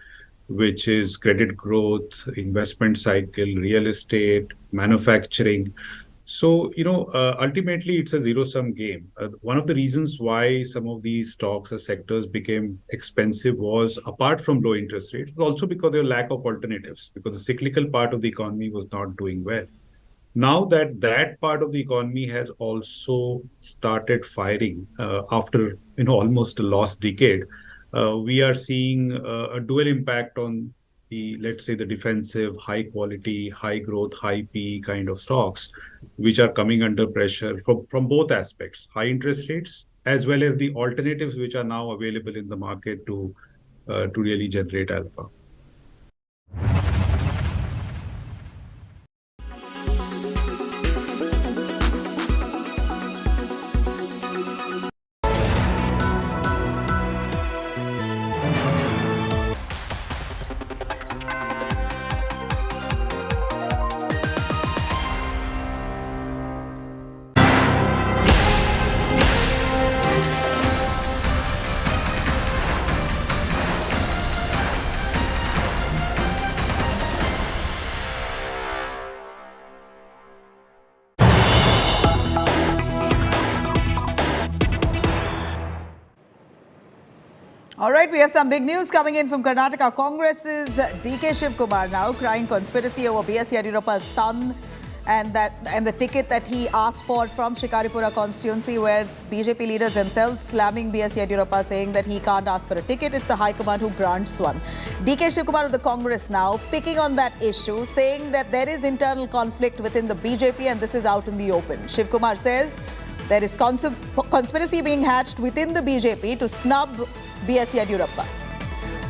which is credit growth, investment cycle, real estate, manufacturing. So, ultimately it's a zero-sum game. One of the reasons why some of these stocks or sectors became expensive was, apart from low interest rates, also because there was lack of alternatives, because the cyclical part of the economy was not doing well. Now that part of the economy has also started firing after almost a lost decade, we are seeing a dual impact on the, let's say, the defensive, high quality, high growth, high PE kind of stocks, which are coming under pressure from both aspects, high interest rates, as well as the alternatives which are now available in the market to really generate alpha. All right, we have some big news coming in from Karnataka. Congress's D.K. Shivkumar now crying conspiracy over B.S. Yadurappa's son and the ticket that he asked for from Shikaripura constituency, where BJP leaders themselves slamming B.S. Yadurappa, saying that he can't ask for a ticket. It's the High Command who grants one. D.K. Shivkumar of the Congress now picking on that issue, saying that there is internal conflict within the BJP and this is out in the open. Shivkumar says there is conspiracy being hatched within the BJP to snub B.S. Yadurappa.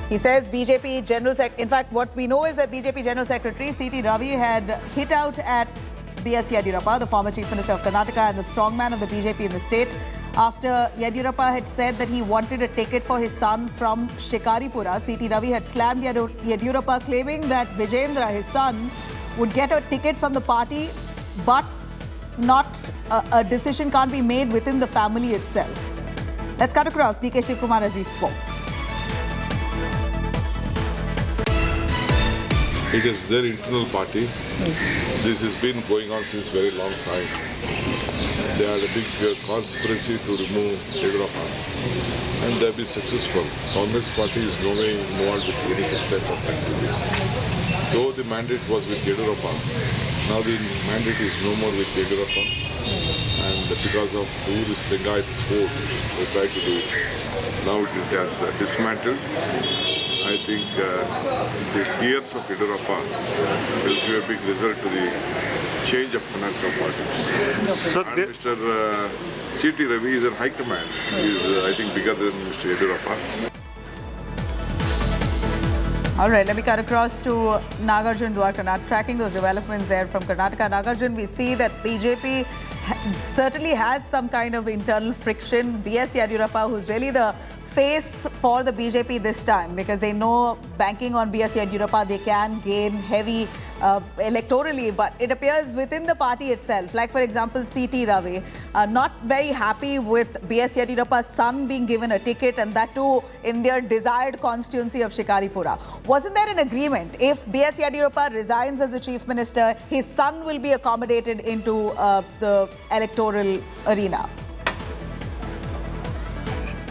He says BJP General Secretary, in fact, what we know is that BJP General Secretary C.T. Ravi had hit out at B.S. Yadurappa, the former Chief Minister of Karnataka and the strongman of the BJP in the state, after Yadurappa had said that he wanted a ticket for his son from Shikaripura. C.T. Ravi had slammed Yadurappa, claiming that Vijendra, his son, would get a ticket from the party, but a decision can't be made within the family itself. Let's cut across D.K. Shivkumar as he spoke. It is their internal party. This has been going on since very long time. They had a big conspiracy to remove Yadurappa, and they have been successful. Congress party is no way involved with any such type of activities. Though the mandate was with Yadurappa, now the mandate is no more with Yadurappa. And because of this Lingayat vote, they tried to do it. Now it has dismantled, I think the fears of Yediyurappa will give a big result to the change of Karnataka politics. So and Mr. C.T. Ravi is in high command. He is, I think, bigger than Mr. Yediyurappa. All right, let me cut across to Nagarjun Dwarkanath, tracking those developments there from Karnataka. Nagarjun, we see that BJP certainly has some kind of internal friction. B.S. Yediyurappa, who's really the face for the BJP this time, because they know banking on B.S. Yediyurappa, they can gain heavy electorally, but it appears within the party itself, like for example C.T. Ravi, not very happy with B.S. Yediyurappa's son being given a ticket, and that too in their desired constituency of Shikaripura. Wasn't there an agreement? If B.S. Yediyurappa resigns as the chief minister, his son will be accommodated into the electoral arena.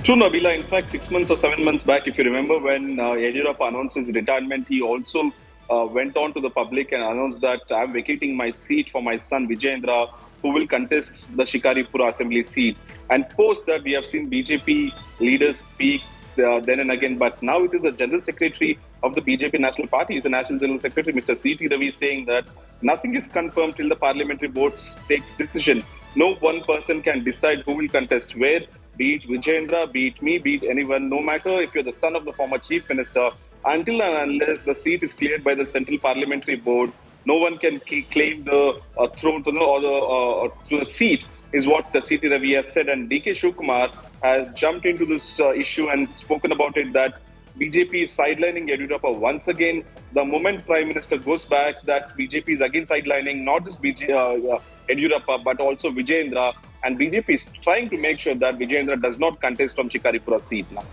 True, Nabila. In fact, 6 months or 7 months back, if you remember, when Yediyurappa announced his retirement, he also went on to the public and announced that I'm vacating my seat for my son Vijayendra, who will contest the Shikaripura assembly seat. And post that, we have seen BJP leaders speak then and again, but now it is the General Secretary of the BJP National Party, is the National General Secretary, Mr. C.T. Ravi, saying that nothing is confirmed till the parliamentary board takes decision. No one person can decide who will contest where, be it Vijayendra, be it me, be it anyone, no matter if you're the son of the former chief minister, until and unless the seat is cleared by the Central Parliamentary Board, no one can claim the throne or the seat, is what the C.T. Ravi has said. And D.K. Shivkumar has jumped into this issue and spoken about it, that BJP is sidelining Yediyurappa once again. The moment Prime Minister goes back, that BJP is again sidelining not just Yediyurappa but also Vijayendra, and BJP is trying to make sure that Vijayendra does not contest from Shikaripura seat now.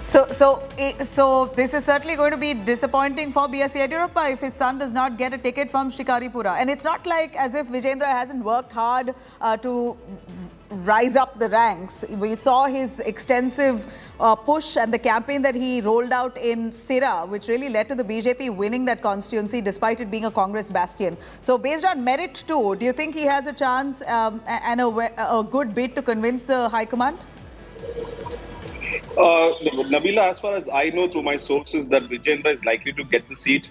So this is certainly going to be disappointing for B.S. Yediyurappa if his son does not get a ticket from Shikaripura. And it's not like as if Vijayendra hasn't worked hard to rise up the ranks. We saw his extensive push and the campaign that he rolled out in Sira, which really led to the BJP winning that constituency despite it being a Congress bastion. So based on merit too, do you think he has a chance and a good bid to convince the High Command? Nabila, as far as I know through my sources, that Vijayendra is likely to get the seat.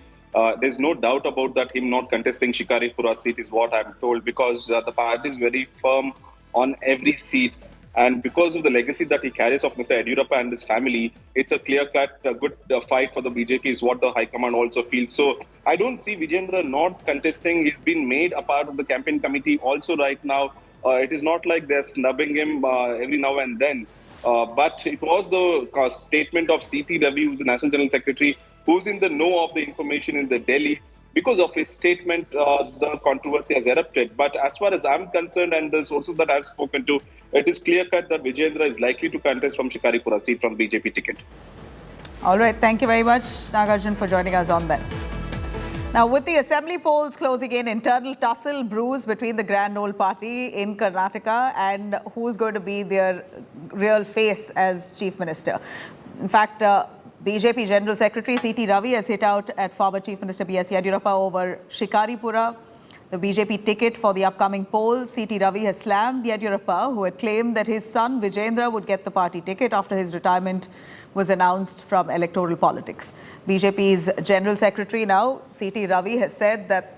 There's no doubt about that. Him not contesting Shikaripura seat is what I'm told, because the party is very firm on every seat. And because of the legacy that he carries of Mr. Yediyurappa and his family, it's a clear-cut, good fight for the BJP is what the High Command also feels. So I don't see Vijayendra not contesting. He's been made a part of the campaign committee also right now. It is not like they're snubbing him every now and then. But it was the statement of C.T. Ravi, who's the National General Secretary, who's in the know of the information in the Delhi. Because of his statement, the controversy has erupted. But as far as I'm concerned and the sources that I've spoken to, it is clear-cut that Vijayendra is likely to contest from Shikaripura seat from BJP ticket. All right. Thank you very much, Nagarjun, for joining us on that. Now, with the assembly polls closing in, internal tussle brews between the Grand Old Party in Karnataka and who's going to be their real face as Chief Minister. In fact, BJP General Secretary C.T. Ravi has hit out at former Chief Minister B.S. Yediyurappa over Shikaripura, the BJP ticket for the upcoming polls. C.T. Ravi has slammed Yediyurappa, who had claimed that his son Vijayendra would get the party ticket after his retirement was announced from electoral politics. BJP's General Secretary now, C.T. Ravi, has said that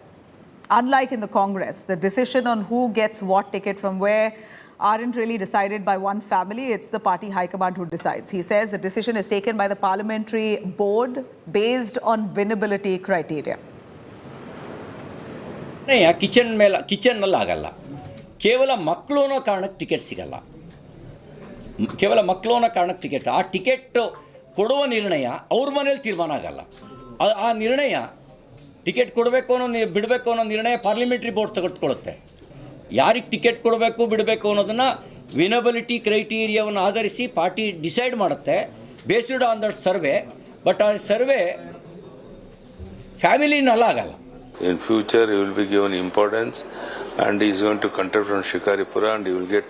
unlike in the Congress, the decision on who gets what ticket from where aren't really decided by one family. It's the party high command who decides. He says the decision is taken by the parliamentary board based on winnability criteria. Kitchen ನಲ್ಲಿ ಆಗಲ್ಲ. ಕೇವಲ ಮಕ್ಕಳು ಅನ್ನೋ ಕಾರಣಕ್ಕೆ ticket ಸಿಗಲ್ಲ. ಕೇವಲ ಮಕ್ಕಳು ಅನ್ನೋ ಕಾರಣಕ್ಕೆ ಟಿಕೆಟ್, ಆ ಟಿಕೆಟ್ ಕೊಡುವ ನಿರ್ಣಯ ಅವ್ರ ಮನೇಲಿ ತೀರ್ಮಾನ ಆಗಲ್ಲ. ಆ ನಿರ್ಣಯ ಟಿಕೆಟ್ ಕೊಡಬೇಕು ಅನ್ನೋ ಬಿಡಬೇಕು ಅನ್ನೋ ನಿರ್ಣಯ ಪಾರ್ಲಿಮೆಂಟ್ರಿ ಬೋರ್ಡ್ ತೆಗೆದುಕೊಳ್ಳುತ್ತೆ. ಯಾರಿಗೆ ಟಿಕೆಟ್ ಕೊಡಬೇಕು ಬಿಡಬೇಕು ಅನ್ನೋದನ್ನು ವಿನಬಿಲಿಟಿ ಕ್ರೈಟೀರಿಯಾವನ್ನು ಆಧರಿಸಿ ಪಾರ್ಟಿ ಡಿಸೈಡ್ ಮಾಡುತ್ತೆ based on that survey. But ಆ ಸರ್ವೆ ಫ್ಯಾಮಿಲಿನಲ್ಲ ಆಗಲ್ಲ. In future, he will be given importance, and he is going to contest from Shikaripura, and he will get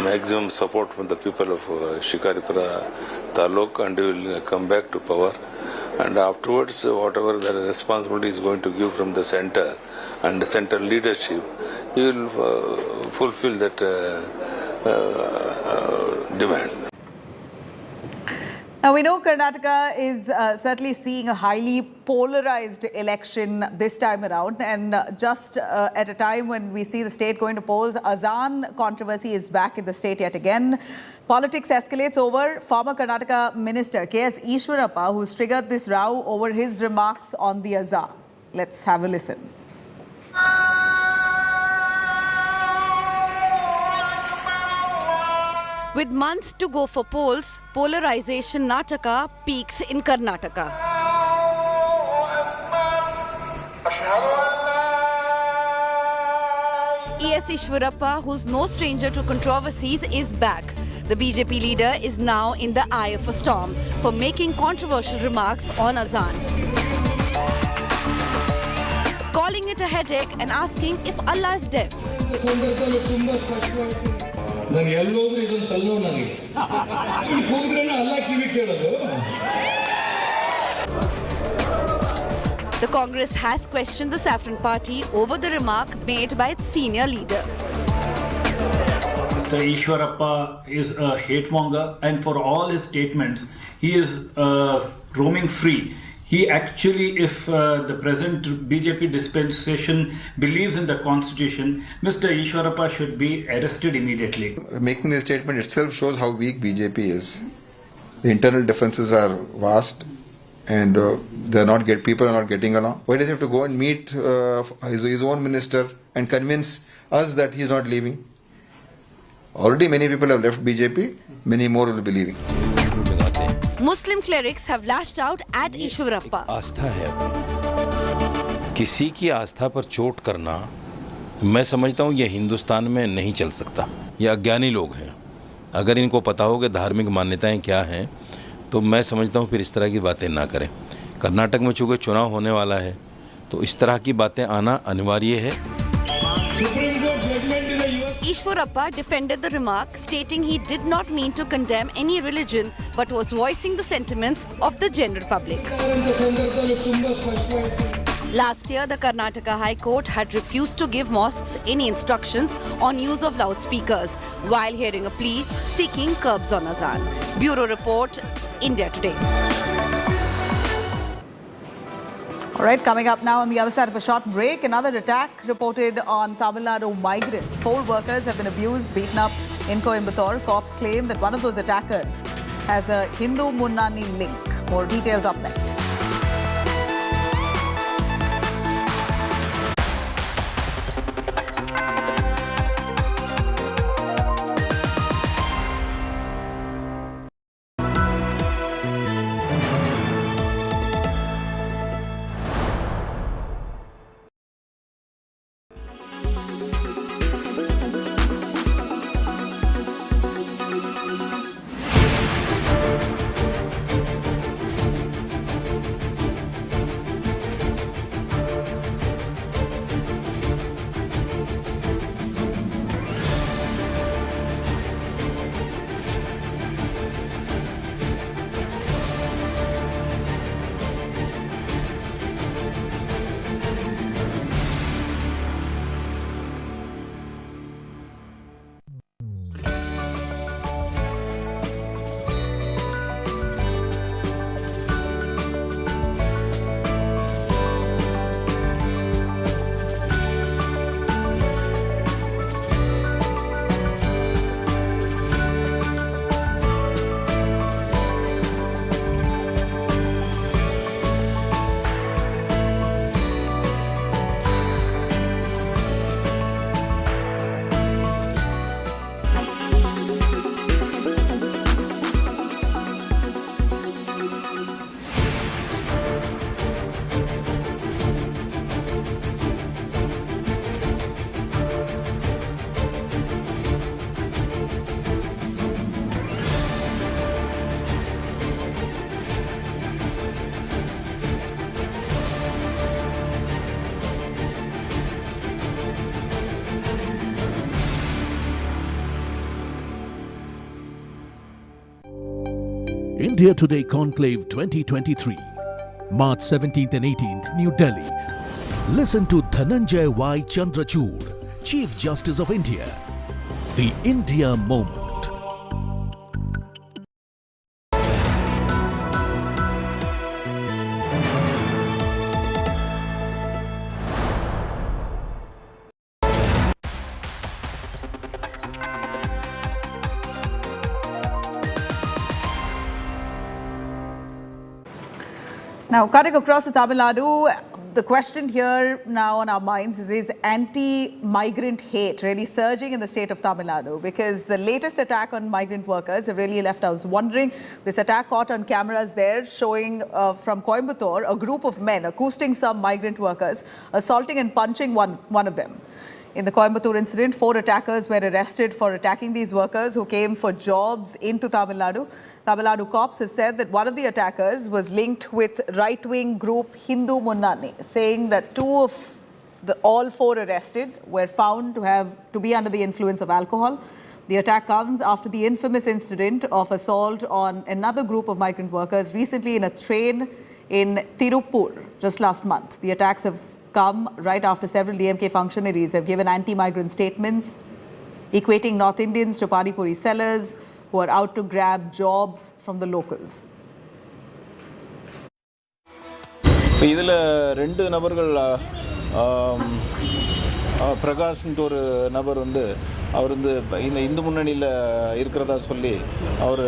maximum support from the people of Shikaripura Taluk, and he will come back to power. And afterwards, whatever the responsibility is going to give from the center and the center leadership, he will fulfill that demand. Now, we know Karnataka is certainly seeing a highly polarized election this time around. And just at a time when we see the state going to polls, Azan controversy is back in the state yet again. Politics escalates over former Karnataka Minister K.S. Ishwarappa, who's triggered this row over his remarks on the Azan. Let's have a listen. With months to go for polls, polarization Nataka peaks in Karnataka. E.S. Ishwarappa, who's no stranger to controversies, is back. The BJP leader is now in the eye of a storm for making controversial remarks on Azan, calling it a headache and asking if Allah is deaf. The Congress has questioned the Saffron Party over the remark made by its senior leader. Mr. Ishwarappa is a hate-monger, and for all his statements, he is roaming free. He actually, if the present BJP dispensation believes in the constitution, Mr. Ishwarappa should be arrested immediately. Making the statement itself shows how weak BJP is. The internal differences are vast, and people are not getting along. Why does he have to go and meet his own minister and convince us that he is not leaving? Already many people have left BJP, many more will be leaving. Muslim clerics have lashed out at Ishwarappa. आस्था है अपनी, किसी की आस्था पर चोट करना, मैं समझता हूँ ये हिंदुस्तान में नहीं चल सकता। ये अज्ञानी लोग हैं। अगर इनको पता हो कि धार्मिक मान्यताएं क्या हैं, तो मैं समझता हूँ फिर इस तरह की बातें ना करें। कर्नाटक में चूँकि चुनाव होने वाला है, तो इस तरह की बातें आना अनिवार्य है। Ishwarappa defended the remark, stating he did not mean to condemn any religion but was voicing the sentiments of the general public. Last year, the Karnataka High Court had refused to give mosques any instructions on use of loudspeakers while hearing a plea seeking curbs on Azan. Bureau Report, India Today. All right, coming up now on the other side of a short break, another attack reported on Tamil Nadu migrants. 4 workers have been abused, beaten up in Coimbatore. Cops claim that one of those attackers has a Hindu Munnani link. More details up next. India Today Conclave 2023, March 17th and 18th, New Delhi. Listen to Dhananjay Y. Chandrachud, Chief Justice of India. The India Moment. Now, cutting across to Tamil Nadu, the question here now on our minds is anti-migrant hate really surging in the state of Tamil Nadu? Because the latest attack on migrant workers have really left us wondering. This attack caught on cameras there showing from Coimbatore a group of men accosting some migrant workers, assaulting and punching one of them. In the Coimbatore incident, 4 attackers were arrested for attacking these workers who came for jobs into Tamil Nadu. Tamil Nadu cops have said that one of the attackers was linked with right-wing group Hindu Munnani, saying that 2 of all 4 arrested were found to be under the influence of alcohol. The attack comes after the infamous incident of assault on another group of migrant workers recently in a train in Tirupur just last month. The attacks have come right after several DMK functionaries have given anti-migrant statements, equating North Indians to Pani Puri sellers who are out to grab jobs from the locals. இதில் 2 நபர்கள் பிரகாஷ்ன்ற ஒரு நபர் அவர் இந்த இந்து முன்னணியில் இருக்கிறதா சொல்லி அவர்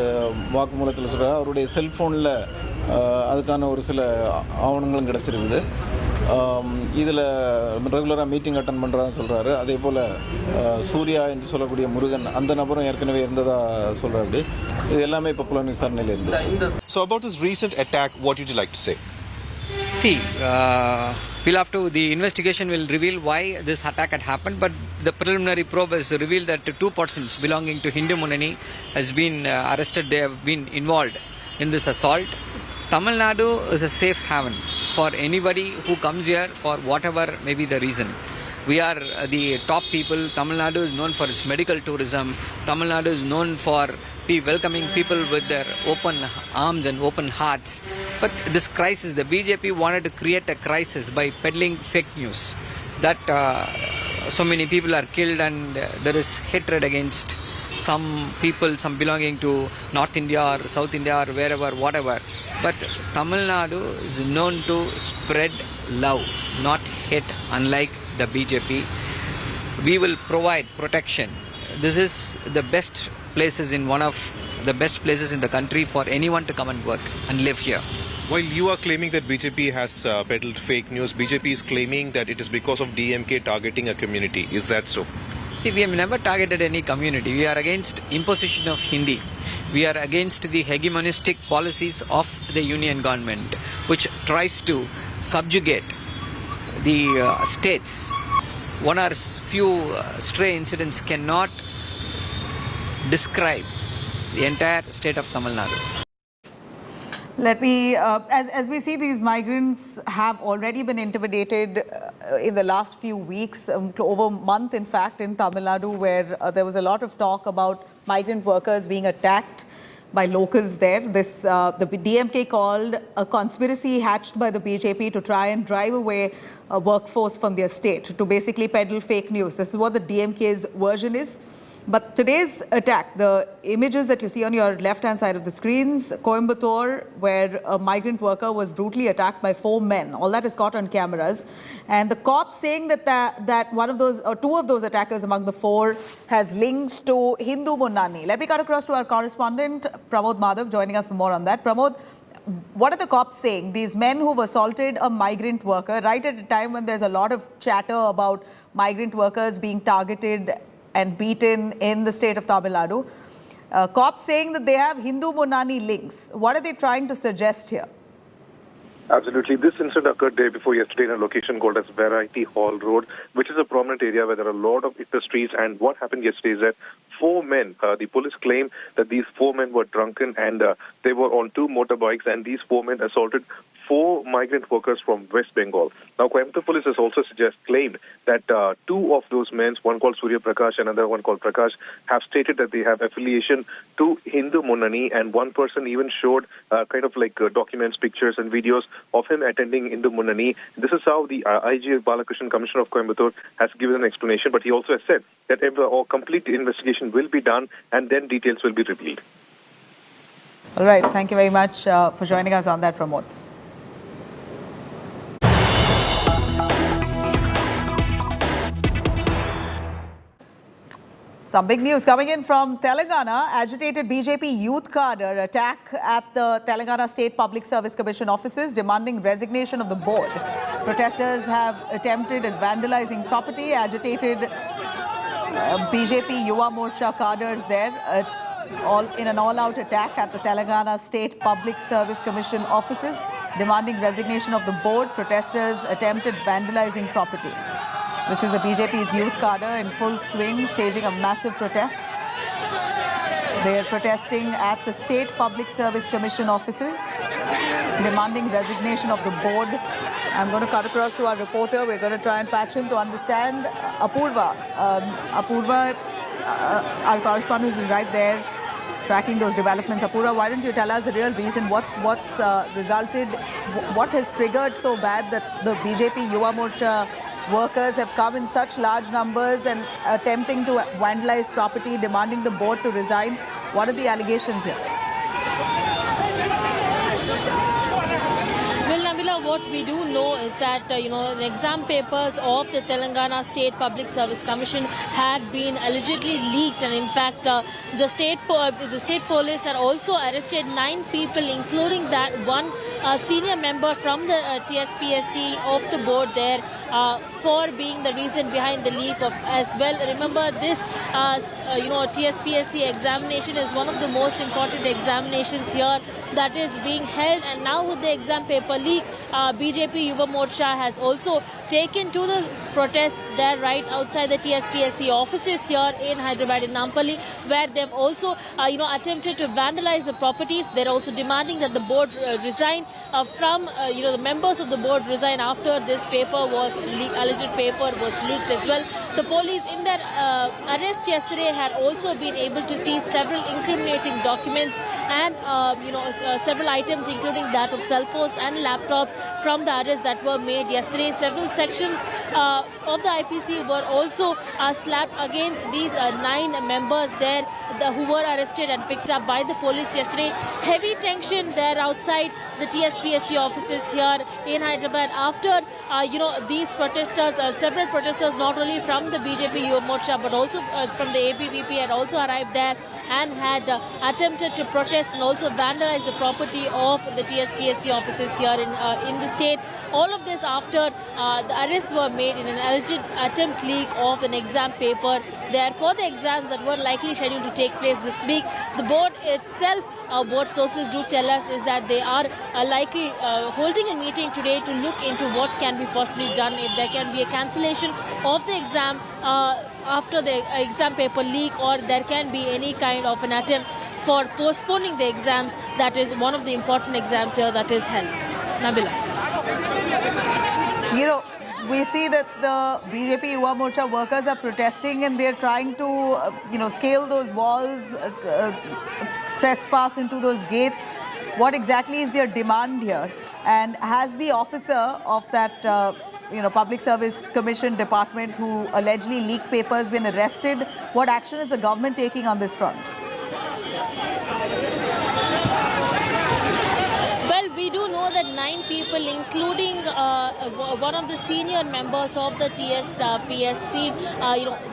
வாக்குமூலத்தில் சொல்கிறார். அவருடைய செல்ஃபோனில் அதுக்கான ஒரு சில ஆவணங்களும் கிடச்சிருக்குது. இதில் ரெகுலராக மீட்டிங் அட்டன் பண்ணுறான்னு சொல்கிறாரு. அதே போல் சூர்யா என்று சொல்லக்கூடிய முருகன் அந்த நபரும் ஏற்கனவே இருந்ததாக சொல்கிறாரு. இது எல்லாமே இப்போ புலன் விசாரணையில் இருந்து. So about this recent attack, what would you like to say? See, we'll have to, the investigation will reveal why this attack had happened, but the preliminary probe has revealed that 2 persons belonging to Hindu Munnani has been arrested. They have been involved in this assault. Tamil Nadu is a safe haven for anybody who comes here for whatever may be the reason. We are the top people. Tamil Nadu is known for its medical tourism. Tamil Nadu is known for welcoming people with their open arms and open hearts. But this crisis, the BJP wanted to create a crisis by peddling fake news that so many people are killed and there is hatred against some people, some belonging to North India or South India or wherever, whatever. But Tamil Nadu is known to spread love, not hate, unlike the BJP. We will provide protection. This is the best places in one of the best places in the country for anyone to come and work and live here. While you are claiming that BJP has peddled fake news, BJP is claiming that it is because of DMK targeting a community. Is that so? See, we have never targeted any community. We are against imposition of Hindi. We are against the hegemonistic policies of the union government, which tries to subjugate the states. One or few stray incidents cannot describe the entire state of Tamil Nadu. Let me, as we see, these migrants have already been intimidated in the last few weeks, over a month, in fact, in Tamil Nadu, where there was a lot of talk about migrant workers being attacked by locals there. This, the DMK called a conspiracy hatched by the BJP to try and drive away a workforce from their state, to basically peddle fake news. This is what the DMK's version is. But today's attack, the images that you see on your left-hand side of the screens, Coimbatore, where a migrant worker was brutally attacked by 4 men. All that is caught on cameras. And the cops saying that one of those, or 2 of those attackers among the 4 has links to Hindu Munnani. Let me cut across to our correspondent, Pramod Madhav, joining us for more on that. Pramod, what are the cops saying? These men who've assaulted a migrant worker right at a time when there's a lot of chatter about migrant workers being targeted and beaten in the state of Tamil Nadu. Cops saying that they have Hindu Munnani links. What are they trying to suggest here? Absolutely. This incident occurred day before yesterday in a location called as Variety Hall Road, which is a prominent area where there are a lot of industries. And what happened yesterday is that 4 men, the police claim that these 4 men were drunken and they were on 2 motorbikes, and these 4 men assaulted 4 migrant workers from West Bengal. Now, Coimbatore police has also claimed that 2 of those men, one called Surya Prakash and another one called Prakash, have stated that they have affiliation to Hindu Munnani, and one person even showed documents, pictures and videos of him attending Hindu Munnani. This is how the IG Balakrishnan, Commissioner of Coimbatore, has given an explanation, but he also has said that a complete investigation will be done and then details will be revealed. All right. Thank you very much for joining us on that, Pramod. Some big news coming in from Telangana. Agitated BJP youth cadre attack at the Telangana State Public Service Commission offices demanding resignation of the board. Protesters have attempted at vandalizing property. Agitated BJP Yuva Morcha cadres there in an all-out attack at the Telangana State Public Service Commission offices demanding resignation of the board. Protesters attempted vandalizing property. This is the BJP's youth cadre in full swing, staging a massive protest. They are protesting at the State Public Service Commission offices, demanding resignation of the board. I'm going to cut across to our reporter. We're going to try and patch him to understand. Apurva, our correspondent is right there tracking those developments. Apurva, why don't you tell us the real reason? What's resulted? What has triggered so bad that the BJP Yuva Morcha workers have come in such large numbers and attempting to vandalize property, demanding the board to resign? What are the allegations here? Well, Nabila, what we do know is that, the exam papers of the Telangana State Public Service Commission had been allegedly leaked, and in fact, the state police had also arrested 9 people, including that one senior member from the TSPSC of the board there for being the reason behind the leak of as well. Remember, this TSPSC examination is one of the most important examinations here that is being held, and now with the exam paper leak, BJP Yuva Morcha has also taken to the protest there right outside the TSPSC offices here in Hyderabad, in Nampally, where they've also attempted to vandalize the properties. They're also demanding that the board resign the members of the board resign after this paper was alleged paper was leaked as well. The police in their arrest yesterday had also been able to see several incriminating documents and several items, including that of cell phones and laptops from the arrests that were made yesterday. Several sections of the IPC were also slapped against these 9 members there who were arrested and picked up by the police yesterday. Heavy tension there outside the TSPSC offices here in Hyderabad after these protesters, several protesters not only from the BJP Yuva Morcha but also from the ABVP had also arrived there and had attempted to protest and also vandalize the property of the TSPSC offices here in the state. All of this after the arrests were made in an alleged attempt leak of an exam paper there for the exams that were likely scheduled to take place this week. The board itself, what sources do tell us, is that they are likely holding a meeting today to look into what can be possibly done, if there can be a cancellation of the exam after the exam paper leak, or there can be any kind of an attempt for postponing the exams. That is one of the important exams here that is held. Nabila. We see that the BJP Yuva Morcha workers are protesting and they're trying to, scale those walls, trespass into those gates. What exactly is their demand here? And has the officer of that, Public Service Commission department who allegedly leaked papers been arrested? What action is the government taking on this front? Well, we do know that 9 people, including one of the senior members of the TSPSC,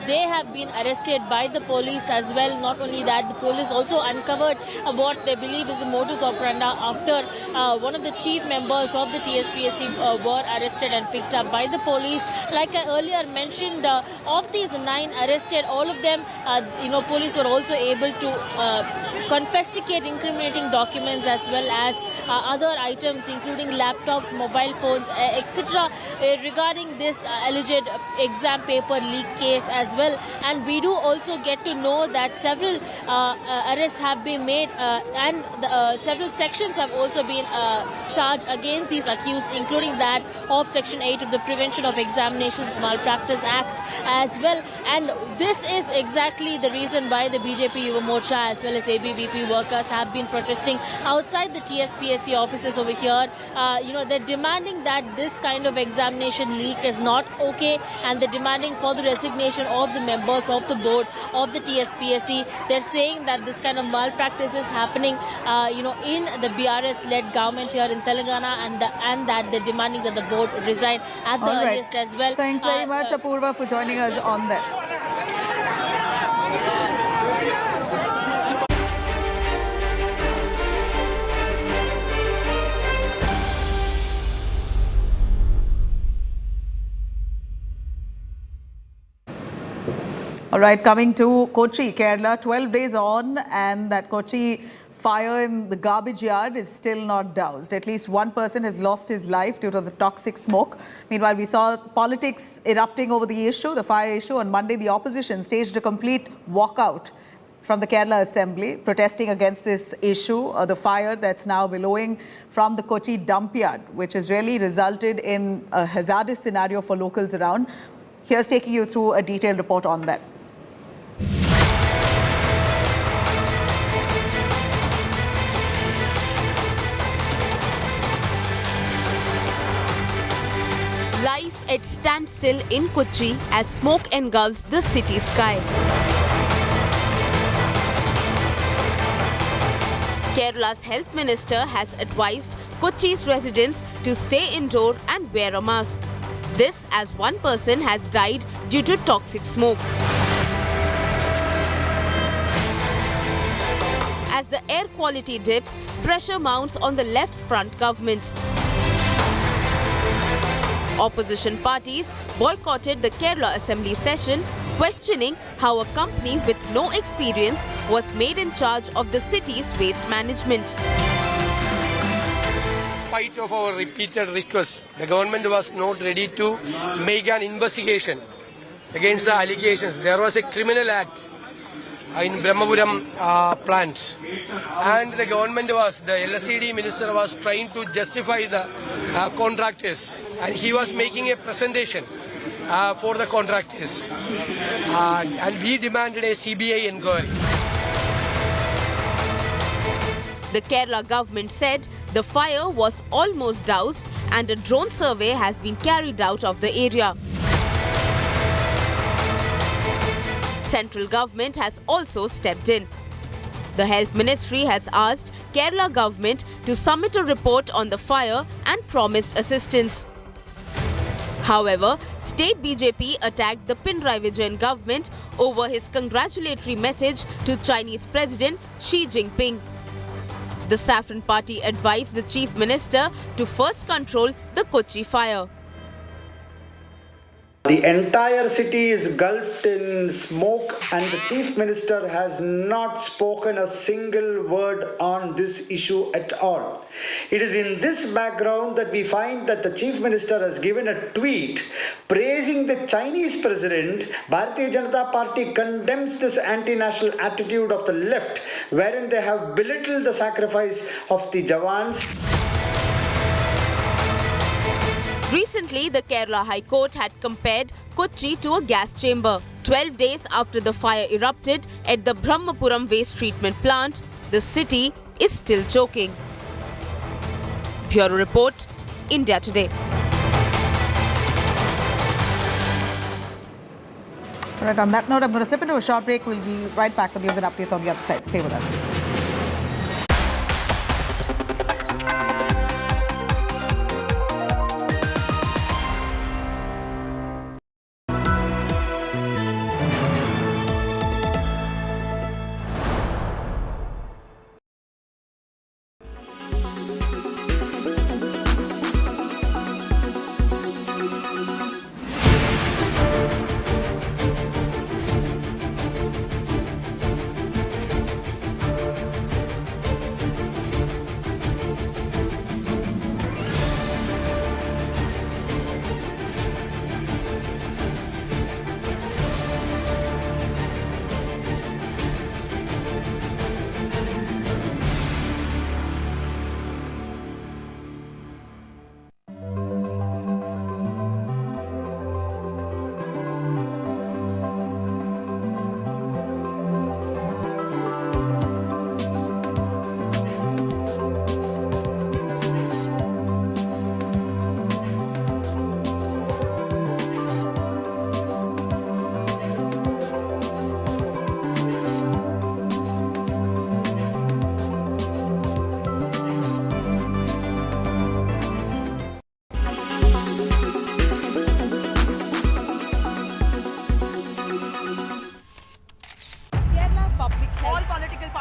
they have been arrested by the police as well. Not only that, the police also uncovered what they believe is the modus operandi after one of the chief members of the TSPSC were arrested and picked up by the police. Like I earlier mentioned, of these 9 arrested, all of them, police were also able to confiscate incriminating documents as well as other items, including laptops, mobile phones, etc. Regarding this alleged exam paper leak case as well. And we do also get to know that several arrests have been made and several sections have also been charged against these accused, including that of Section 8 of the Prevention of Examinations Malpractice Act as well. And this is exactly the reason why the BJP Yuva Morcha as well as ABVP workers have been protesting outside the TSPSC offices over here. They're demanding that this kind of examination leak is not okay, and they're demanding for the resignation of the members of the board of the TSPSC. They're saying that this kind of malpractice is happening, in the BRS-led government here in Telangana, and that they're demanding that the board resign at the earliest as well. Thanks very much, Apurva, for joining us on that. All right, coming to Kochi, Kerala, 12 days on, and that Kochi fire in the garbage yard is still not doused. At least one person has lost his life due to the toxic smoke. Meanwhile, we saw politics erupting over the issue, the fire issue. On Monday, the opposition staged a complete walkout from the Kerala Assembly, protesting against this issue, the fire that's now billowing from the Kochi dump yard, which has really resulted in a hazardous scenario for locals around. Here's taking you through a detailed report on that. Life at standstill in Kochi as smoke engulfs the city sky. Kerala's health minister has advised Kochi's residents to stay indoor and wear a mask. This as one person has died due to toxic smoke. As the air quality dips, pressure mounts on the left front government. Opposition parties boycotted the Kerala Assembly session, questioning how a company with no experience was made in charge of the city's waste management. In spite of our repeated requests, the government was not ready to make an investigation against the allegations. There was a criminal act in Brahmapuram plant, and the government was, the LSED minister was trying to justify the contractors, and he was making a presentation for the contractors, and we demanded a CBI inquiry. The Kerala government said the fire was almost doused and a drone survey has been carried out of the area. Central government has also stepped in. The Health Ministry has asked Kerala government to submit a report on the fire and promised assistance. However, state BJP attacked the Pinarayi Vijayan government over his congratulatory message to Chinese President Xi Jinping. The Saffron Party advised the Chief Minister to first control the Kochi fire. The entire city is gulfed in smoke, and the Chief Minister has not spoken a single word on this issue at all. It is in this background that we find that the Chief Minister has given a tweet praising the Chinese President. Bharatiya Janata Party condemns this anti-national attitude of the left, wherein they have belittled the sacrifice of the Jawans. Recently, the Kerala High Court had compared Kochi to a gas chamber. 12 days after the fire erupted at the Brahmapuram waste treatment plant, the city is still choking. Bureau Report, India Today. All right, on that note, I'm going to slip into a short break. We'll be right back with news and updates on the other side. Stay with us.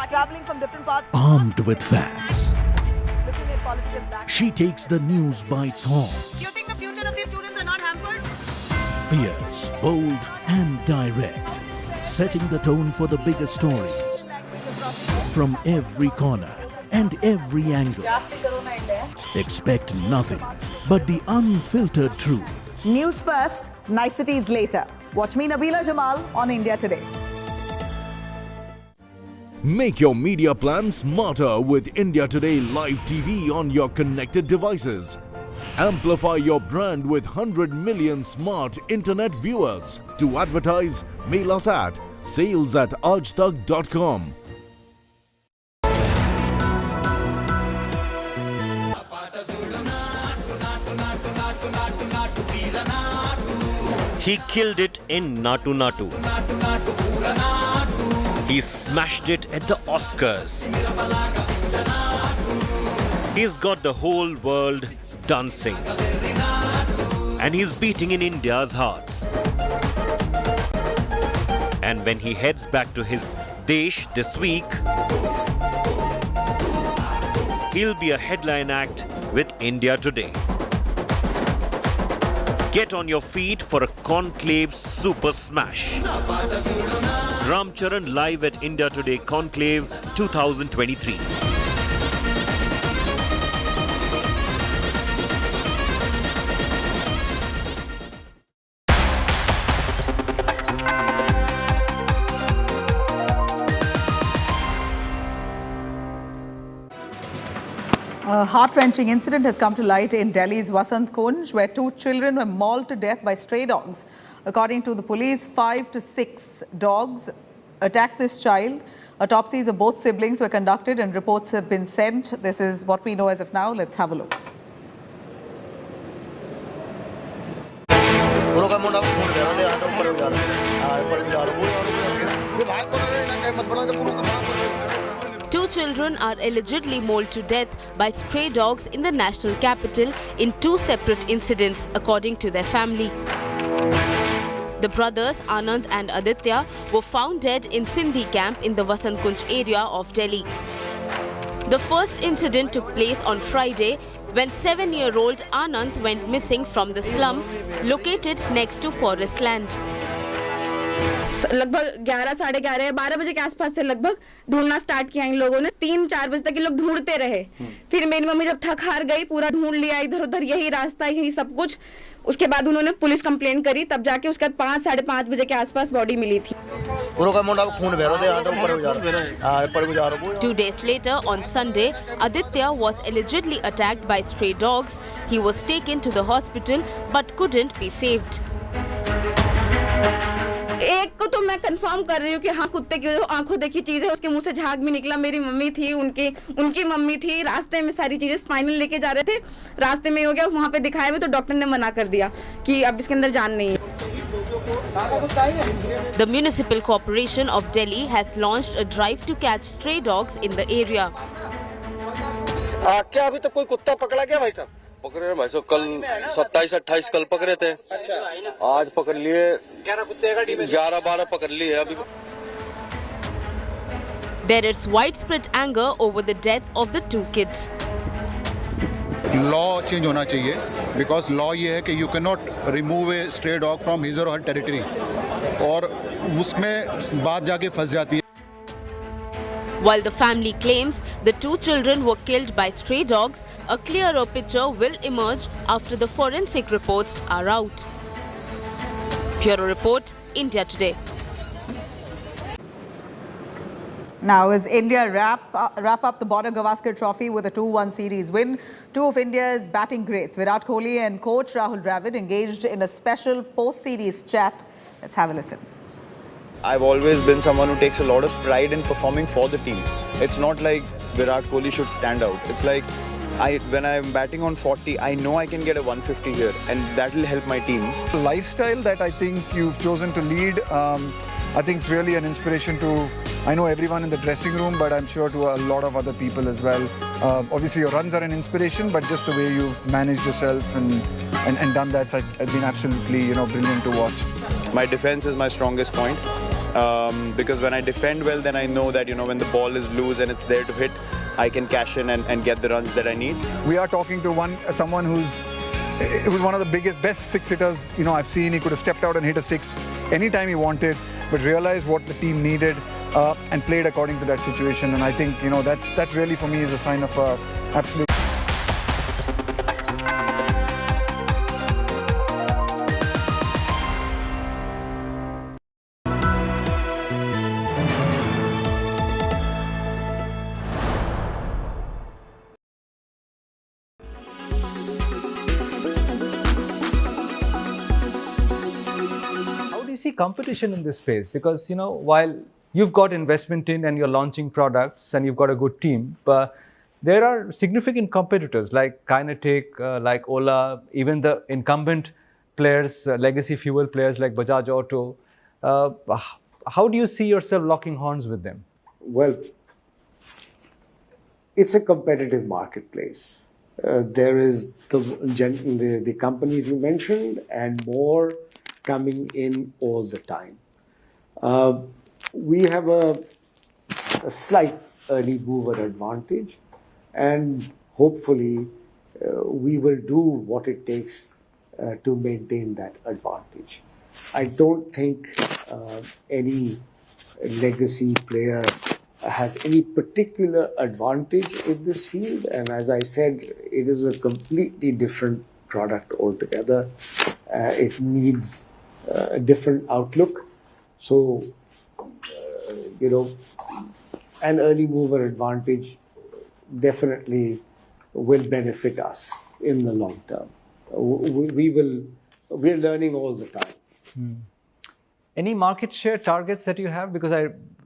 traveling from different parts. Armed with facts, Looking at political back. she takes the news by its horns. You think the future of these students are not hampered? Fierce, bold, and direct, setting the tone for the biggest stories from every corner and every angle. Expect nothing but the unfiltered truth. News first, niceties later. Watch me, Nabila Jamal, on India Today. Make your media plan smarter with India Today Live TV on your connected devices. Amplify your brand with 100 million smart internet viewers. To advertise, mail us at sales@aajtak.com. He killed it in Natu Natu. He smashed it at the Oscars. He's got the whole world dancing. And he's beating in India's hearts. And when he heads back to his Desh this week, he'll be a headline act with India Today. Get on your feet for a Conclave Super Smash. Ram Charan live at India Today Conclave 2023. A heart-wrenching incident has come to light in Delhi's Vasant Kunj, where 2 children were mauled to death by stray dogs. According to the police, 5 to 6 dogs attacked this child. Autopsies of both siblings were conducted and reports have been sent. This is what we know as of now. Let's have a look. Two children are allegedly mauled to death by stray dogs in the national capital in 2 separate incidents, according to their family. The brothers Anand and Aditya were found dead in Sindhi camp in the Vasant Kunj area of Delhi. The first incident took place on Friday when 7-year-old Anand went missing from the slum located next to forest land. लगभग 11, साढ़े 11, 12 बजे के आसपास से लगभग ढूंढना start किया इन लोगों ने। 3-4 बजे तक ये लोग ढूंढते रहे। फिर मेरी मम्मी जब थक हार गई, पूरा ढूंढ लिया इधर उधर, यही रास्ता यही सब कुछ। उसके बाद उन्होंने पुलिस कंप्लेन करी, तब जाके उसके बाद 5, साढ़े 5 बजे के आसपास बॉडी मिली थी। 2 days later, on Sunday, Aditya was allegedly attacked by stray dogs. He was taken to the hospital but couldn't be saved. एक को तो मैं कंफर्म कर रही हूँ कि हाँ, कुत्ते की जो आंखों देखी चीज है उसके मुंह से झाग भी निकला। मेरी मम्मी थी, उनकी मम्मी थी, रास्ते में सारी चीजें स्पाइनल लेके जा रहे थे, रास्ते में हो गया, वहाँ पे दिखाए हुए तो डॉक्टर ने मना कर दिया कि अब इसके अंदर जान नहीं है। The Municipal Corporation of Delhi has launched a drive to catch stray dogs in the area. क्या अभी तक कोई कुत्ता पकड़ा गया भाई साहब? पकड़े भाई साहब, कल 27-28 कल पकड़े थे। अच्छा। आज पकड़ लिए 11-12 पकड़ लिए अभी। There is widespread anger over the death of the 2 kids. Law change होना चाहिए, बिकॉज लॉ ये है कि you can not remove A stray dog from his और हर टेरिटरी, और उसमें बात जाके फंस जाती है। While the family claims the 2 children were killed by stray dogs, a clearer picture will emerge after the forensic reports are out. Bureau Report, India Today. Now, as India wrap up the Border Gavaskar Trophy with a 2-1 series win, 2 of India's batting greats, Virat Kohli and coach Rahul Dravid, engaged in a special post-series chat. Let's have a listen. I've always been someone who takes a lot of pride in performing for the team. It's not like Virat Kohli should stand out. It's like when I'm batting on 40, I know I can get a 150 here, and that will help my team. The lifestyle that I think you've chosen to lead, I think it's really an inspiration to, I know everyone in the dressing room, but I'm sure to a lot of other people as well. Obviously your runs are an inspiration, but just the way you've managed yourself and done that's been absolutely, brilliant to watch. My defense is my strongest point. because when I defend well, then I know that, when the ball is loose and it's there to hit, I can cash in and get the runs that I need. We are talking to someone who's one of the best six hitters I've seen. He could have stepped out and hit a six anytime he wanted, but realized what the team needed and played according to that situation. And I think that's really for me is a sign of absolute. See competition in this space, because while you've got investment in and you're launching products and you've got a good team, but there are significant competitors like Kinetic, like Ola, even the incumbent players, legacy fuel players like Bajaj Auto. How do you see yourself locking horns with them? Well, it's a competitive marketplace. There is the companies you mentioned and more coming in all the time. We have a slight early mover advantage, and hopefully we will do what it takes to maintain that advantage. I don't think any legacy player has any particular advantage in this field, and as I said, it is a completely different product altogether. It needs a different outlook. So, an early mover advantage definitely will benefit us in the long term. We're learning all the time. Any market share targets that you have? Because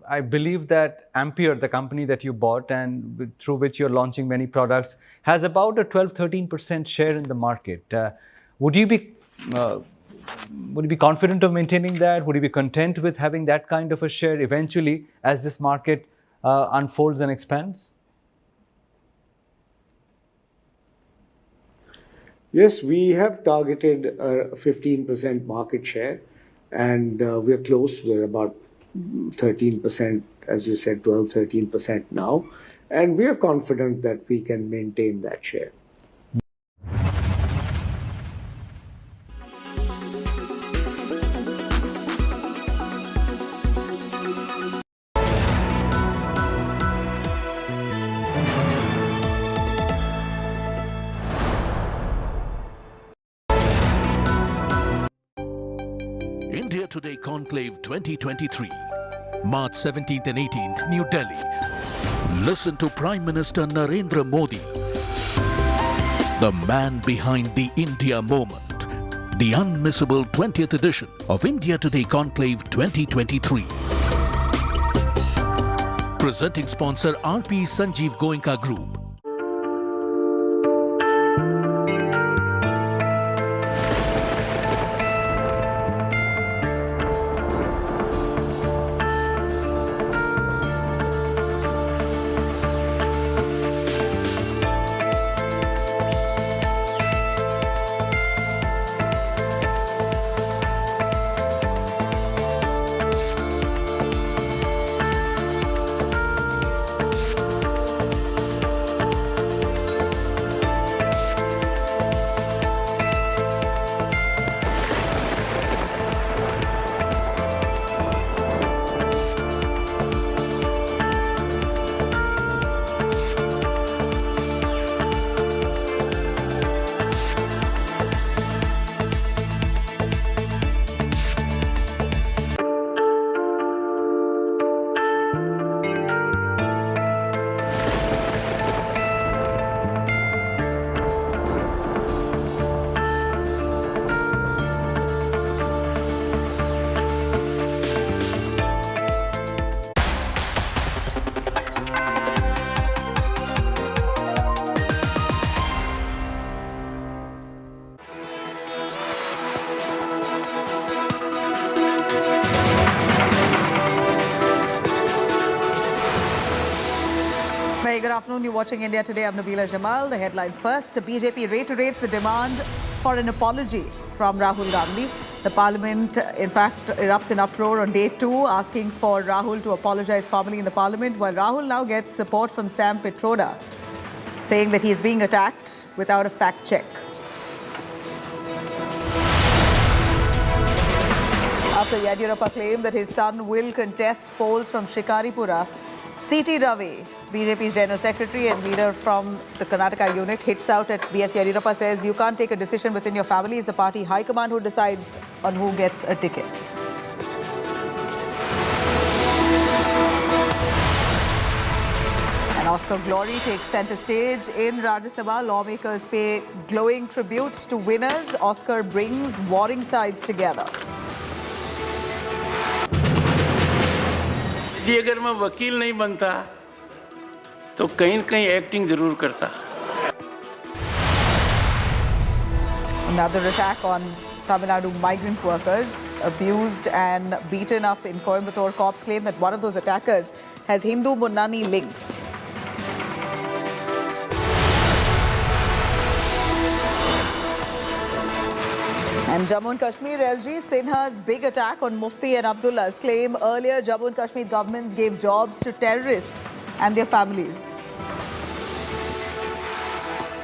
I believe that Ampere, the company that you bought and through which you're launching many products, has about a 12-13% share in the market. Would you be confident of maintaining that? Would you be content with having that kind of a share eventually as this market unfolds and expands? Yes, we have targeted a 15% market share, and we're close. We're about 13%, as you said, 12-13% now, and we are confident that we can maintain that share. India Today Conclave 2023, March 17th and 18th, New Delhi. Listen to Prime Minister Narendra Modi, the man behind the India moment. The unmissable 20th edition of India Today Conclave 2023. Presenting sponsor RP Sanjeev Goenka Group. Very good afternoon. You're watching India Today. I'm Nabila Jamal. The headlines first. BJP reiterates the demand for an apology from Rahul Gandhi. The parliament, in fact, erupts in uproar on day 2, asking for Rahul to apologize formally in the parliament, while Rahul now gets support from Sam Pitroda, saying that he is being attacked without a fact check. After Yadurappa claimed that his son will contest polls from Shikaripura, C.T. Ravi, BJP's General Secretary and leader from the Karnataka unit, hits out at B.S. Yadurappa, says you can't take a decision within your family. It's the party high command who decides on who gets a ticket. And Oscar glory takes centre stage in Rajya Sabha. Lawmakers pay glowing tributes to winners. Oscar brings warring sides together. अगर मैं वकील नहीं बनता तो कहीं न कहीं acting जरूर करता. Another attack on Tamil Nadu migrant workers abused and beaten up in Coimbatore. Cops claim that one of those attackers has Hindu Munnani links. And Jammu and Kashmir LG Sinha's big attack on Mufti and Abdullah's claim earlier Jammu and Kashmir governments gave jobs to terrorists and their families.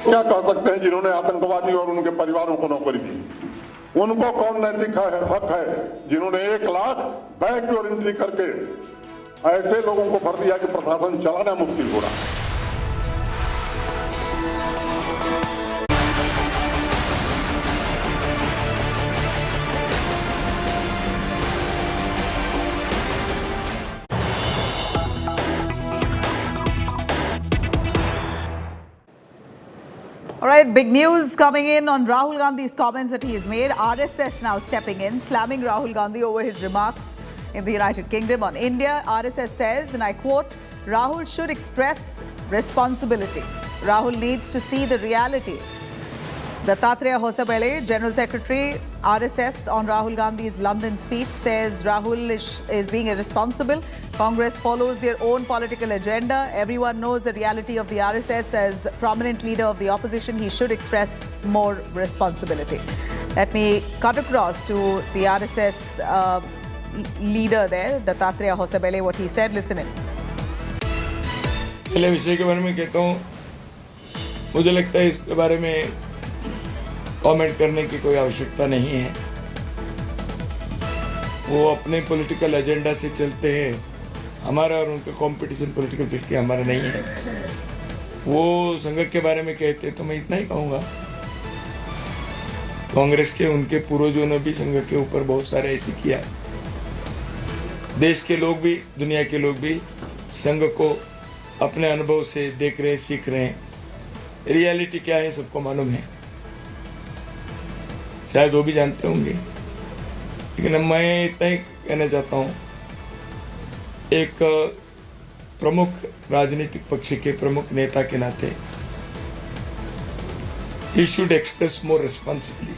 क्या कह सकते हैं जिन्होंने आतंकवादी और उनके परिवारों को नौकरी दी? उनको कौन नैतिक हक है जिन्होंने 1 लाख बैकडोर एंट्री करके ऐसे लोगों को भर दिया कि प्रशासन चलाना मुश्किल हो रहा है. All right, big news coming in on Rahul Gandhi's comments that he has made. RSS now stepping in, slamming Rahul Gandhi over his remarks in the United Kingdom on India. RSS says, and I quote, Rahul should express responsibility. Rahul needs to see the reality. Dattatreya Hosabale, General Secretary, RSS, on Rahul Gandhi's London speech says Rahul is being irresponsible. Congress follows their own political agenda. Everyone knows the reality of the RSS. As prominent leader of the opposition, he should express more responsibility. Let me cut across to the RSS leader there, Dattatreya Hosabale, what he said. Listen in. पहले विषय के बारे में कहता हूँ, मुझे लगता है इसके बारे में कमेंट करने की कोई आवश्यकता नहीं है. वो अपने पॉलिटिकल एजेंडा से चलते हैं. हमारा और उनका कंपटीशन पॉलिटिकल फिक्की हमारा नहीं है. वो संघ के बारे में कहते तो मैं इतना ही कहूँगा, कांग्रेस के उनके पूर्वजों ने भी संघ के ऊपर बहुत सारे ऐसे किया. देश के लोग भी, दुनिया के लोग भी संघ को अपने अनुभव से देख रहे हैं, सीख रहे हैं. रियलिटी क्या है सबको मालूम है, शायद वो भी जानते होंगे. लेकिन मैं इतना ही कहना चाहता हूँ, एक प्रमुख राजनीतिक पक्ष के प्रमुख नेता के नाते he should express more responsibly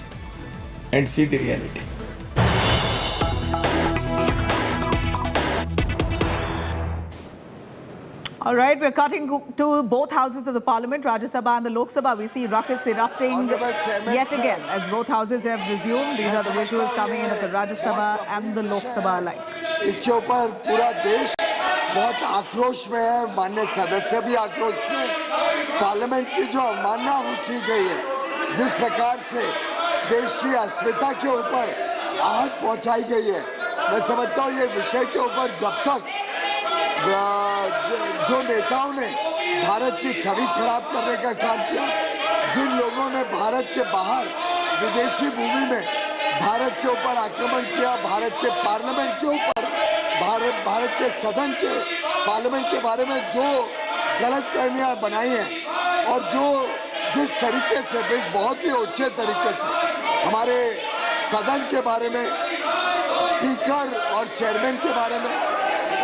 and see the reality. All right, we're cutting to both houses of the parliament, Rajya Sabha and the Lok Sabha. We see ruckus erupting yet again as both houses have resumed. These are the visuals coming in of the Rajya Sabha and the Lok Sabha alike. इसके ऊपर पूरा देश बहुत आक्रोश में है, माननीय सदस्य भी आक्रोश में. पार्लियामेंट की जो अवमानना की गई है, जिस प्रकार से देश की अस्मिता के ऊपर आहत पहुंचाई गई है, मैं समझता हूँ ये विषय के ऊपर जब तक जो नेताओं ने भारत की छवि खराब करने का काम किया, जिन लोगों ने भारत के बाहर विदेशी भूमि में भारत के ऊपर आक्रमण किया, भारत के पार्लियामेंट के ऊपर, भारत के सदन के पार्लियामेंट के बारे में जो गलतफहमियां बनाई हैं और जो जिस तरीके से बहुत ही अच्छे तरीके से हमारे सदन के बारे में, स्पीकर और चेयरमैन के बारे में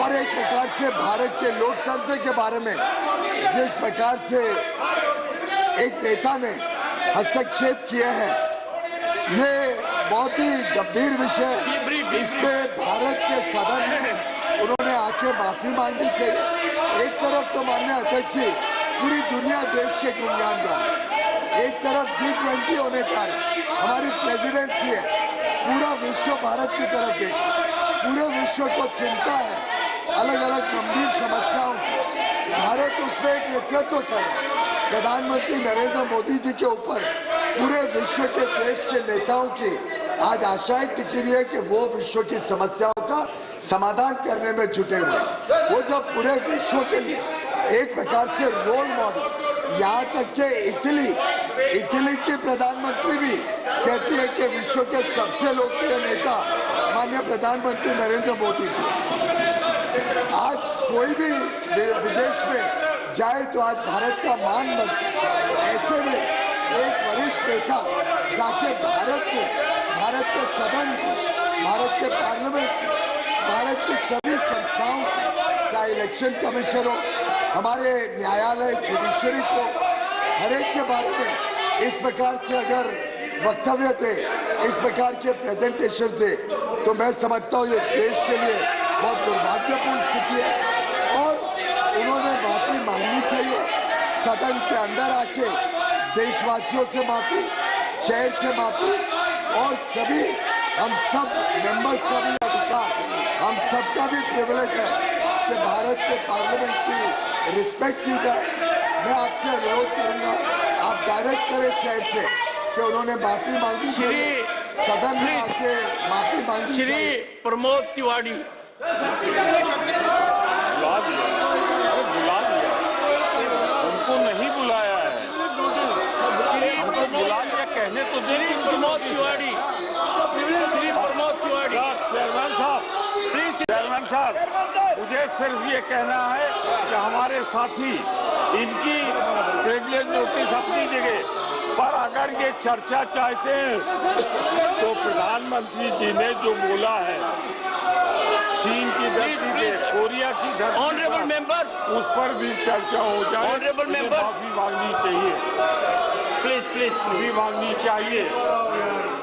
और एक प्रकार से भारत के लोकतंत्र के बारे में जिस प्रकार से एक नेता ने हस्तक्षेप किए हैं, ये बहुत ही गंभीर विषय. इसमें भारत के सदन में उन्होंने आके माफी मांगनी चाहिए. एक तरफ तो माननीय अध्यक्ष जी पूरी दुनिया देश के गुणगान गा रहे, एक तरफ G20 होने जा रहे, हमारी प्रेसिडेंसी है, पूरा विश्व भारत की तरफ देख, पूरे विश्व को चिंता है अलग अलग गंभीर समस्याओं की। भारत उसमें एक नेतृत्व कर रहा है। प्रधानमंत्री नरेंद्र मोदी जी के ऊपर पूरे विश्व के देश के नेताओं की आज आशाएं टिकी हुई है कि वो विश्व की समस्याओं का समाधान करने में जुटे हुए हैं। वो जब पूरे विश्व के लिए एक प्रकार से रोल मॉडल, यहाँ तक कि इटली की प्रधानमंत्री भी कहती है कि विश्व के सबसे लोकप्रिय नेता माननीय प्रधानमंत्री नरेंद्र मोदी जी। आज कोई भी विदेश में जाए तो आज भारत का मान बनता है। ऐसे में एक वरिष्ठ नेता जाके भारत को, भारत के सदन को, भारत के पार्लियामेंट को, भारत की सभी संस्थाओं को, चाहे इलेक्शन कमीशन हो, हमारे न्यायालय जुडिशरी को, हर एक के बारे में इस प्रकार से अगर वक्तव्य थे, इस प्रकार के प्रेजेंटेशन थे, तो मैं समझता हूँ ये देश के लिए बहुत दुर्भाग्यपूर्ण स्थिति है और उन्होंने माफी मांगनी चाहिए। सदन के अंदर आके देशवासियों से माफी, चेयर से माफी और सभी हम सब मेंबर्स का भी अधिकार, हम सबका भी प्रिविलेज है कि भारत के पार्लियामेंट की रिस्पेक्ट की जाए। मैं आपसे अनुरोध करूंगा आप डायरेक्ट करें चेयर से कि उन्होंने माफी मांगी चाहिए, सदन में आके माफी मांगी चाहिए। प्रमोद तिवारी बुला दिया, उनको नहीं बुलाया है, हमको बुला लिया, कहने तो देंगे। प्रमोद तिवारी, श्री प्रमोद तिवारी। चेयरमैन साहब, मुझे सिर्फ ये कहना है कि हमारे साथी इनकी प्रिविलेज नोटिस अपनी जगह, पर अगर ये चर्चा चाहते हैं तो प्रधानमंत्री जी ने जो बोला है चीन की धरती पे, कोरिया की धरती, ऑनरेबल मेंबर्स, उस पर भी चर्चा हो जाए। ऑनरेबल मेंबर्स, माफी मांगनी चाहिए, प्लीज माफी मांगनी चाहिए।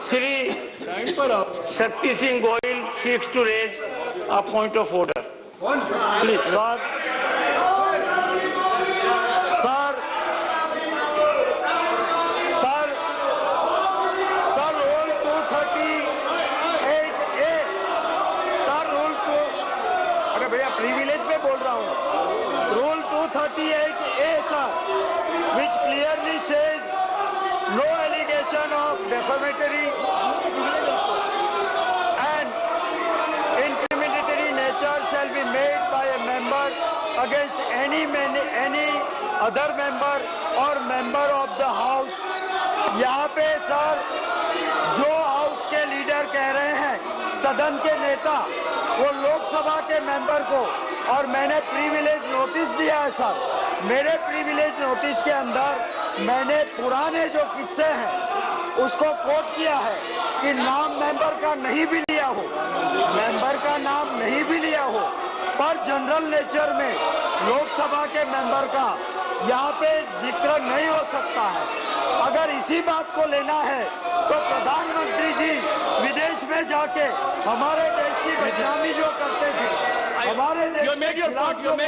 Shri Shakti Singh Goyal seeks to raise a point of order. Please, sir. Rule 238A. Sir, Rule 2. अरे भैया प्रिविलेज पे बोल रहा हूँ। Rule 238A, sir, which clearly says no allegation of defamatory and incriminatory nature shall be made by a member against any other member or member of the house. यहाँ पे sir जो house के leader कह रहे हैं, सदन के नेता, वो लोकसभा के मेंबर को, और मैंने प्रिविलेज नोटिस दिया है सर। मेरे प्रिविलेज नोटिस के अंदर मैंने पुराने जो किस्से हैं उसको कोट किया है कि नाम मेंबर का नहीं भी लिया हो, मेंबर का नाम नहीं भी लिया हो, पर जनरल नेचर में लोकसभा के मेंबर का यहाँ पे जिक्र नहीं हो सकता है। अगर इसी बात को लेना है तो प्रधानमंत्री जी विदेश में जाके हमारे देश की बदनामी जो करते थे, हमारे देश के खिलाफ जो बोले,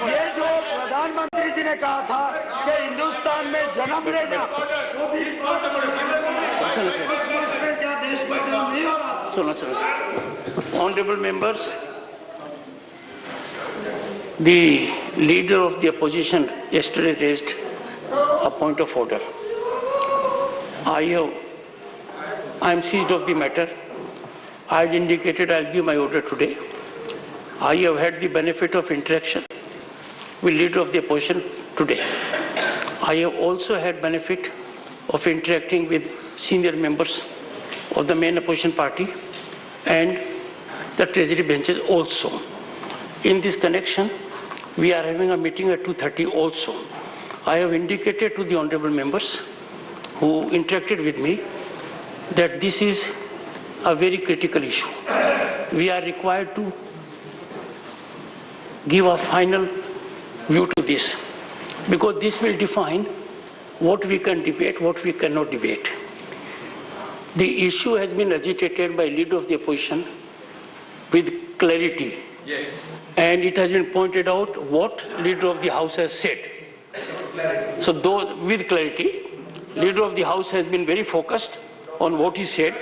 ये जो प्रधानमंत्री जी ने कहा था कि हिंदुस्तान में जन्म लेना, Honorable members, the leader of the opposition yesterday raised a point of order. I am seized of the matter. I had indicated I'll give my order today. I have had the benefit of interaction with leader of the opposition today. I have also had benefit of interacting with senior members of the main opposition party and the treasury benches also. In this connection, we are having a meeting at 2:30 also. I have indicated to the honorable members who interacted with me that this is a very critical issue. We are required to give a final view to this, because this will define what we can debate, what we cannot debate. The issue has been agitated by leader of the opposition with clarity Yes. And it has been pointed out what Leader of the House has said. So, though with clarity, Leader of the House has been very focused on what he said.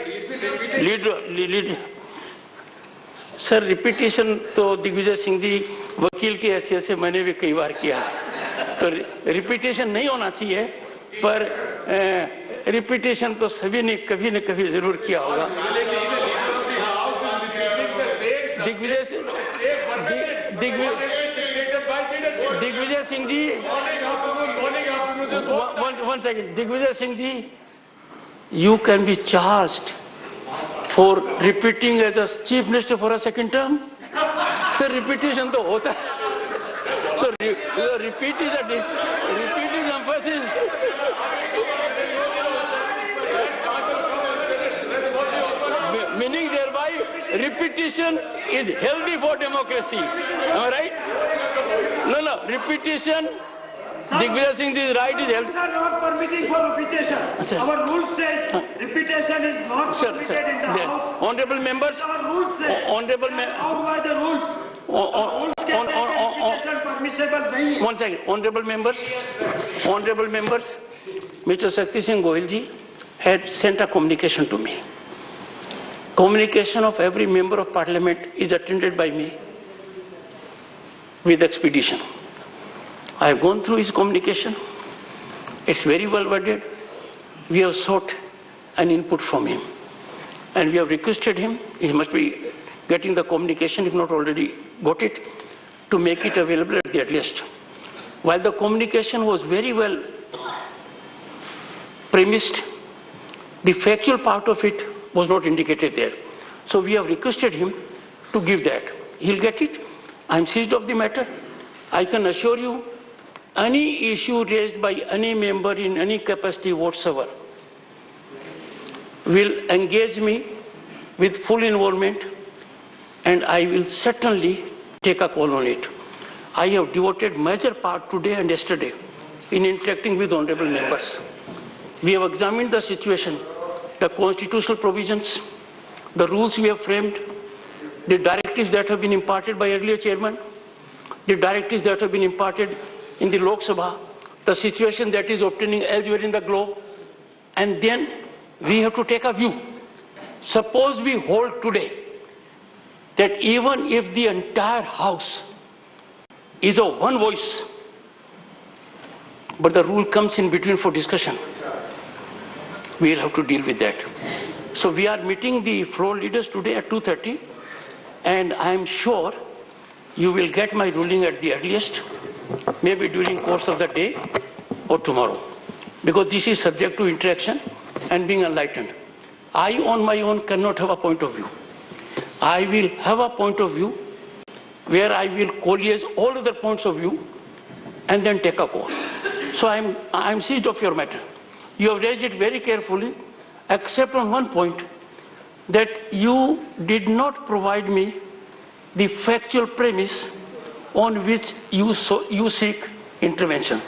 Sir repetition तो दिग्विजय सिंह जी वकील की हैसियत से मैंने भी कई बार किया है, तो रिपीटेशन नहीं होना चाहिए, पर रिपीटेशन तो सभी ने कभी न कभी जरूर किया होगा। Digvijay Singh ji, one second, Digvijay Singh ji, you can be charged for repeating as a chief minister for a second term. Sir, repetition तो होता है. So repeat is emphasis. Meaning thereby repetition is healthy for democracy. Am I right? No, repetition. Digvijay Singh is right, is healthy. Rules are not permitting for repetition. Our rules says repetition is not permitted in the House. Honorable members. Our rules say. Honorable how are the rules? Rules can make repetition permissible. One second. Honorable members, Mr. Shakti Singh Goyal ji had sent a communication to me. Communication of every member of parliament is attended by me with expedition. I have gone through his communication. It's very well worded. We have sought an input from him. And we have requested him, he must be getting the communication, if not already got it, to make it available at the earliest. While the communication was very well premised, the factual part of it was not indicated there. So we have requested him to give that. He'll get it. I'm seized of the matter. I can assure you, any issue raised by any member in any capacity whatsoever will engage me with full involvement, and I will certainly take a call on it. I have devoted major part today and yesterday in interacting with honorable members. We have examined the situation, the constitutional provisions, the rules we have framed, the directives that have been imparted by earlier chairman, the directives that have been imparted in the Lok Sabha, the situation that is obtaining elsewhere in the globe, and then we have to take a view. Suppose we hold today that even if the entire House is of one voice, but the rule comes in between for discussion, we will have to deal with that. So we are meeting the floor leaders today at 2:30, and I am sure you will get my ruling at the earliest, maybe during course of the day or tomorrow, because this is subject to interaction and being enlightened. I on my own cannot have a point of view. I will have a point of view where I will collate all other points of view and then take a call. So I am seized of your matter. You have raised it very carefully, except on one point, that you did not provide me the factual premise on which you seek intervention.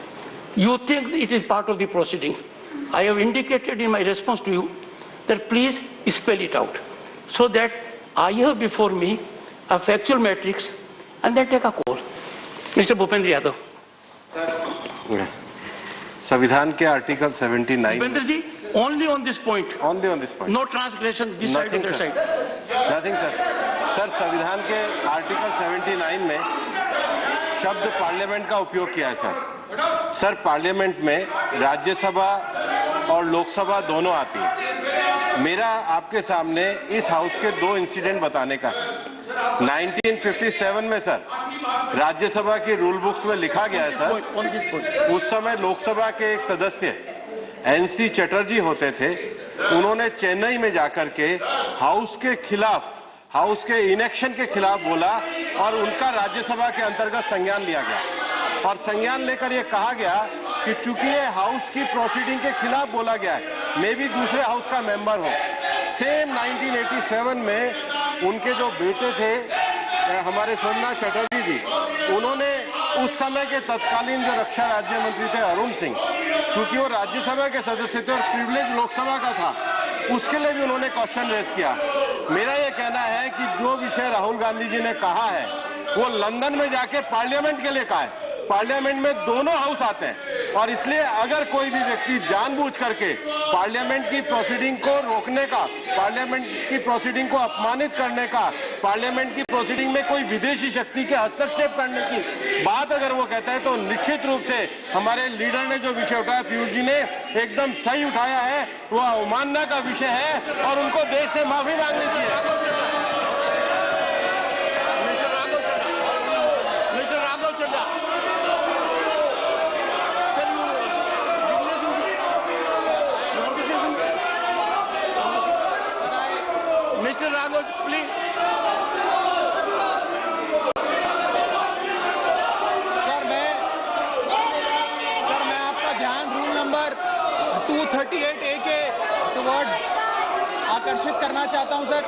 You think it is part of the proceeding. I have indicated in my response to you that please spell it out, so that I have before me a factual matrix and then take a call. Mr. Bhupendra Yadav. संविधान के article 79 Bhupendra ji, only on this point. Only on this point. No transgression this side or that side. Nothing, sir. Sir, संविधान के article 79 में शब्द parliament का उपयोग किया है सर। सर, पार्लियामेंट में राज्यसभा और लोकसभा दोनों आती है। मेरा आपके सामने इस हाउस के दो इंसिडेंट बताने का है। 1957 में सर राज्यसभा की रूल बुक्स में लिखा गया है सर, उस समय लोकसभा के एक सदस्य एनसी चटर्जी होते थे, उन्होंने चेन्नई में जाकर के हाउस के खिलाफ, हाउस के इनेक्शन के खिलाफ बोला और उनका राज्यसभा के अंतर्गत संज्ञान लिया गया और संज्ञान लेकर ये कहा गया कि चूंकि ये हाउस की प्रोसीडिंग के खिलाफ बोला गया है, मे भी दूसरे हाउस का मेंबर हो। सेम 1987 में उनके जो बेटे थे हमारे सोमनाथ चटर्जी जी, उन्होंने उस समय के तत्कालीन जो रक्षा राज्य मंत्री थे अरुण सिंह, चूंकि वो राज्यसभा के सदस्य थे और प्रिविलेज लोकसभा का था, उसके लिए भी उन्होंने क्वेश्चन रेज किया मेरा ये कहना है कि जो विषय राहुल गांधी जी ने कहा है वो लंदन में जाके पार्लियामेंट के लिए कहा है। पार्लियामेंट में दोनों हाउस आते हैं और इसलिए अगर कोई भी व्यक्ति जानबूझ करके पार्लियामेंट की प्रोसीडिंग को रोकने का, पार्लियामेंट की प्रोसीडिंग को अपमानित करने का, पार्लियामेंट की प्रोसीडिंग में कोई विदेशी शक्ति के हस्तक्षेप करने की बात अगर वो कहता है तो निश्चित रूप से हमारे लीडर ने जो विषय उठाया, पीयूष जी ने एकदम सही उठाया है, वो अवमानना का विषय है और उनको देश से माफी मांगनी चाहिए। Mr. Rahul, please. सर मैं आपका ध्यान रूल नंबर 238A के टुवर्ड्स आकर्षित करना चाहता हूं sir.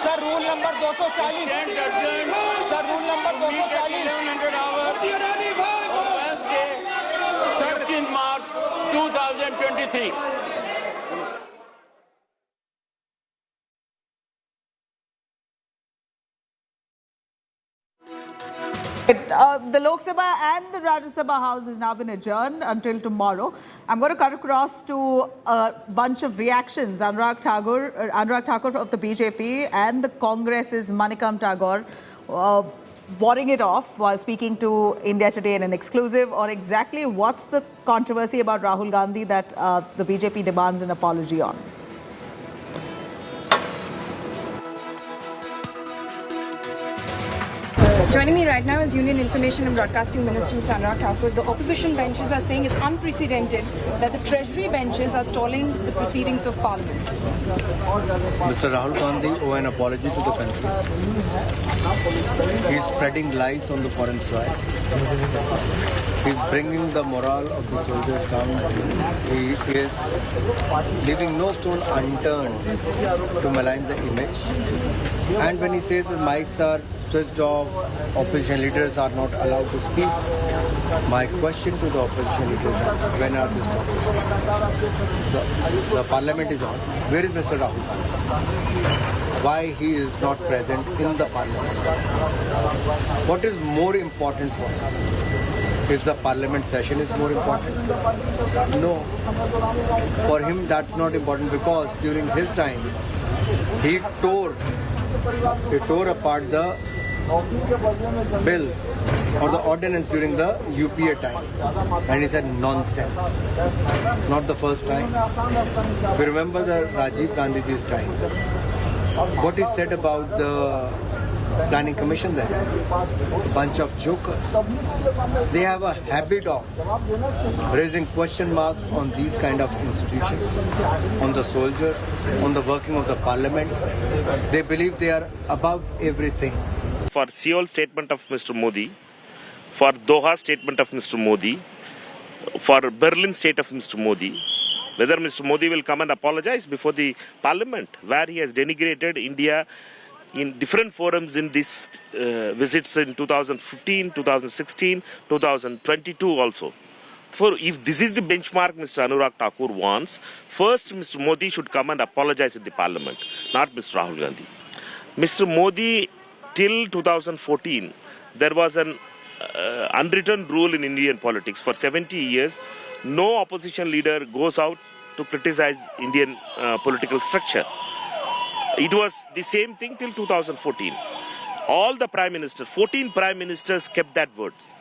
Sir rule number 240। Sir rule number 240। Sir, 15 March 2023. The Lok Sabha and the Rajya Sabha House has now been adjourned until tomorrow. I'm going to cut across to a bunch of reactions. Anurag Thakur of the BJP and the Congress's Manikam Tagore warring it off while speaking to India Today in an exclusive on exactly what's the controversy about Rahul Gandhi that the BJP demands an apology on. Joining me right now is Union Information and Broadcasting Minister Mr. Anurag Thakur. The opposition benches are saying it's unprecedented that the Treasury benches are stalling the proceedings of Parliament. Mr. Rahul Gandhi owe an apology to the country. He is spreading lies on the foreign soil. He is bringing the morale of the soldiers down. He is leaving no stone unturned to malign the image. And when he says the mics are switched off, opposition leaders are not allowed to speak, my question to the opposition leaders is, when are they stopping? The parliament is on. Where is Mr. Rahul Gandhi? Why he is not present in the parliament? What is more important for him? Is the parliament session is more important? No. For him that's not important because during his time he tore apart the bill or the ordinance during the UPA time, and he said nonsense. Not the first time. If you remember the Rajiv Gandhi's time, what he said about the planning commission then, a bunch of jokers. They have a habit of raising question marks on these kind of institutions, on the soldiers, on the working of the parliament. They believe they are above everything. For Seoul statement of Mr. Modi, for Doha statement of Mr. Modi, for Berlin state of Mr. Modi, whether Mr. Modi will come and apologize before the parliament, where he has denigrated India in different forums in these visits in 2015, 2016, 2022 also. For if this is the benchmark Mr. Anurag Thakur wants, first Mr. Modi should come and apologize in the parliament, not Mr. Rahul Gandhi. Mr. Modi, till 2014, there was an unwritten rule in Indian politics. For 70 years, no opposition leader goes out to criticize Indian political structure. It was the same thing till 2014. All the prime ministers, 14 prime ministers kept that words.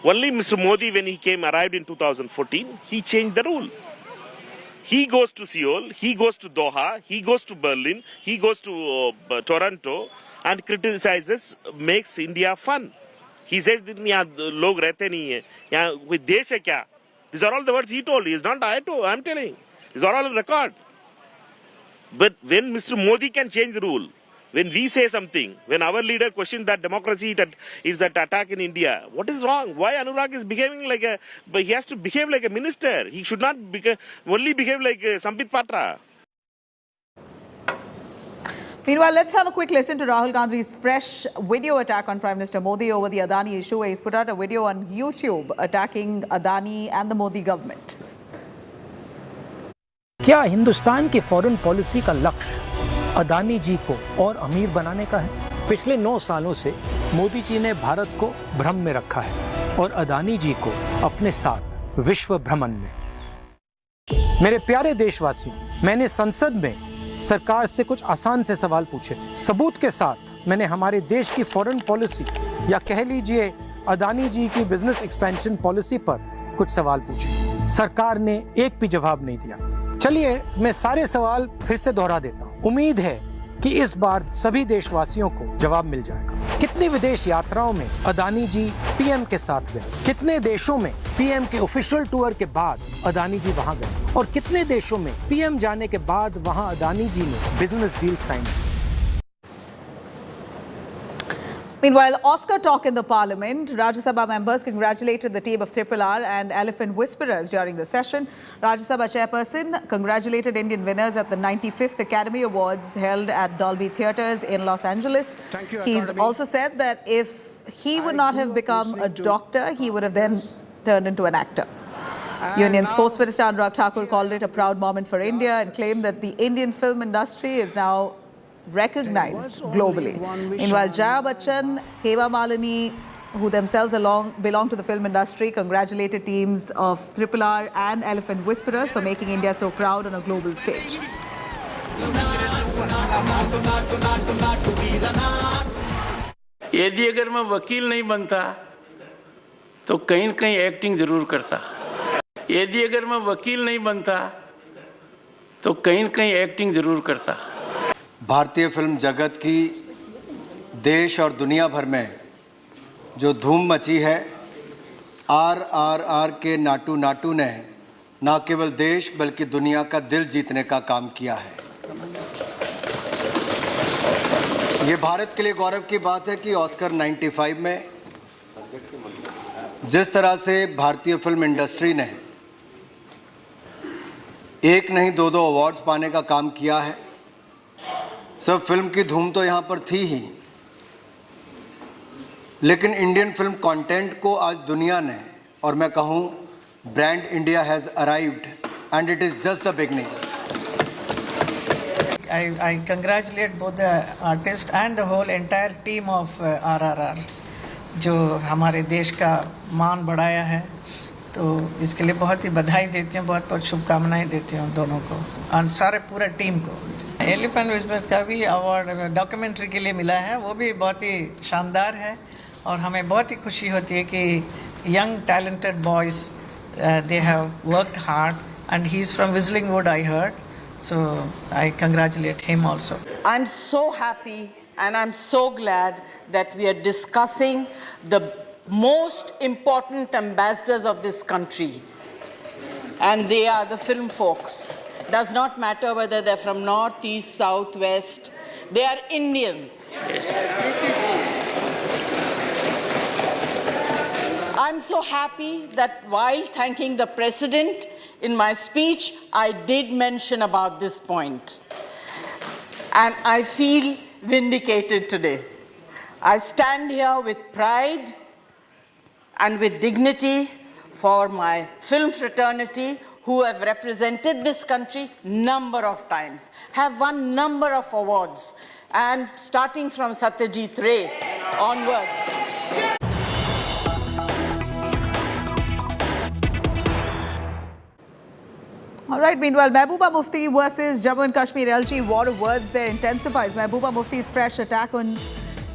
Only Mr. Modi, when he arrived in 2014, he changed the rule. He goes to Seoul, he goes to Doha, he goes to Berlin, he goes to Toronto and criticizes, makes India fun. He says that log rehte nahi hai, yahan koi desh hai kya? These are all the words he told. He is not I'm telling. These are all on record. But when Mr. Modi can change the rule, when we say something, when our leader questions that democracy is that attack in India, what is wrong? Why Anurag is behaving like but he has to behave like a minister. He should not only behave like Sambit Patra. Meanwhile, let's have a quick listen to Rahul Gandhi's fresh video attack on Prime Minister Modi over the Adani issue. He's put out a video on YouTube attacking Adani and the Modi government. क्या हिंदुस्तान की foreign policy का लक्ष्य अदानी जी को और अमीर बनाने का है? पिछले 9 सालों से मोदी जी ने भारत को भ्रम में रखा है और अदानी जी को अपने साथ विश्व भ्रमण में। मेरे प्यारे देशवासियों, मैंने संसद में सरकार से कुछ आसान से सवाल पूछे थे। सबूत के साथ मैंने हमारे देश की फॉरेन पॉलिसी या कह लीजिए अदानी जी की बिजनेस एक्सपेंशन पॉलिसी पर कुछ सवाल पूछे। सरकार ने एक भी जवाब नहीं दिया। चलिए मैं सारे सवाल फिर से दोहरा देता हूँ। उम्मीद है कि इस बार सभी देशवासियों को जवाब मिल जाएगा। कितनी विदेश यात्राओं में अदानी जी पीएम के साथ गए? कितने देशों में पीएम के ऑफिशियल टूर के बाद अदानी जी वहां गए? और कितने देशों में पीएम जाने के बाद वहां अदानी जी ने बिजनेस डील साइन की? Meanwhile, Oscar talk in the Parliament. Rajya Sabha members congratulated the team of RRR and Elephant Whisperers during the session. Rajya Sabha chairperson congratulated Indian winners at the 95th Academy Awards held at Dolby Theatres in Los Angeles. Thank you, He's Academy. also said that if he would not have become a doctor, he would have then turned into an actor. Union Sports Minister Anurag Thakur called it a proud moment for India and claimed that the Indian film industry is now recognized globally. Meanwhile, Jaya Bachchan, Hema Malini, who themselves belong to the film industry, congratulated teams of RRR and Elephant Whisperers for making India so proud on a global stage. यदि अगर मैं वकील नहीं बनता तो कहीं न कहीं एक्टिंग जरूर करता। यदि अगर मैं वकील नहीं बनता तो कहीं न कहीं एक्टिंग जरूर करता। भारतीय फिल्म जगत की देश और दुनिया भर में जो धूम मची है, RRR के नाटू नाटू ने न केवल देश बल्कि दुनिया का दिल जीतने का काम किया है। ये भारत के लिए गौरव की बात है कि ऑस्कर 95 में जिस तरह से भारतीय फिल्म इंडस्ट्री ने एक नहीं 2-2 अवार्ड्स पाने का काम किया है। सब फिल्म की धूम तो यहाँ पर थी ही, लेकिन इंडियन फिल्म कंटेंट को आज दुनिया ने, और मैं कहूँ brand India has arrived and it is just the beginning. I congratulate both the artist and the whole entire team of RRR जो हमारे देश का मान बढ़ाया है, तो इसके लिए बहुत ही बधाई देती हूँ, बहुत बहुत शुभकामनाएं देती हूँ दोनों को और सारे पूरे टीम को। एलिफेंट विस्पर्स का भी अवार्ड डॉक्यूमेंट्री के लिए मिला है, वो भी बहुत ही शानदार है और हमें बहुत ही खुशी होती है कि young talented boys they have worked hard and he is from विजलिंग would I heard, so I congratulate him also. I'm so happy and I'm so glad that we are discussing the most important ambassadors of this country, and they are the film folks. Does not matter whether they're from north, east, south, west, they are Indians. I'm so happy that while thanking the President in my speech, I did mention about this point. And I feel vindicated today. I stand here with pride and with dignity for my film fraternity who have represented this country number of times, have won number of awards, and starting from Satyajit Ray onwards. All right, meanwhile, Mehbooba Mufti versus Jammu and Kashmir LG war of words there intensifies. Mehbooba Mufti's fresh attack on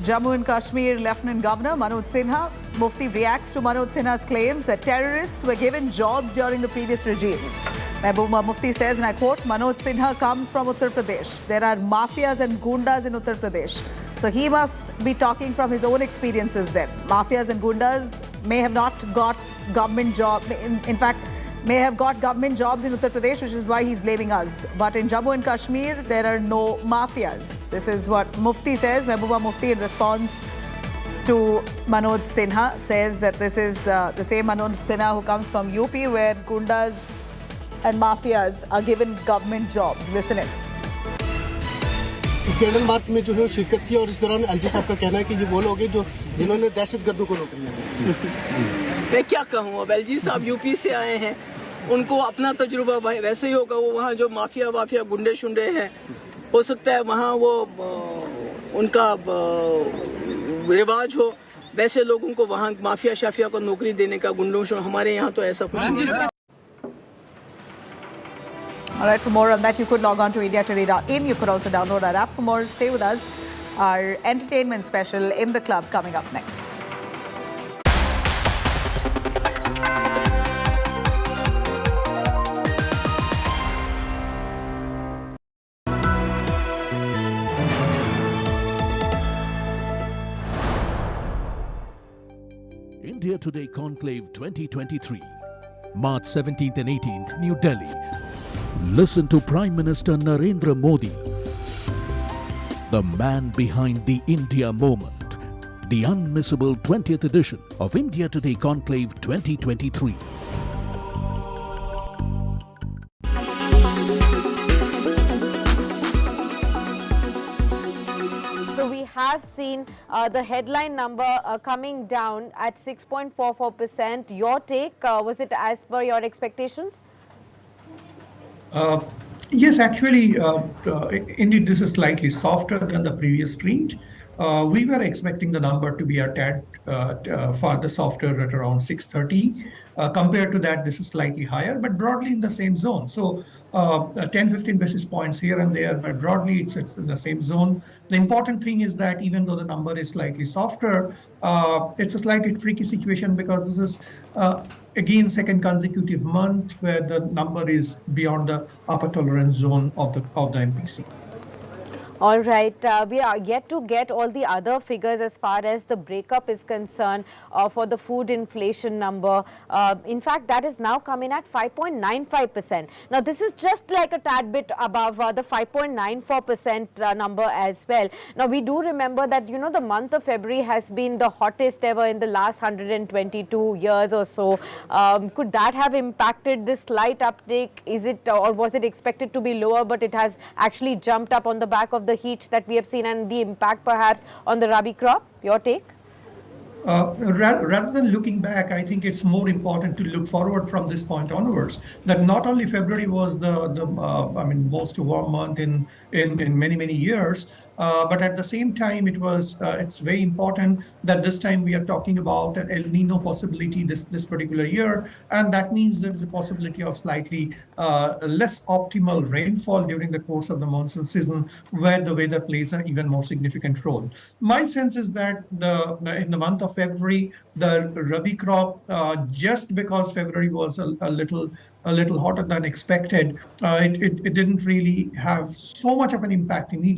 Jammu and Kashmir Lieutenant Governor Manoj Sinha. Mufti reacts to Manoj Sinha's claims that terrorists were given jobs during the previous regimes. Mehbooba Mufti says, and I quote, Manoj Sinha comes from Uttar Pradesh. There are mafias and gundas in Uttar Pradesh. So he must be talking from his own experiences then. Mafias and gundas may have not got government jobs. In fact, may have got government jobs in Uttar Pradesh, which is why he's blaming us. But in Jammu and Kashmir, there are no mafias. This is what Mufti says. Mehbooba Mufti, in response to Manoj Sinha, says that this is the same Manoj Sinha who comes from UP, where gundas and mafias are given government jobs. Listen in. Candle march में जो है शिरकत की और इस दौरान LG साहब का कहना है कि ये वो लोग हैं जो जिन्होंने दहशतगर्दों को नौकरियां दी। मैं क्या कहूँ, अब एलजी साहब यूपी से आए हैं, उनको अपना तजुर्बा वैसे ही होगा। वो वहाँ जो माफिया गुंडे शुंडे हैं, हो सकता है वहाँ वो उनका रिवाज हो, वैसे लोगों को वहाँ माफिया शाफिया को नौकरी देने का, गुंडों शो। हमारे यहाँ तो ऐसा कुछ नहीं। All right, for more on that, you could log on to IndiaToday.in. You could also download our app for more. Stay with us. Our entertainment special in the club coming up next. India Today Conclave 2023, March 17th and 18th, New Delhi. Listen to Prime Minister Narendra Modi, the man behind the India moment, the unmissable 20th edition of India Today Conclave 2023. So we have seen the headline number coming down at 6.44%. Your take, was it as per your expectations? Yes, actually, indeed, this is slightly softer than the previous range. We were expecting the number to be a tad further softer at around 630. Compared to that, this is slightly higher, but broadly in the same zone. So 10-15 basis points here and there, but broadly it's in the same zone. The important thing is that even though the number is slightly softer, it's a slightly tricky situation because this is again second consecutive month where the number is beyond the upper tolerance zone of the MPC. All right, we are yet to get all the other figures as far as the breakup is concerned for the food inflation number. In fact, that is now coming at 5.95%. Now, this is just like a tad bit above the 5.94% number as well. Now, we do remember that, you know, the month of February has been the hottest ever in the last 122 years or so. Could that have impacted this slight uptake? Is it, or was it expected to be lower, but it has actually jumped up on the back of the heat that we have seen and the impact perhaps on the rabi crop? Your take? Rather than looking back, I think it's more important to look forward from this point onwards. That not only February was the most warm month in many years, but at the same time it's very important that this time we are talking about an El Nino possibility this particular year, and that means there is a possibility of slightly less optimal rainfall during the course of the monsoon season, where the weather plays an even more significant role. My sense is that in the month of February, the rabi crop, just because February was a little hotter than expected, it didn't really have so much of an impact immediately.